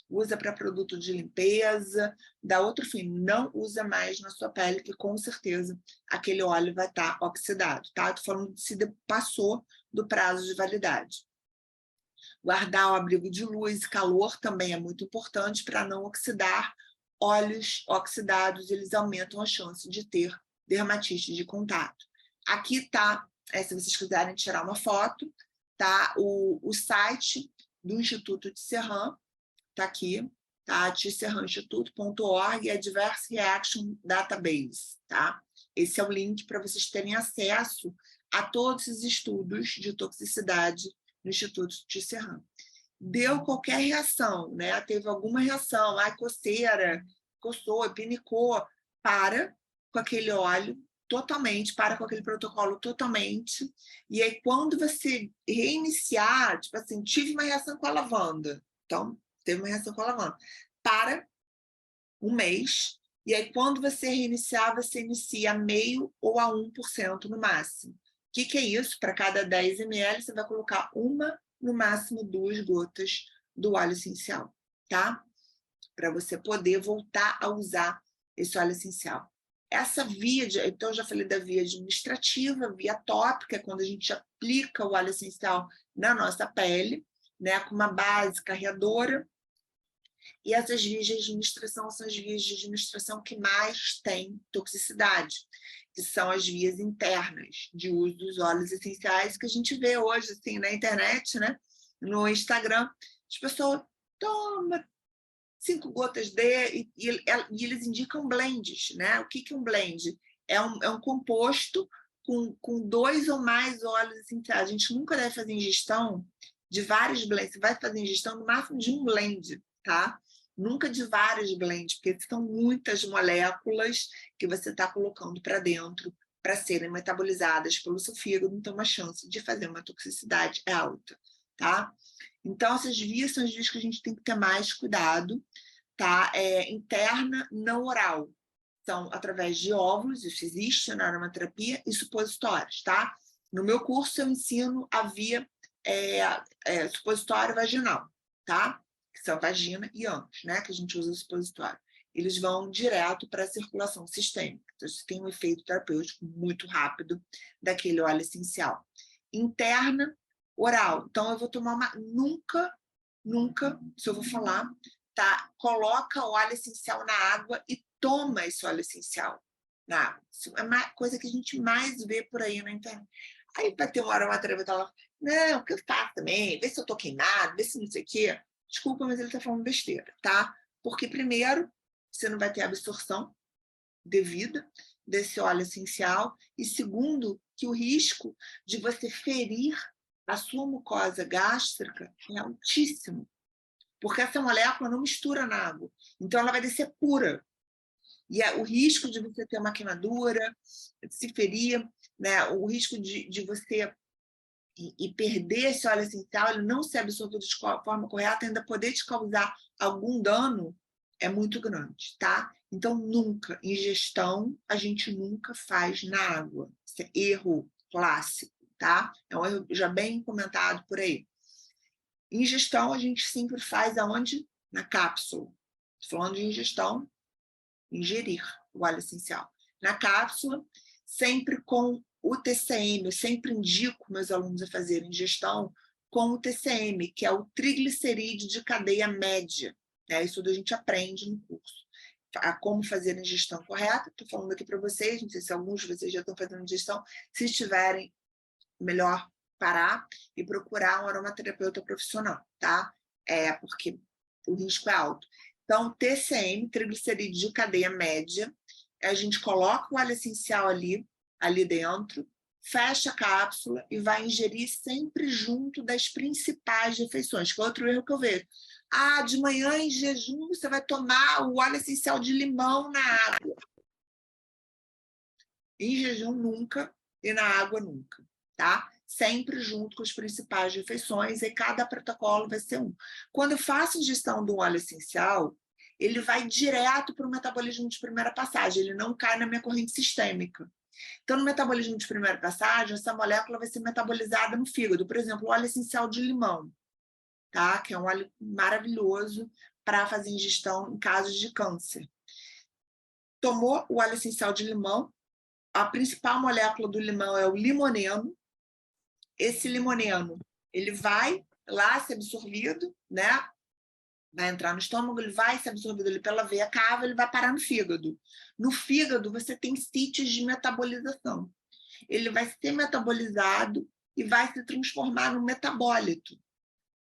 usa para produto de limpeza, dá outro fim, não usa mais na sua pele, que com certeza aquele óleo vai estar oxidado. Tá? Estou falando de se passou do prazo de validade. Guardar o abrigo de luz e calor também é muito importante para não oxidar. Óleos oxidados, eles aumentam a chance de ter dermatite de contato. Aqui está, se vocês quiserem tirar uma foto, tá? O site do Instituto Tisserand, está aqui, tá? tisserandinstituto.org, Adverse Reaction Database, tá? Esse é o link para vocês terem acesso a todos os estudos de toxicidade no Instituto Tisserand. Deu qualquer reação, né? Teve alguma reação, coceira, coçou, pinicou, para com aquele óleo totalmente, para com aquele protocolo totalmente, e aí quando você reiniciar, tipo assim, tive uma reação com a lavanda, então, teve uma reação com a lavanda, para um mês, e aí quando você reiniciar, você inicia a meio ou a 1% no máximo. O que é isso? Para cada 10 ml, você vai colocar no máximo 2 gotas do óleo essencial, tá? Para você poder voltar a usar esse óleo essencial. Essa via, então eu já falei da via administrativa, via tópica, quando a gente aplica o óleo essencial na nossa pele, né, com uma base carreadora, e essas vias de administração são as vias de administração que mais têm toxicidade, que são as vias internas de uso dos óleos essenciais, que a gente vê hoje assim, na internet, né? No Instagram, as pessoas tomam 5 gotas e eles indicam blends, né? O que é um blend? É um composto com 2 ou mais óleos essenciais. A gente nunca deve fazer ingestão de vários blends. Você vai fazer ingestão no máximo de um blend, tá? Nunca de vários blends, porque são muitas moléculas que você está colocando para dentro para serem metabolizadas pelo seu fígado, então a chance de fazer uma toxicidade é alta, tá? Então, essas vias são as vias que a gente tem que ter mais cuidado, tá? Interna, não oral. São através de óvulos, isso existe na aromaterapia, e supositórios, tá? No meu curso, eu ensino a via supositório vaginal, tá? Que são vagina e ânus, né? Que a gente usa o supositório. Eles vão direto para a circulação sistêmica. Então, isso tem um efeito terapêutico muito rápido daquele óleo essencial. Interna, oral. Então, eu vou tomar nunca, se eu vou falar, tá? Coloca o óleo essencial na água e toma esse óleo essencial na água. Isso é uma coisa que a gente mais vê por aí na internet. Aí vai ter uma aromaterapeuta lá, não, o que eu faço também? Vê se eu tô queimado, vê se não sei o quê. Desculpa, mas ele tá falando besteira, tá? Porque, primeiro, você não vai ter absorção devida desse óleo essencial, e segundo, que o risco de você ferir a sua mucosa gástrica é altíssimo, porque essa molécula não mistura na água, então ela vai descer pura. E o risco de você ter uma queimadura, de se ferir, né? O risco de você e perder esse óleo essencial, ele não ser absorvido de forma correta, ainda poder te causar algum dano, é muito grande, tá? Então, nunca, ingestão, a gente nunca faz na água. Isso é erro clássico, tá? É um erro já bem comentado por aí. Ingestão, a gente sempre faz aonde? Na cápsula. Falando de ingestão, ingerir o óleo essencial. Na cápsula, sempre com o TCM, eu sempre indico meus alunos a fazerem ingestão com o TCM, que é o triglicerídeo de cadeia média. Né? Isso tudo a gente aprende no curso. A como fazer a ingestão correta, estou falando aqui para vocês, não sei se alguns de vocês já estão fazendo ingestão, se estiverem, melhor parar e procurar um aromaterapeuta profissional, tá? Porque o risco é alto. Então, TCM, triglicerídeo de cadeia média, a gente coloca o óleo essencial ali dentro, fecha a cápsula e vai ingerir sempre junto das principais refeições, que é outro erro que eu vejo. De manhã, em jejum, você vai tomar o óleo essencial de limão na água. Em jejum, nunca, e na água, nunca, tá? Sempre junto com as principais refeições, e cada protocolo vai ser um. Quando eu faço ingestão do óleo essencial, ele vai direto para o metabolismo de primeira passagem, ele não cai na minha corrente sistêmica. Então, no metabolismo de primeira passagem, essa molécula vai ser metabolizada no fígado. Por exemplo, o óleo essencial de limão, tá? Que é um óleo maravilhoso para fazer ingestão em casos de câncer. Tomou o óleo essencial de limão, a principal molécula do limão é o limoneno. Esse limoneno, ele vai lá ser absorvido, né? Vai entrar no estômago, ele vai ser absorvido ali pela veia cava, ele vai parar no fígado. No fígado, você tem sítios de metabolização. Ele vai ser metabolizado e vai se transformar num metabólito,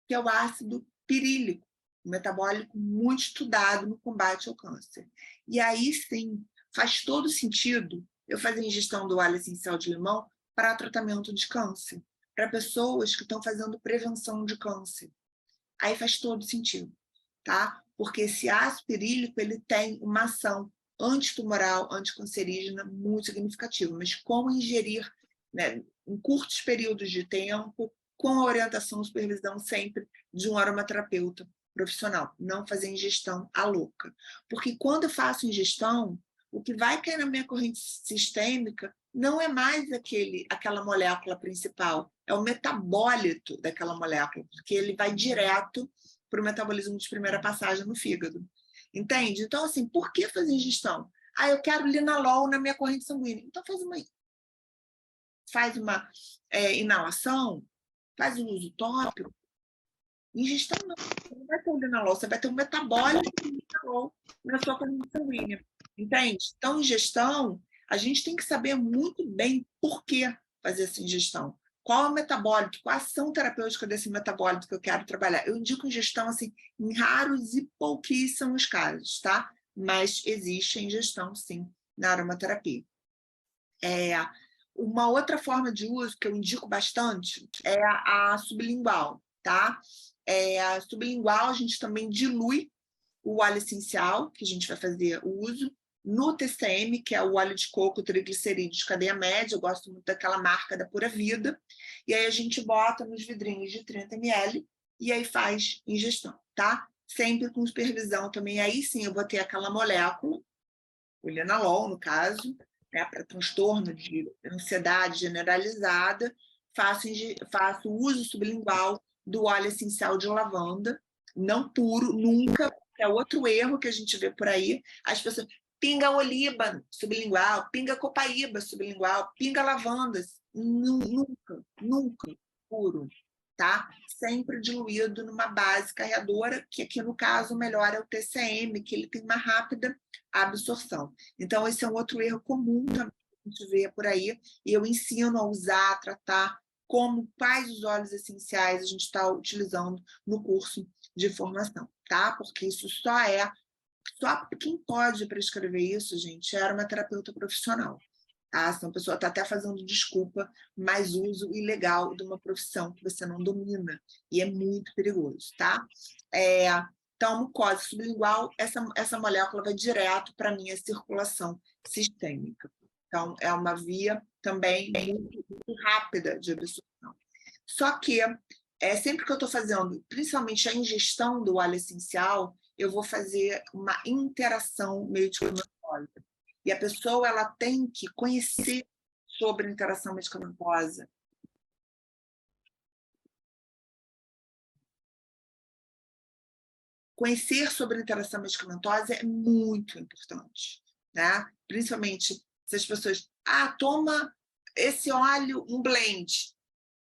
que é o ácido pirílico, um metabólico muito estudado no combate ao câncer. E aí, sim, faz todo sentido eu fazer ingestão do óleo essencial de limão para tratamento de câncer, para pessoas que estão fazendo prevenção de câncer. Aí faz todo sentido, tá? Porque esse ácido pirílico, ele tem uma ação antitumoral, anticancerígena muito significativa, mas como ingerir, né, em curtos períodos de tempo, com a orientação e supervisão sempre de um aromaterapeuta profissional, não fazer ingestão à louca. Porque quando eu faço ingestão, o que vai cair na minha corrente sistêmica não é mais aquela molécula principal, é o metabólito daquela molécula, porque ele vai direto para o metabolismo de primeira passagem no fígado. Entende? Então, assim, por que fazer ingestão? Eu quero linalol na minha corrente sanguínea. Então, faz uma inalação, faz um uso tópico. Ingestão não. Você não vai ter o linalol, você vai ter um metabólito de linalol na sua corrente sanguínea. Entende? Então, ingestão, a gente tem que saber muito bem por que fazer essa ingestão. Qual é o metabólito? Qual a ação terapêutica desse metabólito que eu quero trabalhar? Eu indico ingestão assim, em raros e pouquíssimos casos, tá? Mas existe a ingestão, sim, na aromaterapia. Uma outra forma de uso que eu indico bastante é a sublingual, tá? A sublingual, a gente também dilui o óleo essencial, que a gente vai fazer o uso, no TCM, que é o óleo de coco triglicerídeo de cadeia média, eu gosto muito daquela marca da Pura Vida, e aí a gente bota nos vidrinhos de 30 ml e aí faz ingestão, tá? Sempre com supervisão também, aí sim eu vou ter aquela molécula, o linalol, no caso, né, para transtorno de ansiedade generalizada, faço uso sublingual do óleo essencial de lavanda, não puro, nunca, é outro erro que a gente vê por aí, as pessoas, pinga oliba sublingual, pinga copaíba sublingual, pinga lavandas, nunca puro, tá? Sempre diluído numa base carreadora, que aqui no caso o melhor é o TCM, que ele tem uma rápida absorção. Então esse é um outro erro comum também que a gente vê por aí, e eu ensino a usar, a tratar quais os óleos essenciais a gente está utilizando no curso de formação, tá? Porque isso só quem pode prescrever isso, gente, era uma terapeuta profissional. Tá? Senão a pessoa está até fazendo desculpa, mas uso ilegal de uma profissão que você não domina, e é muito perigoso, tá? Então, mucosa sublingual, essa molécula vai direto para a minha circulação sistêmica. Então, é uma via também muito rápida de absorção. Só que, sempre que eu estou fazendo, principalmente a ingestão do óleo essencial, eu vou fazer uma interação medicamentosa. E a pessoa ela tem que conhecer sobre a interação medicamentosa. Conhecer sobre a interação medicamentosa é muito importante, né? Principalmente se as pessoas... toma esse óleo, um blend,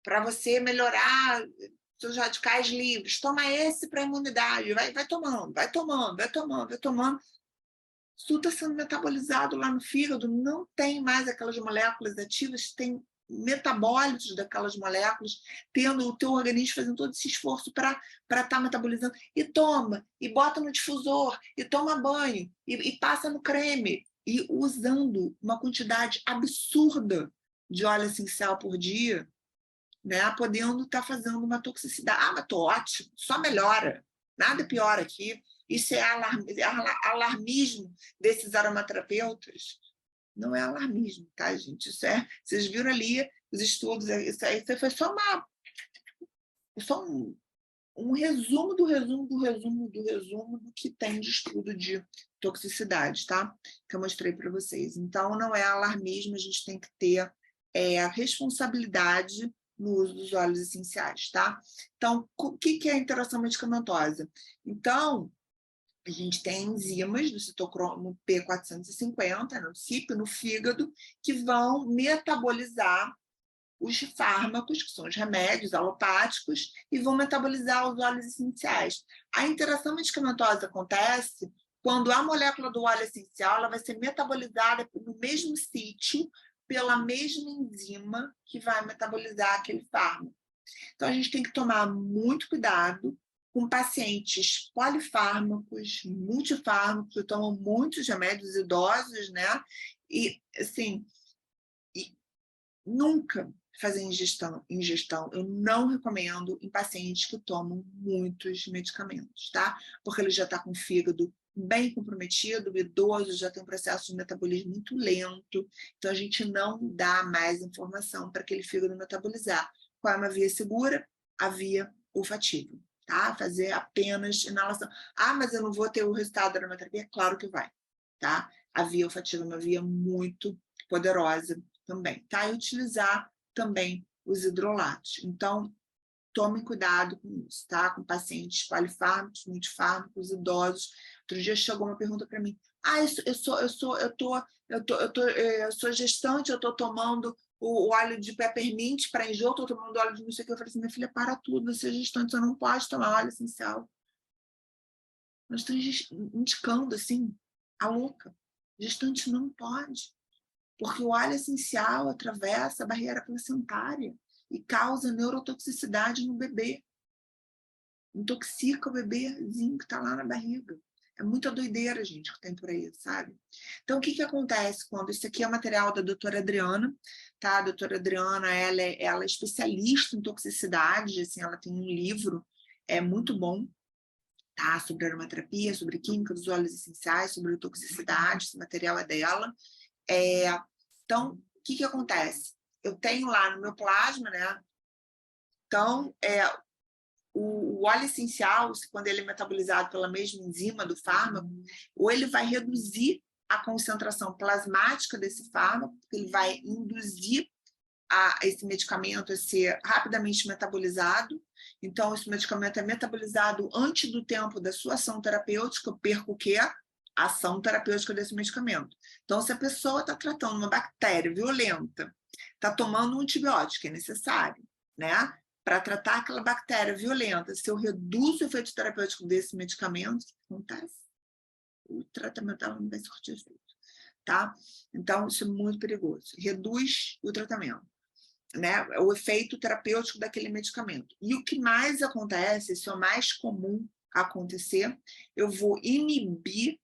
para você melhorar seus radicais livres. Toma esse para a imunidade. Vai tomando, vai tomando, vai tomando, vai tomando. Isso tudo está sendo metabolizado lá no fígado, não tem mais aquelas moléculas ativas, tem metabólitos daquelas moléculas, tendo o teu organismo fazendo todo esse esforço para estar metabolizando. E toma, e bota no difusor, e toma banho, e passa no creme, e usando uma quantidade absurda de óleo essencial por dia, né, podendo estar fazendo uma toxicidade. Mas estou ótimo, só melhora, nada pior aqui. Isso é alarmismo desses aromaterapeutas. Não é alarmismo, tá, gente? Isso vocês viram ali os estudos, isso foi só um resumo do que tem de estudo de toxicidade, tá? Que eu mostrei para vocês. Então, não é alarmismo, a gente tem que ter a responsabilidade no uso dos óleos essenciais, tá? Então, o que é a interação medicamentosa? Então, a gente tem enzimas do citocromo P450, no CYP, no fígado, que vão metabolizar os fármacos, que são os remédios alopáticos, e vão metabolizar os óleos essenciais. A interação medicamentosa acontece quando a molécula do óleo essencial ela vai ser metabolizada no mesmo sítio, pela mesma enzima que vai metabolizar aquele fármaco. Então, a gente tem que tomar muito cuidado com pacientes polifármacos, multifármacos, que tomam muitos remédios, idosos, né? E, assim, nunca fazer ingestão. Eu não recomendo em pacientes que tomam muitos medicamentos, tá? Porque ele já está com o fígado bem comprometido, o idoso já tem um processo de metabolismo muito lento, então a gente não dá mais informação para aquele fígado metabolizar. Qual é uma via segura? A via olfativa, tá? Fazer apenas inalação. Mas eu não vou ter o resultado da aromaterapia? Claro que vai, tá? A via olfativa é uma via muito poderosa também, tá? E utilizar também os hidrolatos. Então, tomem cuidado com isso, tá? Com pacientes polifármacos, multifármacos, idosos. Outro dia chegou uma pergunta para mim: eu sou gestante, eu estou tomando o óleo de peppermint para enjoo, estou tomando óleo de não sei o que. Eu falei assim: minha filha, para tudo, você é gestante, você não pode tomar óleo essencial. Nós estamos indicando, assim, a louca. Gestante não pode, porque o óleo essencial atravessa a barreira placentária e causa neurotoxicidade no bebê. Intoxica o bebezinho que está lá na barriga. É muita doideira, gente, que tem por aí, sabe? Então, o que acontece quando... Isso aqui é material da doutora Adriana, tá? A doutora Adriana, ela é especialista em toxicidade, assim, ela tem um livro muito bom, tá? Sobre aromaterapia, sobre química dos óleos essenciais, sobre toxicidade, esse material é dela. Então, o que acontece? Eu tenho lá no meu plasma, né? Então, o óleo essencial, quando ele é metabolizado pela mesma enzima do fármaco, ou ele vai reduzir a concentração plasmática desse fármaco, porque ele vai induzir esse medicamento a ser rapidamente metabolizado. Então, esse medicamento é metabolizado antes do tempo da sua ação terapêutica. Eu perco o quê? A ação terapêutica desse medicamento. Então, se a pessoa está tratando uma bactéria violenta, está tomando um antibiótico, é necessário, né? Para tratar aquela bactéria violenta, se eu reduzo o efeito terapêutico desse medicamento, o que acontece? O tratamento não vai surtir efeito, tá? Então, isso é muito perigoso. Reduz o tratamento, né? O efeito terapêutico daquele medicamento. E o que mais acontece, isso é o mais comum acontecer, eu vou inibir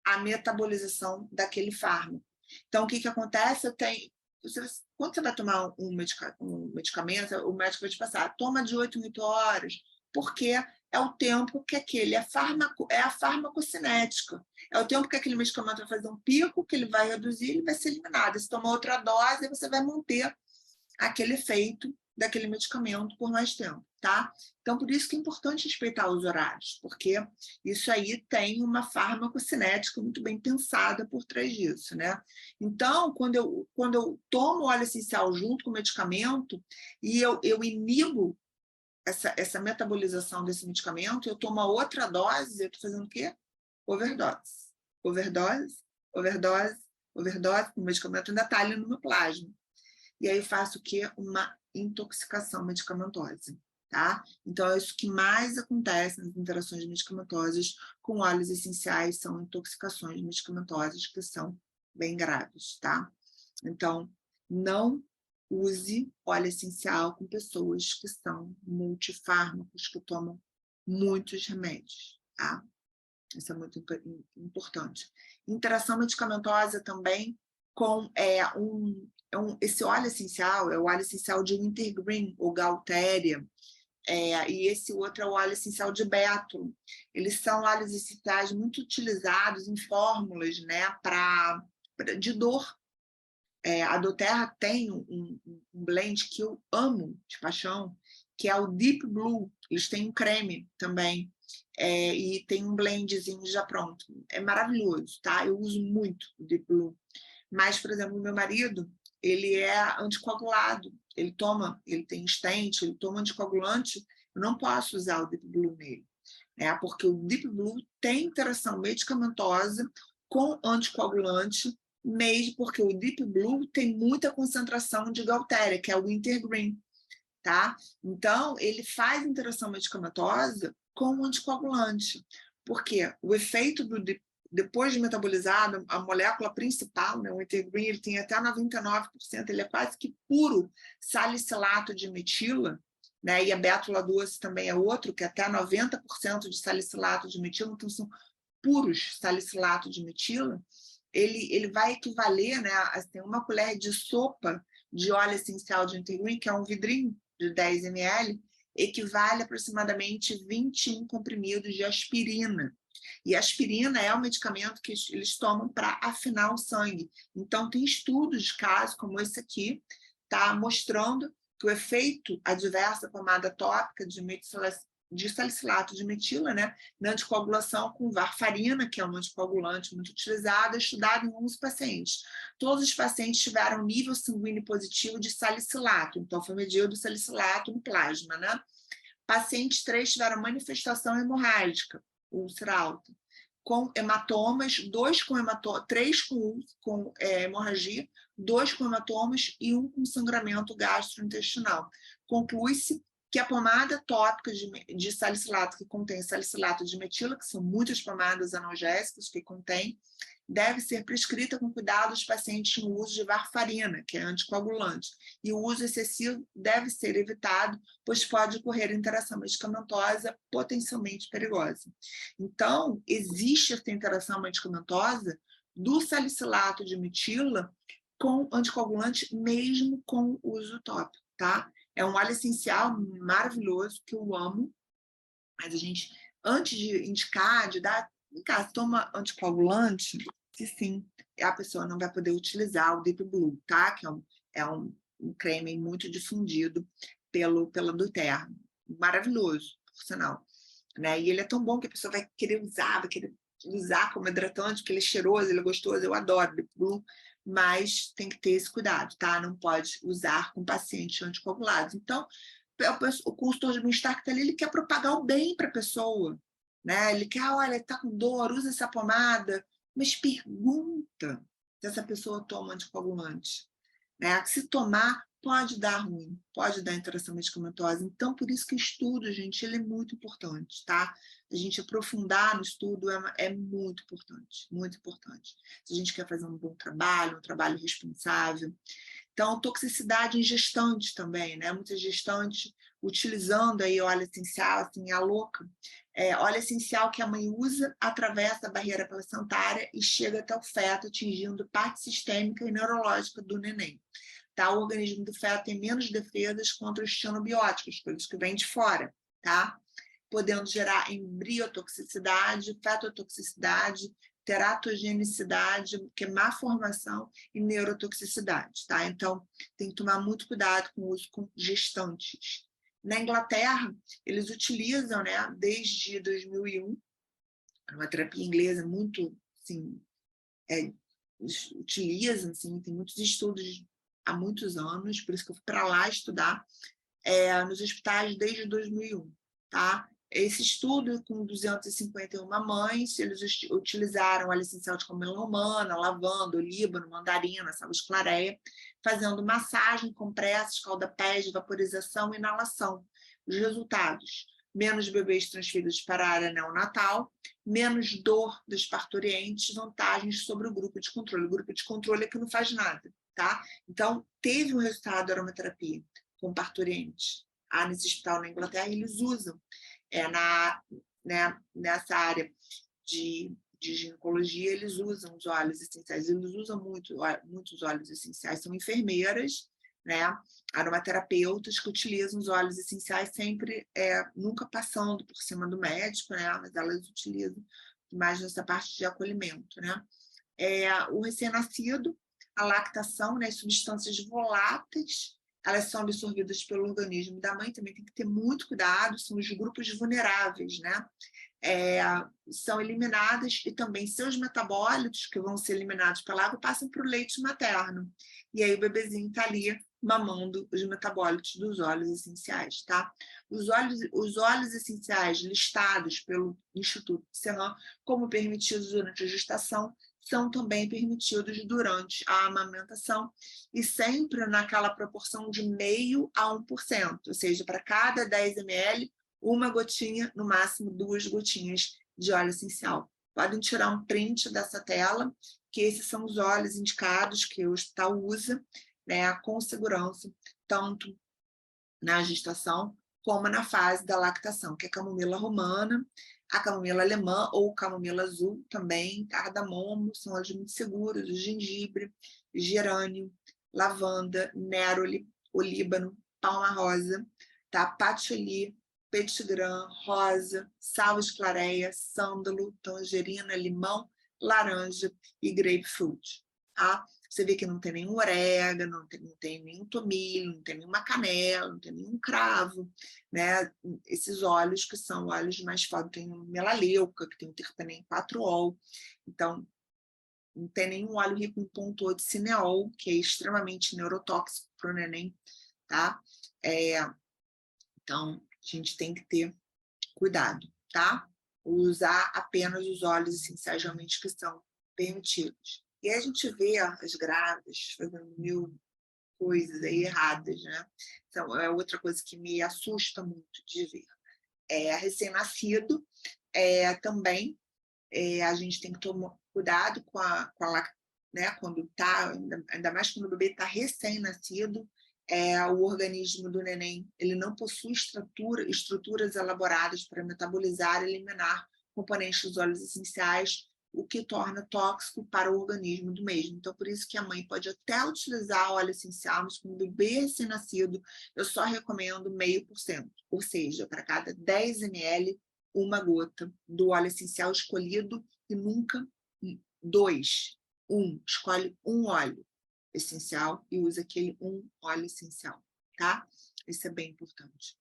a metabolização daquele fármaco. Então, o que acontece? Quando você vai tomar um medicamento, o médico vai te passar, toma de 8 em 8 horas, porque é o tempo que aquele a farmacocinética. É o tempo que aquele medicamento vai fazer um pico, que ele vai reduzir, ele vai ser eliminado. Se toma outra dose, você vai manter aquele efeito daquele medicamento por mais tempo, tá? Então, por isso que é importante respeitar os horários, porque isso aí tem uma farmacocinética muito bem pensada por trás disso, né? Então, quando eu tomo óleo essencial junto com o medicamento e eu inibo essa metabolização desse medicamento, eu tomo uma outra dose, eu estou fazendo o quê? Overdose. Overdose, overdose, overdose, o medicamento ainda está ali no meu plasma. E aí eu faço o quê? Uma intoxicação medicamentosa, tá? Então, é isso que mais acontece nas interações medicamentosas com óleos essenciais, são intoxicações medicamentosas que são bem graves, tá? Então, não use óleo essencial com pessoas que são multifármacos, que tomam muitos remédios, tá? Isso é muito importante. Interação medicamentosa também com esse óleo essencial, é o óleo essencial de Wintergreen, ou Gaultheria, e esse outro é o óleo essencial de bétalo. Eles são óleos essenciais muito utilizados em fórmulas, né, de dor. A doTERRA tem um blend que eu amo de paixão, que é o Deep Blue. Eles têm um creme também, e tem um blendzinho já pronto. É maravilhoso, tá? Eu uso muito o Deep Blue. Mas, por exemplo, o meu marido, ele é anticoagulado. Ele tem stent, ele toma anticoagulante. Eu não posso usar o Deep Blue nele, né? Porque o Deep Blue tem interação medicamentosa com anticoagulante, mesmo porque o Deep Blue tem muita concentração de Gaultheria, que é o Wintergreen, tá? Então, ele faz interação medicamentosa com o anticoagulante, porque o efeito depois de metabolizado, a molécula principal, né, o Wintergreen, ele tem até 99%, ele é quase que puro salicilato de metila, né, e a bétula doce também é outro, que é até 90% de salicilato de metila, então são puros salicilato de metila. Ele vai equivaler, né, a ter uma colher de sopa de óleo essencial de Wintergreen, que é um vidrinho de 10 ml, equivale a aproximadamente 21 comprimidos de aspirina. E a aspirina é um medicamento que eles tomam para afinar o sangue. Então, tem estudos de casos como esse aqui, tá, mostrando que o efeito adverso da pomada tópica de salicilato de metila, né, na anticoagulação com varfarina, que é um anticoagulante muito utilizado, estudado em 11 pacientes. Todos os pacientes tiveram nível sanguíneo positivo de salicilato, então foi medido o salicilato no plasma, né? Pacientes 3 tiveram manifestação hemorrágica, úlcera alta, com hematomas, 3 com hemorragia, 2 com hematomas e 1 com sangramento gastrointestinal. Conclui-se que a pomada tópica de salicilato, que contém salicilato de metila, que são muitas pomadas analgésicas que contém, deve ser prescrita com cuidado aos pacientes no uso de varfarina, que é anticoagulante, e o uso excessivo deve ser evitado, pois pode ocorrer interação medicamentosa potencialmente perigosa. Então, existe essa interação medicamentosa do salicilato de metila com anticoagulante, mesmo com uso tópico, tá? É um óleo essencial maravilhoso, que eu amo, mas a gente, antes de indicar, de dar, se toma anticoagulante, se sim, a pessoa não vai poder utilizar o Deep Blue, tá? Que é um creme muito difundido pela doTERRA. Maravilhoso, por sinal. Né? E ele é tão bom que a pessoa vai querer usar como hidratante, porque ele é cheiroso, ele é gostoso, eu adoro Deep Blue, mas tem que ter esse cuidado, tá? Não pode usar com pacientes anticoagulados. Então, o consultor de bem-estar que está ali, ele quer propagar o bem para a pessoa, né? Ele quer, olha, está com dor, usa essa pomada, mas pergunta se essa pessoa toma anticoagulante, né? Se tomar, pode dar ruim, pode dar interação medicamentosa. Então, por isso que o estudo, gente, ele é muito importante, tá? A gente aprofundar no estudo é muito importante, muito importante. Se a gente quer fazer um bom trabalho, um trabalho responsável. Então, toxicidade em gestantes também, né? Muitas gestantes utilizando aí óleo essencial, assim, a louca. Óleo essencial que a mãe usa, atravessa a barreira placentária e chega até o feto, atingindo parte sistêmica e neurológica do neném. Tá? O organismo do feto tem menos defesas contra os xenobióticos, coisas que vêm de fora, tá? Podendo gerar embriotoxicidade, fetotoxicidade, teratogenicidade, que é má formação e neurotoxicidade, tá? Então, tem que tomar muito cuidado com o uso com gestantes. Na Inglaterra, eles utilizam, né, desde 2001, uma terapia inglesa muito, assim, utilizam, assim, tem muitos estudos há muitos anos, por isso que eu fui para lá estudar, nos hospitais desde 2001, tá? Esse estudo, com 251 mães, eles utilizaram óleo essencial de camomila romana, lavanda, olíbano, mandarina, salvia-clareia, fazendo massagem, compressas, calda-pés, vaporização e inalação. Os resultados: menos bebês transferidos para a área neonatal, menos dor dos parturientes, vantagens sobre o grupo de controle. O grupo de controle é que não faz nada, tá? Então, teve um resultado da aromaterapia com parturientes. Nesse hospital na Inglaterra, eles usam nessa área de ginecologia, eles usam os óleos essenciais, eles usam muitos óleos essenciais, são enfermeiras, né, aromaterapeutas que utilizam os óleos essenciais sempre, nunca passando por cima do médico, né, mas elas utilizam mais nessa parte de acolhimento, né. O recém-nascido, a lactação, né, substâncias voláteis, elas são absorvidas pelo organismo da mãe, também tem que ter muito cuidado, são os grupos vulneráveis, né? São eliminadas e também seus metabólitos, que vão ser eliminados pela água, passam para o leite materno. E aí o bebezinho está ali mamando os metabólitos dos óleos essenciais, tá? Os óleos essenciais listados pelo Instituto Serran como permitidos durante a gestação são também permitidos durante a amamentação e sempre naquela proporção de 0,5% a 1%, ou seja, para cada 10 ml, uma gotinha, no máximo 2 gotinhas de óleo essencial. Podem tirar um print dessa tela, que esses são os óleos indicados que o hospital usa, né, com segurança, tanto na gestação como na fase da lactação, que é a camomila romana, a camomila alemã ou camomila azul também, cardamomo, são óleos muito seguros, o gengibre, gerânio, lavanda, néroli, olíbano, palma-rosa, tá? Patchouli, petigram, rosa, salvia-clareia, sândalo, tangerina, limão, laranja e grapefruit, tá? Você vê que não tem nenhum orégano, não tem nenhum tomilho, não tem nenhuma canela, não tem nenhum cravo, né? Esses óleos que são óleos mais fortes, tem melaleuca, que tem o terpenen 4-ol, então não tem nenhum óleo rico em ponto de cineol, que é extremamente neurotóxico para o neném, tá? Então, a gente tem que ter cuidado, tá? Usar apenas os óleos essenciais realmente que são permitidos. E a gente vê as grávidas fazendo 1000 coisas aí erradas, né? Então, é outra coisa que me assusta muito de ver. Recém-nascido, também, a gente tem que tomar cuidado com a né? Quando tá, ainda mais quando o bebê está recém-nascido, o organismo do neném ele não possui estruturas elaboradas para metabolizar e eliminar componentes dos óleos essenciais, o que torna tóxico para o organismo do mesmo. Então, por isso que a mãe pode até utilizar óleo essencial, mas com o bebê recém-nascido, eu só recomendo 0,5%, ou seja, para cada 10 ml, uma gota do óleo essencial escolhido e nunca 2. Escolhe um óleo essencial e usa aquele óleo essencial, tá? Isso é bem importante.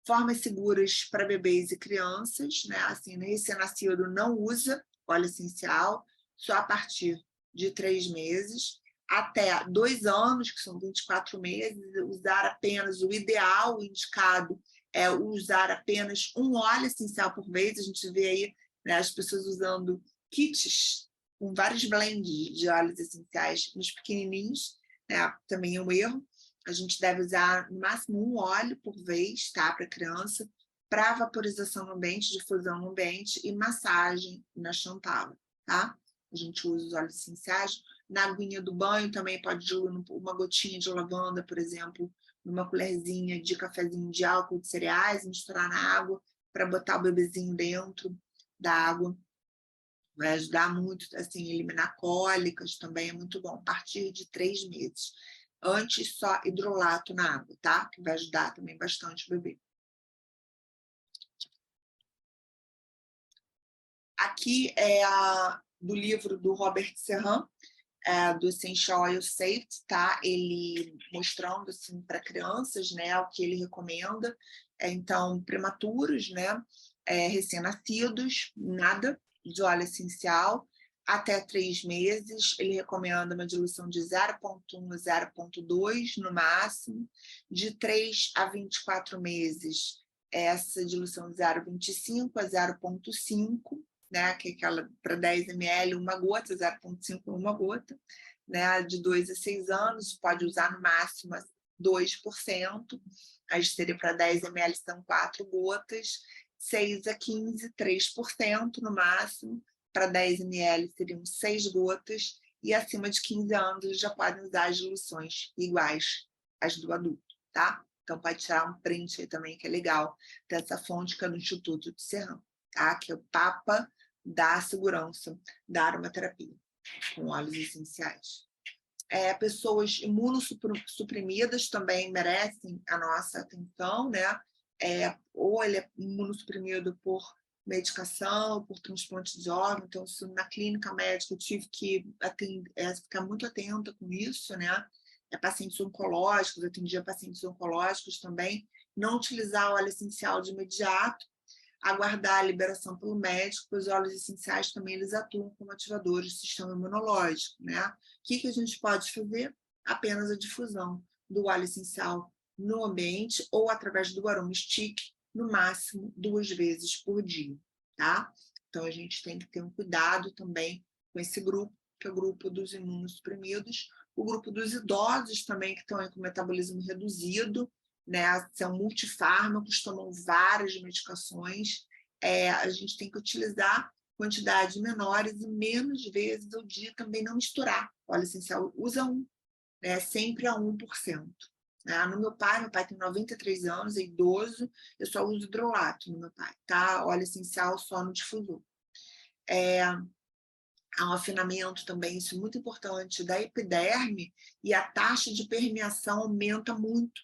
Formas seguras para bebês e crianças, né? Assim, recém-nascido não usa óleo essencial, só a partir de 3 meses, até 2 anos, que são 24 meses, usar apenas o ideal, o indicado é usar apenas um óleo essencial por vez. A gente vê aí, né, as pessoas usando kits com vários blends de óleos essenciais nos pequenininhos, né? Também é um erro. A gente deve usar no máximo um óleo por vez, tá? Para criança, para vaporização no ambiente, difusão no ambiente e massagem na chantada, tá? A gente usa os óleos essenciais. Na aguinha do banho também pode diluir uma gotinha de lavanda, por exemplo, numa colherzinha de cafezinho de álcool de cereais, misturar na água para botar o bebezinho dentro da água. Vai ajudar muito, assim, eliminar cólicas também é muito bom, a partir de 3 meses. Antes, só hidrolato na água, tá? Que vai ajudar também bastante o bebê. Aqui é do livro do Robert Serran, do Essential Oil Safety, tá? Ele mostrando assim, para crianças, né, o que ele recomenda. Então, prematuros, né, recém-nascidos, nada de óleo essencial. Até 3 meses, ele recomenda uma diluição de 0,1 a 0,2 no máximo. De 3 a 24 meses, essa diluição de 0,25 a 0,5, né, que é aquela para 10 ml, uma gota, 0,5 uma gota, né, de 2 a 6 anos, pode usar no máximo 2%, a esteira para 10 ml são 4 gotas, 6 a 15, 3% no máximo, para 10 ml seriam 6 gotas, e acima de 15 anos já podem usar as diluições iguais às do adulto, tá? Então pode tirar um print aí também, que é legal, dessa fonte que é do Instituto de Serran, tá? Que é o Papa da segurança da aromaterapia, com óleos essenciais. Pessoas imunossuprimidas também merecem a nossa atenção, né? Ou ele é imunossuprimido por medicação, por transplante de órgão, então isso, na clínica médica eu tive que ficar muito atenta com isso, né? Pacientes oncológicos, eu atendia pacientes oncológicos também, não utilizar óleo essencial de imediato, aguardar a liberação pelo médico, pois os óleos essenciais também eles atuam como ativadores do sistema imunológico, né? O que a gente pode fazer? Apenas a difusão do óleo essencial no ambiente ou através do aroma stick, no máximo 2 vezes por dia, tá? Então a gente tem que ter um cuidado também com esse grupo, que é o grupo dos imunossuprimidos, o grupo dos idosos também que estão aí com metabolismo reduzido, né? São multifármacos, tomam várias medicações, a gente tem que utilizar quantidades menores e menos vezes ao dia, também não misturar. Óleo essencial usa né? Sempre a 1%. No meu pai tem 93 anos, é idoso, eu só uso hidrolato no meu pai, tá? Óleo essencial só no difusor. Há um afinamento também, isso é muito importante, da epiderme, e a taxa de permeação aumenta muito,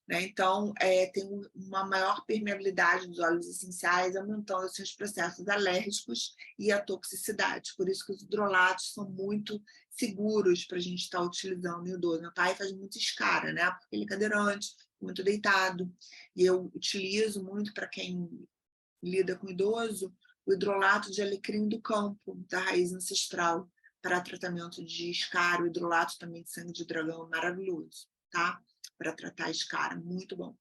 né? Então, tem uma maior permeabilidade dos óleos essenciais, aumentando os seus processos alérgicos e a toxicidade. Por isso que os hidrolatos são muito seguros para a gente estar utilizando no idoso. Meu pai faz muito escara, né? Porque ele é cadeirante, muito deitado. E eu utilizo muito para quem lida com idoso, o hidrolato de alecrim do campo, da raiz ancestral, para tratamento de escara. O hidrolato também de sangue de dragão é maravilhoso, tá? Para tratar escara, muito bom.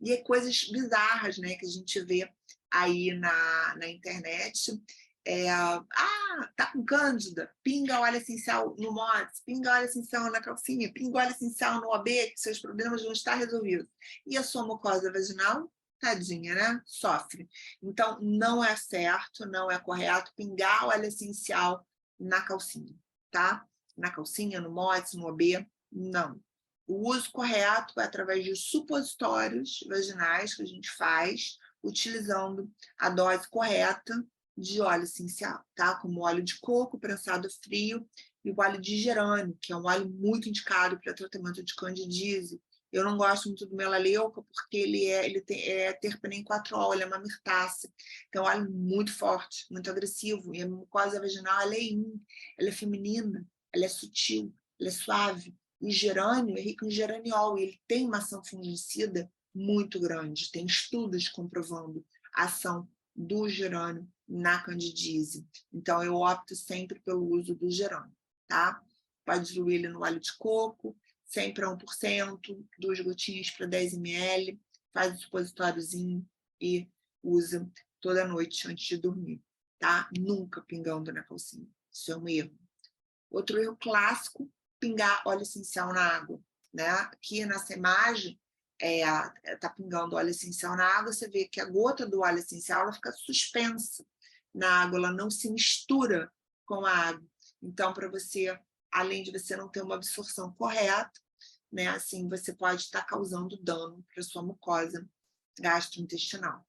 E coisas bizarras, né, que a gente vê aí na internet. Tá com cândida? Pinga óleo essencial no mods, pinga óleo essencial na calcinha, pinga óleo essencial no OB, que seus problemas vão estar resolvidos. E a sua mucosa vaginal? Tadinha, né? Sofre. Então, não é certo, não é correto pingar óleo essencial na calcinha, tá? Na calcinha, no mods, no OB, não. O uso correto é através de supositórios vaginais que a gente faz, utilizando a dose correta de óleo essencial, tá? Como óleo de coco prensado frio e o óleo de gerânio, que é um óleo muito indicado para tratamento de candidíase. Eu não gosto muito do melaleuca porque ele é terpene 4-ol, ele é uma mirtácea. Então, é um óleo muito forte, muito agressivo. E a mucosa vaginal ela é feminina, ela é sutil, ela é suave. O gerânio é rico em geraniol, e ele tem uma ação fungicida muito grande. Tem estudos comprovando a ação do gerânio na candidíase. Então, eu opto sempre pelo uso do gerânio, tá? Pode diluir ele no óleo de coco, sempre a 1%, 2 gotinhas para 10 ml, faz o supositóriozinho e usa toda noite antes de dormir, tá? Nunca pingando na calcinha. Isso é um erro. Outro erro clássico, pingar óleo essencial na água, né? Aqui nessa imagem, tá pingando óleo essencial na água, você vê que a gota do óleo essencial ela fica suspensa na água, ela não se mistura com a água. Então, para você, além de você não ter uma absorção correta, né, assim, você pode estar causando dano para sua mucosa gastrointestinal.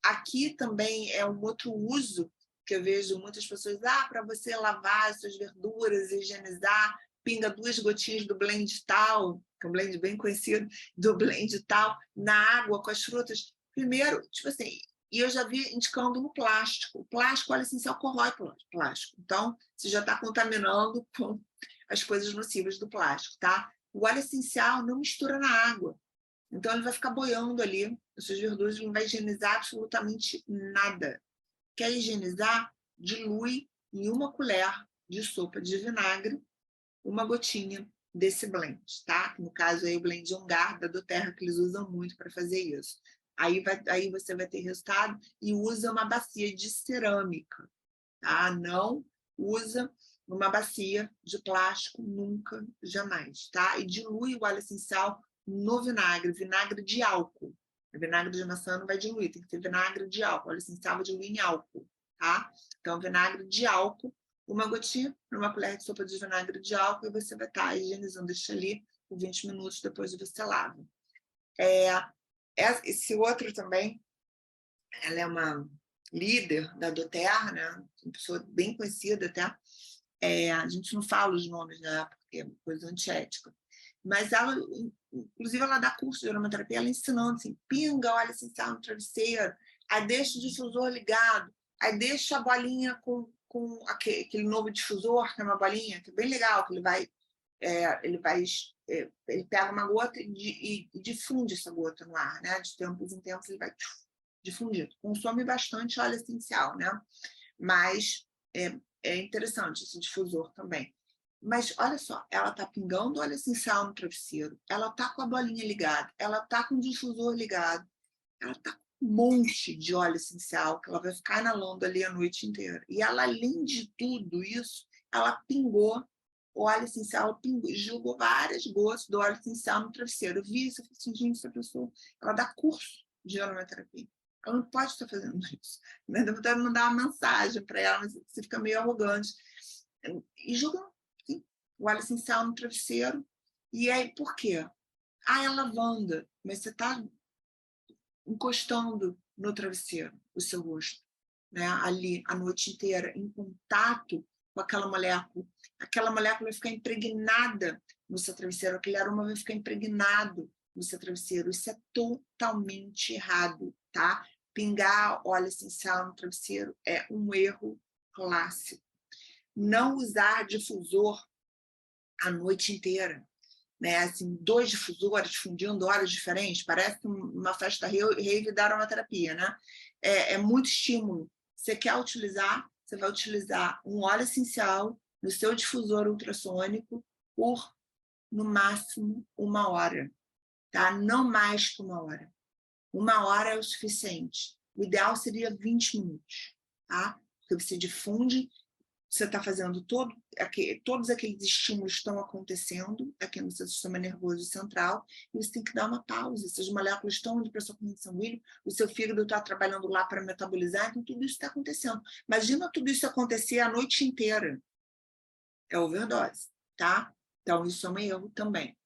Aqui também é um outro uso que eu vejo muitas pessoas, para você lavar as suas verduras, higienizar, pinga 2 gotinhas do blend tal, que é um blend bem conhecido, do blend tal, na água com as frutas. Primeiro, tipo assim, E eu já vi indicando no plástico. O plástico, o óleo essencial corrói plástico. Então, você já está contaminando com as coisas nocivas do plástico, tá? O óleo essencial não mistura na água. Então, ele vai ficar boiando ali, as suas verduras, não vai higienizar absolutamente nada. Quer higienizar? Dilui em 1 colher de sopa de vinagre, uma gotinha desse blend, tá? No caso aí, o blend Ongar da doTERRA, que eles usam muito para fazer isso. Aí você vai ter resultado e usa uma bacia de cerâmica, tá? Não usa uma bacia de plástico nunca, jamais, tá? E dilui o óleo essencial no vinagre de álcool. O vinagre de maçã não vai diluir, tem que ter vinagre de álcool. O óleo essencial vai diluir em álcool, tá? Então, vinagre de álcool, uma gotinha, uma colher de sopa de vinagre de álcool, e você vai estar higienizando isso ali por 20 minutos, depois você lava. Esse outro também, ela é uma líder da doTERRA, né? Uma pessoa bem conhecida até. A gente não fala os nomes, né? Porque é coisa antiética. Mas ela, inclusive, ela dá curso de aromaterapia, ela ensinando assim, pinga óleo essencial no travesseiro, aí deixa o difusor ligado, aí deixa a bolinha com aquele novo difusor, que é uma bolinha, que é bem legal, que ele pega uma gota e difunde essa gota no ar, né? De tempos em tempos ele vai difundir. Consome bastante óleo essencial, né? Mas é interessante esse difusor também. Mas olha só, ela está pingando óleo essencial no travesseiro, ela está com a bolinha ligada, ela está com o difusor ligado, ela está com um monte de óleo essencial que ela vai ficar inalando ali a noite inteira. E ela, além de tudo isso, ela pingou o óleo essencial, jogou várias gotas do óleo essencial no travesseiro. Eu vi isso, eu falei assim, gente, essa pessoa, ela dá curso de aromaterapia. Ela não pode estar fazendo isso. Né? Deve até mandar uma mensagem para ela, mas você fica meio arrogante. E joga assim, o óleo essencial no travesseiro. E aí, por quê? É lavanda, mas você está encostando no travesseiro o seu rosto, né? Ali a noite inteira, em contato com aquela molécula vai ficar impregnada no seu travesseiro, aquele aroma vai ficar impregnado no seu travesseiro. Isso é totalmente errado, tá? Pingar óleo essencial no travesseiro é um erro clássico. Não usar difusor a noite inteira, né? Assim, 2 difusores fundindo horas diferentes, parece uma festa rave da aromaterapia, né? É muito estímulo. Você quer utilizar, você vai utilizar um óleo essencial no seu difusor ultrassônico por, no máximo, 1 hora, tá? Não mais que 1 hora. 1 hora é o suficiente. O ideal seria 20 minutos, tá? Porque você difunde, você está fazendo todos aqueles estímulos estão acontecendo aqui no seu sistema nervoso central, e você tem que dar uma pausa. Essas moléculas estão indo para a sua corrente sanguínea, o seu fígado está trabalhando lá para metabolizar, então tudo isso está acontecendo. Imagina tudo isso acontecer a noite inteira. É overdose, tá? Então, isso é um erro também.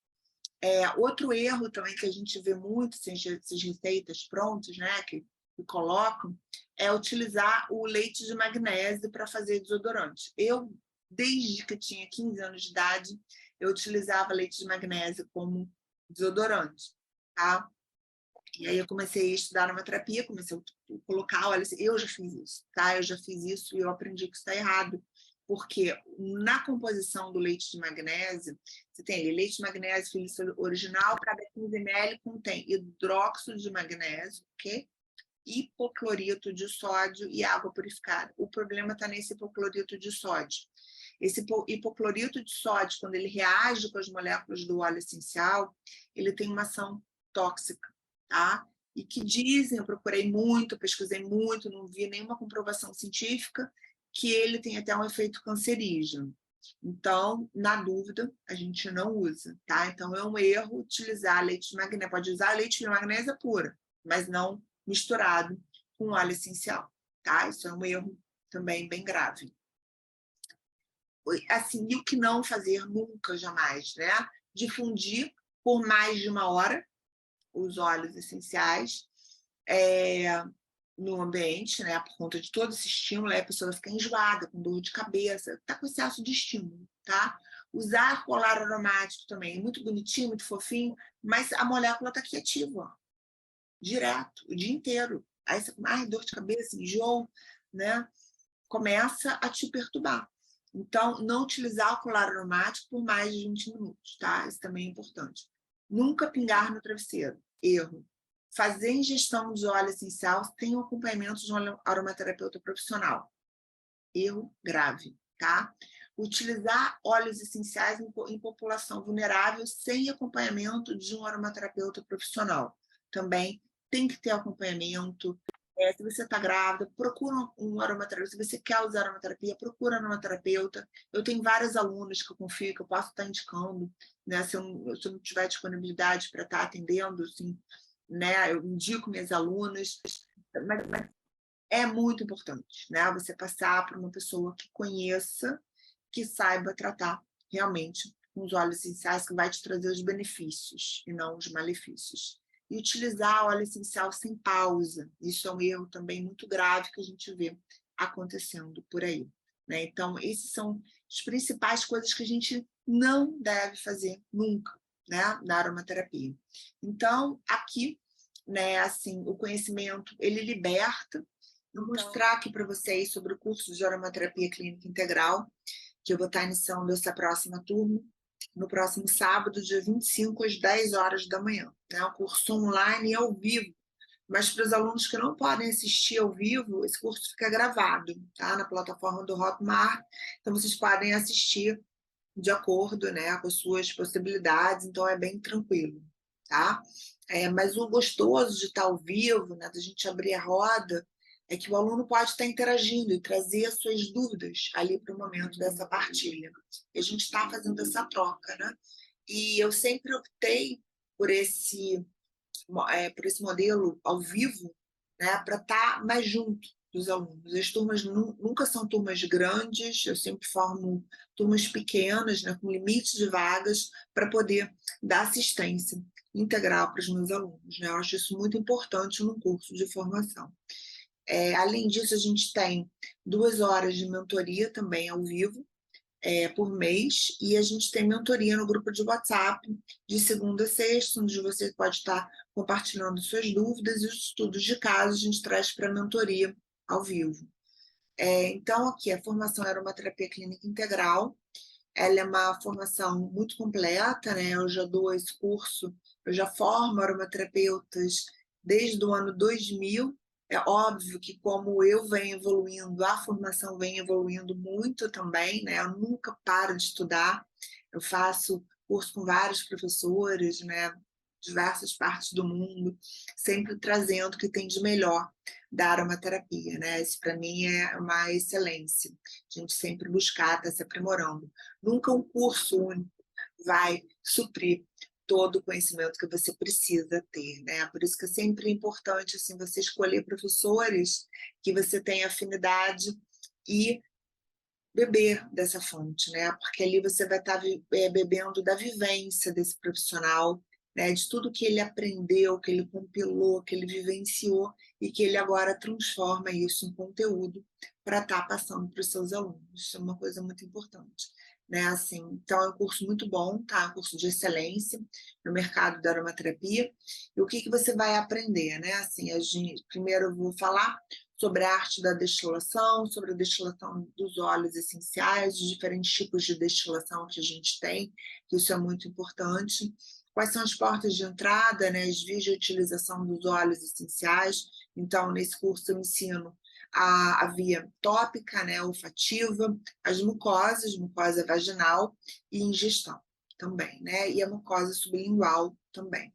Outro erro também que a gente vê muito, essas receitas prontas, né, que colocam, é utilizar o leite de magnésio para fazer desodorante. Eu, desde que eu tinha 15 anos de idade, eu utilizava leite de magnésio como desodorante, tá? E aí eu comecei a estudar aromaterapia, comecei a colocar, olha, eu já fiz isso, tá? Eu já fiz isso e eu aprendi que isso está errado, porque na composição do leite de magnésio, você tem ali leite de magnésio filial original, cada 15 ml contém hidróxido de magnésio, ok? Hipoclorito de sódio e água purificada. O problema está nesse hipoclorito de sódio. Esse hipoclorito de sódio, quando ele reage com as moléculas do óleo essencial, ele tem uma ação tóxica, tá? E que dizem, eu procurei muito, pesquisei muito, não vi nenhuma comprovação científica, que ele tem até um efeito cancerígeno. Então, na dúvida, a gente não usa, tá? Então, é um erro utilizar leite de magnésio. Pode usar leite de magnésio pura, mas não misturado com óleo essencial, tá? Isso é um erro também bem grave. Assim, e o que não fazer nunca, jamais, né? Difundir por mais de 1 hora os óleos essenciais no ambiente, né? Por conta de todo esse estímulo, aí a pessoa vai ficar enjoada, com dor de cabeça, tá com excesso de estímulo, tá? Usar colar aromático também, muito bonitinho, muito fofinho, mas a molécula tá aqui ativa, ó, direto, o dia inteiro. aí você, ai, dor de cabeça, enjoo, né? Começa a te perturbar. Então, não utilizar o colar aromático por mais de 20 minutos, tá? Isso também é importante. Nunca pingar no travesseiro. Erro. Fazer ingestão de óleo essencial sem o acompanhamento de um aromaterapeuta profissional. Erro grave, tá? Utilizar óleos essenciais em população vulnerável sem acompanhamento de um aromaterapeuta profissional. Também tem que ter acompanhamento. Se você está grávida, procura um aromaterapeuta. Se você quer usar aromaterapia, procura um aromaterapeuta. Eu tenho vários alunos que eu confio, que eu posso estar indicando, né? Se eu não tiver disponibilidade para estar atendendo, assim, né? Eu indico minhas alunas. Mas é muito importante, né? Você passar por uma pessoa que conheça, que saiba tratar realmente com os óleos essenciais, que vai te trazer os benefícios e não os malefícios. E utilizar óleo essencial sem pausa. Isso é um erro também muito grave que a gente vê acontecendo por aí, né? Então, essas são as principais coisas que a gente não deve fazer nunca, né, na aromaterapia. Então, aqui, né, assim, o conhecimento, ele liberta. Vou mostrar aqui para vocês sobre o curso de aromaterapia clínica integral, que eu vou estar iniciando essa próxima turma, no próximo sábado, dia 25, às 10 horas da manhã. É um curso online e ao vivo, mas para os alunos que não podem assistir ao vivo, esse curso fica gravado, tá? Na plataforma do Hotmart, então vocês podem assistir de acordo, né, com as suas possibilidades, então é bem tranquilo, tá? Mas o gostoso de estar ao vivo, né, da gente abrir a roda, é que o aluno pode estar interagindo e trazer as suas dúvidas ali para o momento dessa partilha. E a gente está fazendo essa troca, né? E eu sempre optei por esse modelo ao vivo, né, para estar mais junto dos alunos. As turmas nunca são turmas grandes, eu sempre formo turmas pequenas, né, com limite de vagas, para poder dar assistência integral para os meus alunos, né? Eu acho isso muito importante no curso de formação. Além disso, a gente tem 2 horas de mentoria também ao vivo, por mês, e a gente tem mentoria no grupo de WhatsApp, de segunda a sexta, onde você pode estar compartilhando suas dúvidas, e os estudos de caso a gente traz para a mentoria ao vivo. Então, aqui, a formação era uma terapia clínica integral, ela é uma formação muito completa, né? Eu já dou esse curso, eu já formo aromaterapeutas desde o ano 2000. É óbvio que, como eu venho evoluindo, a formação vem evoluindo muito também, né? Eu nunca paro de estudar, eu faço curso com vários professores, né? Diversas partes do mundo, sempre trazendo o que tem de melhor da aromaterapia, né? Isso, para mim, é uma excelência. A gente sempre buscar estar se aprimorando. Nunca um curso único vai suprir todo o conhecimento que você precisa ter, né? Por isso que é sempre importante, assim, você escolher professores que você tenha afinidade e beber dessa fonte, né? Porque ali você vai estar bebendo da vivência desse profissional, né? De tudo que ele aprendeu, que ele compilou, que ele vivenciou e que ele agora transforma isso em conteúdo para estar passando para os seus alunos. Isso é uma coisa muito importante, né? Assim, então é um curso muito bom, tá? Um curso de excelência no mercado da aromaterapia. E o que você vai aprender, né? Assim, primeiro eu vou falar sobre a arte da destilação, sobre a destilação dos óleos essenciais, os diferentes tipos de destilação que a gente tem, que isso é muito importante. Quais são as portas de entrada, né, as vias de utilização dos óleos essenciais. Então, nesse curso eu ensino a via tópica, né, olfativa, as mucosas, mucosa vaginal e ingestão também, né, e a mucosa sublingual também.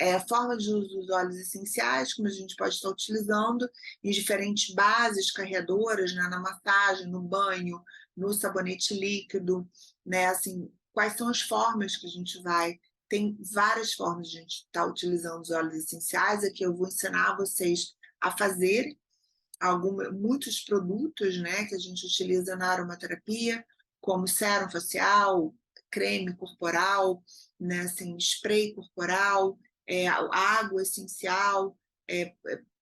A forma de uso dos óleos essenciais, como a gente pode estar utilizando em diferentes bases carreadoras, né, na massagem, no banho, no sabonete líquido, né, assim, quais são as formas que a gente vai. Tem várias formas de a gente estar utilizando os óleos essenciais, aqui eu vou ensinar vocês a fazerem muitos produtos, né, que a gente utiliza na aromaterapia, como sérum facial, creme corporal, né, assim, spray corporal, água essencial,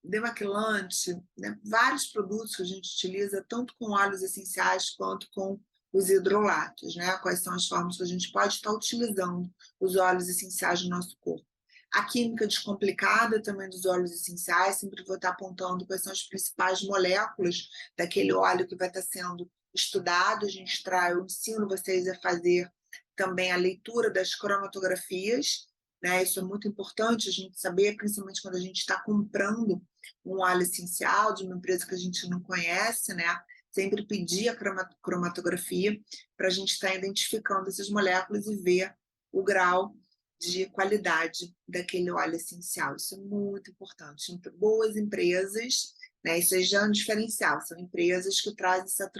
demaquilante, né, vários produtos que a gente utiliza, tanto com óleos essenciais quanto com os hidrolatos, né? Quais são as formas que a gente pode estar utilizando os óleos essenciais no nosso corpo. A química descomplicada também dos óleos essenciais, sempre vou estar apontando quais são as principais moléculas daquele óleo que vai estar sendo estudado. Eu ensino vocês a fazer também a leitura das cromatografias, né? Isso é muito importante a gente saber, principalmente quando a gente está comprando um óleo essencial de uma empresa que a gente não conhece, né? Sempre pedir a cromatografia para a gente estar identificando essas moléculas e ver o grau de qualidade daquele óleo essencial. Isso é muito importante. Então, boas empresas, né? Isso aí já é um diferencial, são empresas que trazem essa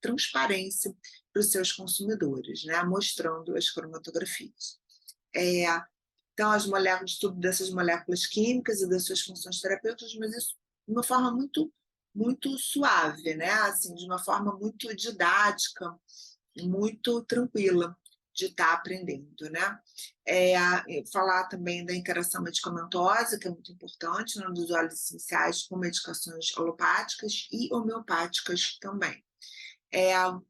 transparência para os seus consumidores, né? Mostrando as cromatografias. Então, as moléculas, tudo dessas moléculas químicas e das suas funções terapêuticas, mas isso de uma forma muito suave, né? Assim, de uma forma muito didática, muito tranquila de estar aprendendo, né? Falar também da interação medicamentosa, que é muito importante, né, dos óleos essenciais com medicações alopáticas e homeopáticas também.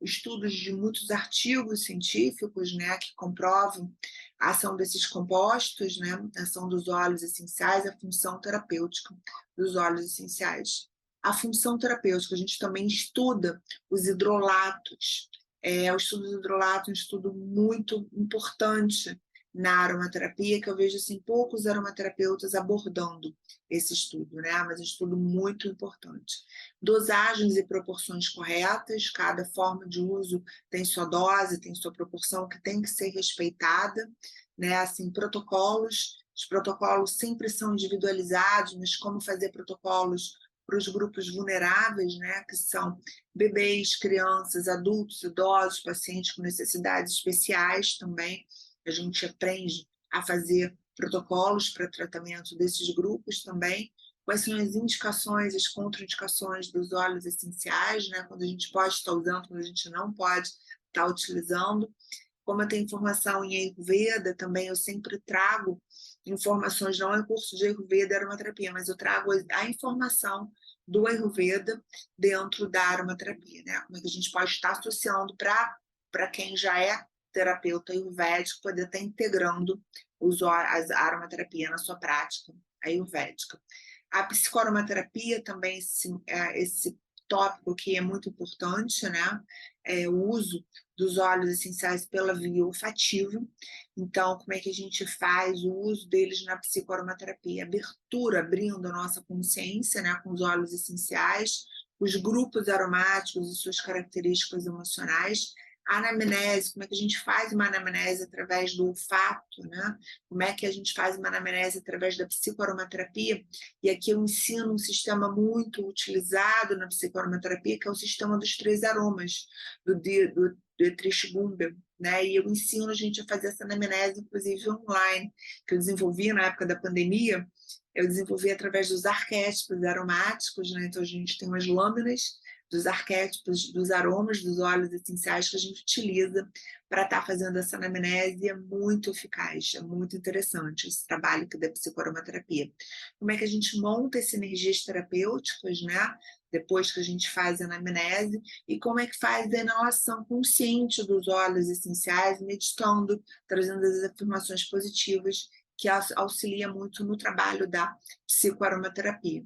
Estudos de muitos artigos científicos, né, que comprovam a ação desses compostos, né, a ação dos óleos essenciais, a função terapêutica dos óleos essenciais. A função terapêutica, a gente também estuda os hidrolatos. O estudo dos hidrolatos é um estudo muito importante na aromaterapia, que eu vejo assim, poucos aromaterapeutas abordando esse estudo, né? Mas é um estudo muito importante. Dosagens e proporções corretas, cada forma de uso tem sua dose, tem sua proporção que tem que ser respeitada, né? Assim, protocolos, os protocolos sempre são individualizados, mas como fazer protocolos para os grupos vulneráveis, né? Que são bebês, crianças, adultos, idosos, pacientes com necessidades especiais também. A gente aprende a fazer protocolos para tratamento desses grupos também. Quais são as indicações, as contraindicações dos óleos essenciais, né? Quando a gente pode estar usando, quando a gente não pode estar utilizando. Como eu tenho informação em Ayurveda, também eu sempre trago informações, não é curso de Ayurveda e aromaterapia, mas eu trago a informação do Ayurveda dentro da aromaterapia, né? Como é que a gente pode estar associando para quem já é terapeuta ayurvédico poder estar integrando a aromaterapia na sua prática ayurvédica. A psicoaromaterapia também, esse tópico que é muito importante, né? O uso dos óleos essenciais pela via olfativa. Então, como é que a gente faz o uso deles na psicoaromaterapia? Abertura, abrindo a nossa consciência, né, com os óleos essenciais, os grupos aromáticos e suas características emocionais. A anamnese, como é que a gente faz uma anamnese através do olfato, né? Como é que a gente faz uma anamnese através da psicoaromaterapia? E aqui eu ensino um sistema muito utilizado na psicoaromaterapia, que é o sistema dos 3 aromas, do Dietrich Gumber, né? E eu ensino a gente a fazer essa anamnese, inclusive online, que eu desenvolvi na época da pandemia. Eu desenvolvi através dos arquétipos aromáticos, né? Então a gente tem umas lâminas dos arquétipos, dos aromas, dos óleos essenciais que a gente utiliza para estar fazendo essa anamnese. É muito eficaz, é muito interessante esse trabalho da psicoaromaterapia. Como é que a gente monta essas energias terapêuticas, né? Depois que a gente faz a anamnese, e como é que faz a inalação consciente dos óleos essenciais, meditando, trazendo as afirmações positivas, que auxilia muito no trabalho da psicoaromaterapia.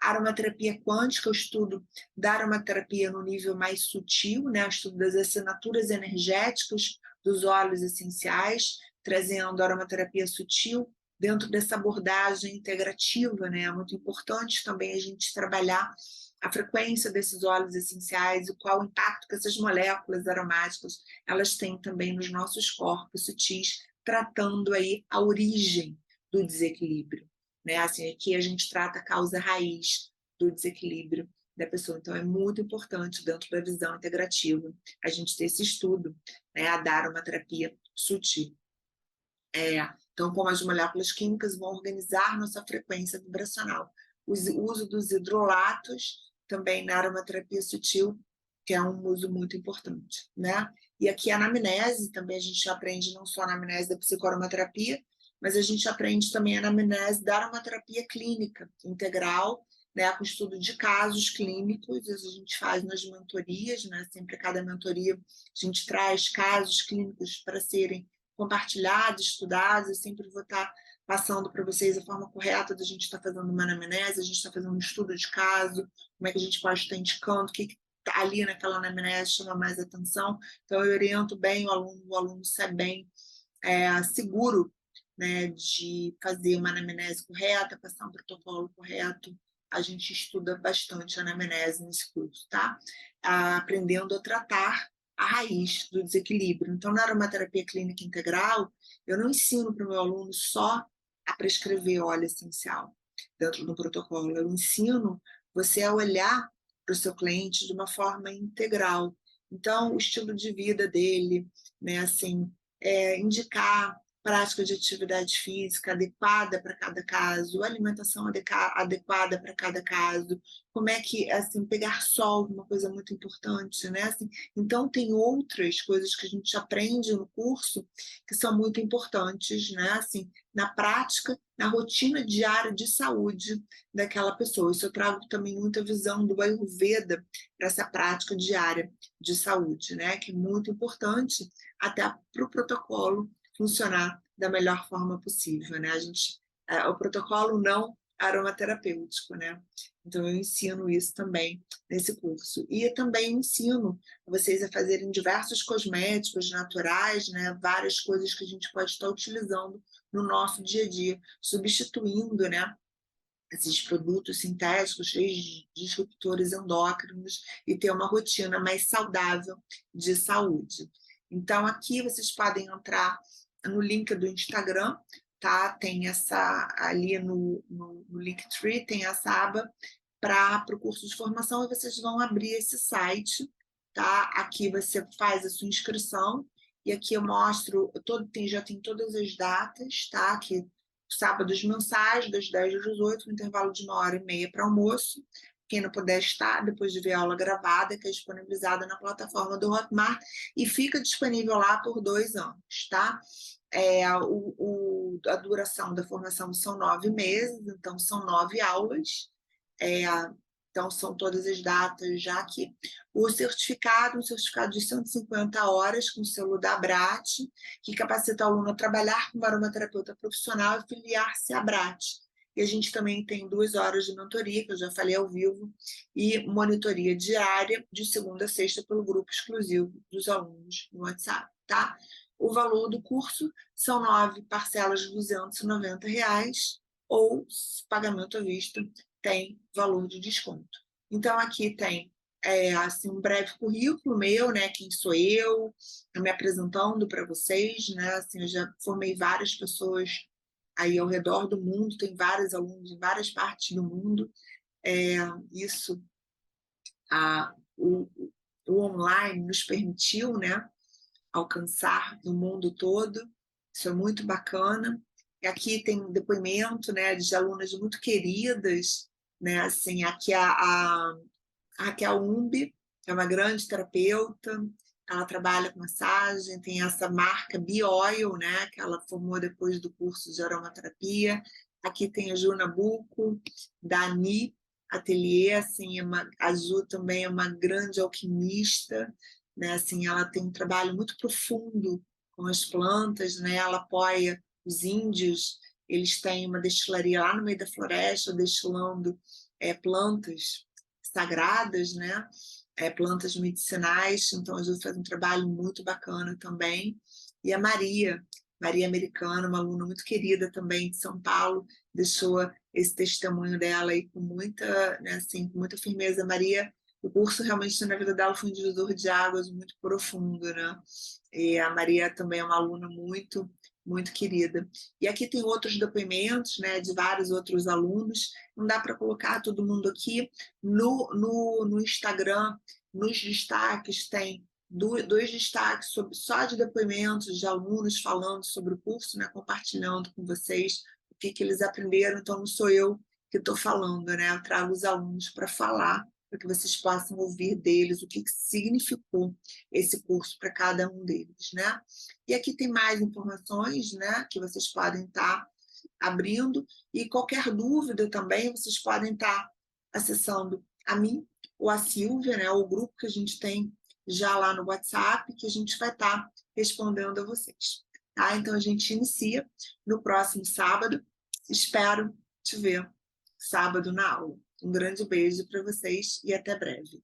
A aromaterapia quântica, o estudo da aromaterapia no nível mais sutil, né? O estudo das assinaturas energéticas dos óleos essenciais, trazendo a aromaterapia sutil dentro dessa abordagem integrativa, né? É muito importante também a gente trabalhar a frequência desses óleos essenciais e qual o impacto que essas moléculas aromáticas elas têm também nos nossos corpos sutis, tratando aí a origem do desequilíbrio. Né? Assim, aqui a gente trata a causa raiz do desequilíbrio da pessoa. Então, é muito importante, dentro da visão integrativa, a gente ter esse estudo, né? A dar uma terapia sutil. Então, como as moléculas químicas vão organizar nossa frequência vibracional. O uso dos hidrolatos, também na aromaterapia sutil, que é um uso muito importante. Né? E aqui a anamnese, também a gente aprende não só a anamnese da psicoaromaterapia, mas a gente aprende também a anamnese da aromaterapia clínica integral, né, com estudo de casos clínicos. A gente faz nas mentorias, né, sempre a cada mentoria a gente traz casos clínicos para serem compartilhados, estudados. Eu sempre vou estar passando para vocês a forma correta da gente estar fazendo uma anamnese, a gente está fazendo um estudo de caso, como é que a gente pode estar indicando, o que tá ali naquela anamnese chama mais atenção. Então, eu oriento bem o aluno sai bem seguro, né, de fazer uma anamnese correta, passar um protocolo correto. A gente estuda bastante anamnese nesse curso, tá? Aprendendo a tratar a raiz do desequilíbrio. Então, na aromaterapia clínica integral, eu não ensino para o meu aluno só a prescrever óleo essencial dentro do protocolo. Eu ensino você a olhar para o seu cliente de uma forma integral. Então, o estilo de vida dele, né, assim, indicar prática de atividade física adequada para cada caso, alimentação adequada para cada caso, como é que, assim, pegar sol, uma coisa muito importante, né? Assim, então, tem outras coisas que a gente aprende no curso que são muito importantes, né? Assim, na prática, na rotina diária de saúde daquela pessoa. Isso eu trago também muita visão do Ayurveda para essa prática diária de saúde, né? Que é muito importante até para o protocolo funcionar da melhor forma possível, né? O protocolo não aromaterapêutico, né? Então eu ensino isso também nesse curso. E também ensino vocês a fazerem diversos cosméticos naturais, né? Várias coisas que a gente pode estar utilizando no nosso dia a dia, substituindo, né? Esses produtos sintéticos cheios de disruptores endócrinos e ter uma rotina mais saudável de saúde. Então, aqui vocês podem entrar no link do Instagram, tá? Tem ali no Linktree, tem essa aba para o curso de formação e vocês vão abrir esse site, tá? Aqui você faz a sua inscrição e aqui eu mostro, já tem todas as datas, tá? Aqui sábados mensais, das 10 às 18, um intervalo de 1h30 para almoço. Quem não puder estar, depois de ver a aula gravada, que é disponibilizada na plataforma do Hotmart, e fica disponível lá por 2 anos, tá? A duração da formação são 9 meses, então são 9 aulas. Então, são todas as datas já aqui. Um certificado de 150 horas com o selo da ABRAT, que capacita o aluno a trabalhar como aromaterapeuta profissional e filiar-se à ABRAT. E a gente também tem 2 horas de mentoria, que eu já falei ao vivo, e monitoria diária, de segunda a sexta, pelo grupo exclusivo dos alunos no WhatsApp, tá? O valor do curso são 9 parcelas de R$ 290, ou pagamento à vista tem valor de desconto. Então, aqui tem assim, um breve currículo meu, né? Quem sou eu me apresentando para vocês, né? Assim, eu já formei várias pessoas aí ao redor do mundo, tem vários alunos em várias partes do mundo. Isso, o online nos permitiu, né? Alcançar no mundo todo. Isso é muito bacana. E aqui tem um depoimento, né, de alunas muito queridas, né? Assim, aqui a Raquel Umbi é uma grande terapeuta, ela trabalha com massagem, tem essa marca Bioil, né, que ela formou depois do curso de aromaterapia. Aqui tem a Ju Nabuco, da Ani Atelier, assim, a Ju também é uma grande alquimista, né, assim, ela tem um trabalho muito profundo com as plantas, né, ela apoia os índios, eles têm uma destilaria lá no meio da floresta, destilando plantas sagradas, né? Plantas medicinais, então a gente faz um trabalho muito bacana também. E a Maria Americana, uma aluna muito querida também de São Paulo, deixou esse testemunho dela aí com muita, né, assim, com muita firmeza. Maria, o curso realmente na vida dela foi um divisor de águas muito profundo, né? E a Maria também é uma aluna muito querida. E aqui tem outros depoimentos, né, de vários outros alunos. Não dá para colocar todo mundo aqui. No Instagram, nos destaques, tem dois destaques só de depoimentos de alunos falando sobre o curso, né, compartilhando com vocês o que eles aprenderam. Então, não sou eu que estou falando, né? Eu trago os alunos para falar, para que vocês possam ouvir deles o que significou esse curso para cada um deles, né? E aqui tem mais informações, né, que vocês podem estar abrindo, e qualquer dúvida também vocês podem estar acessando a mim ou a Silvia, né, o grupo que a gente tem já lá no WhatsApp, que a gente vai estar respondendo a vocês. tá? Então, a gente inicia no próximo sábado. Espero te ver sábado na aula. Um grande beijo para vocês e até breve.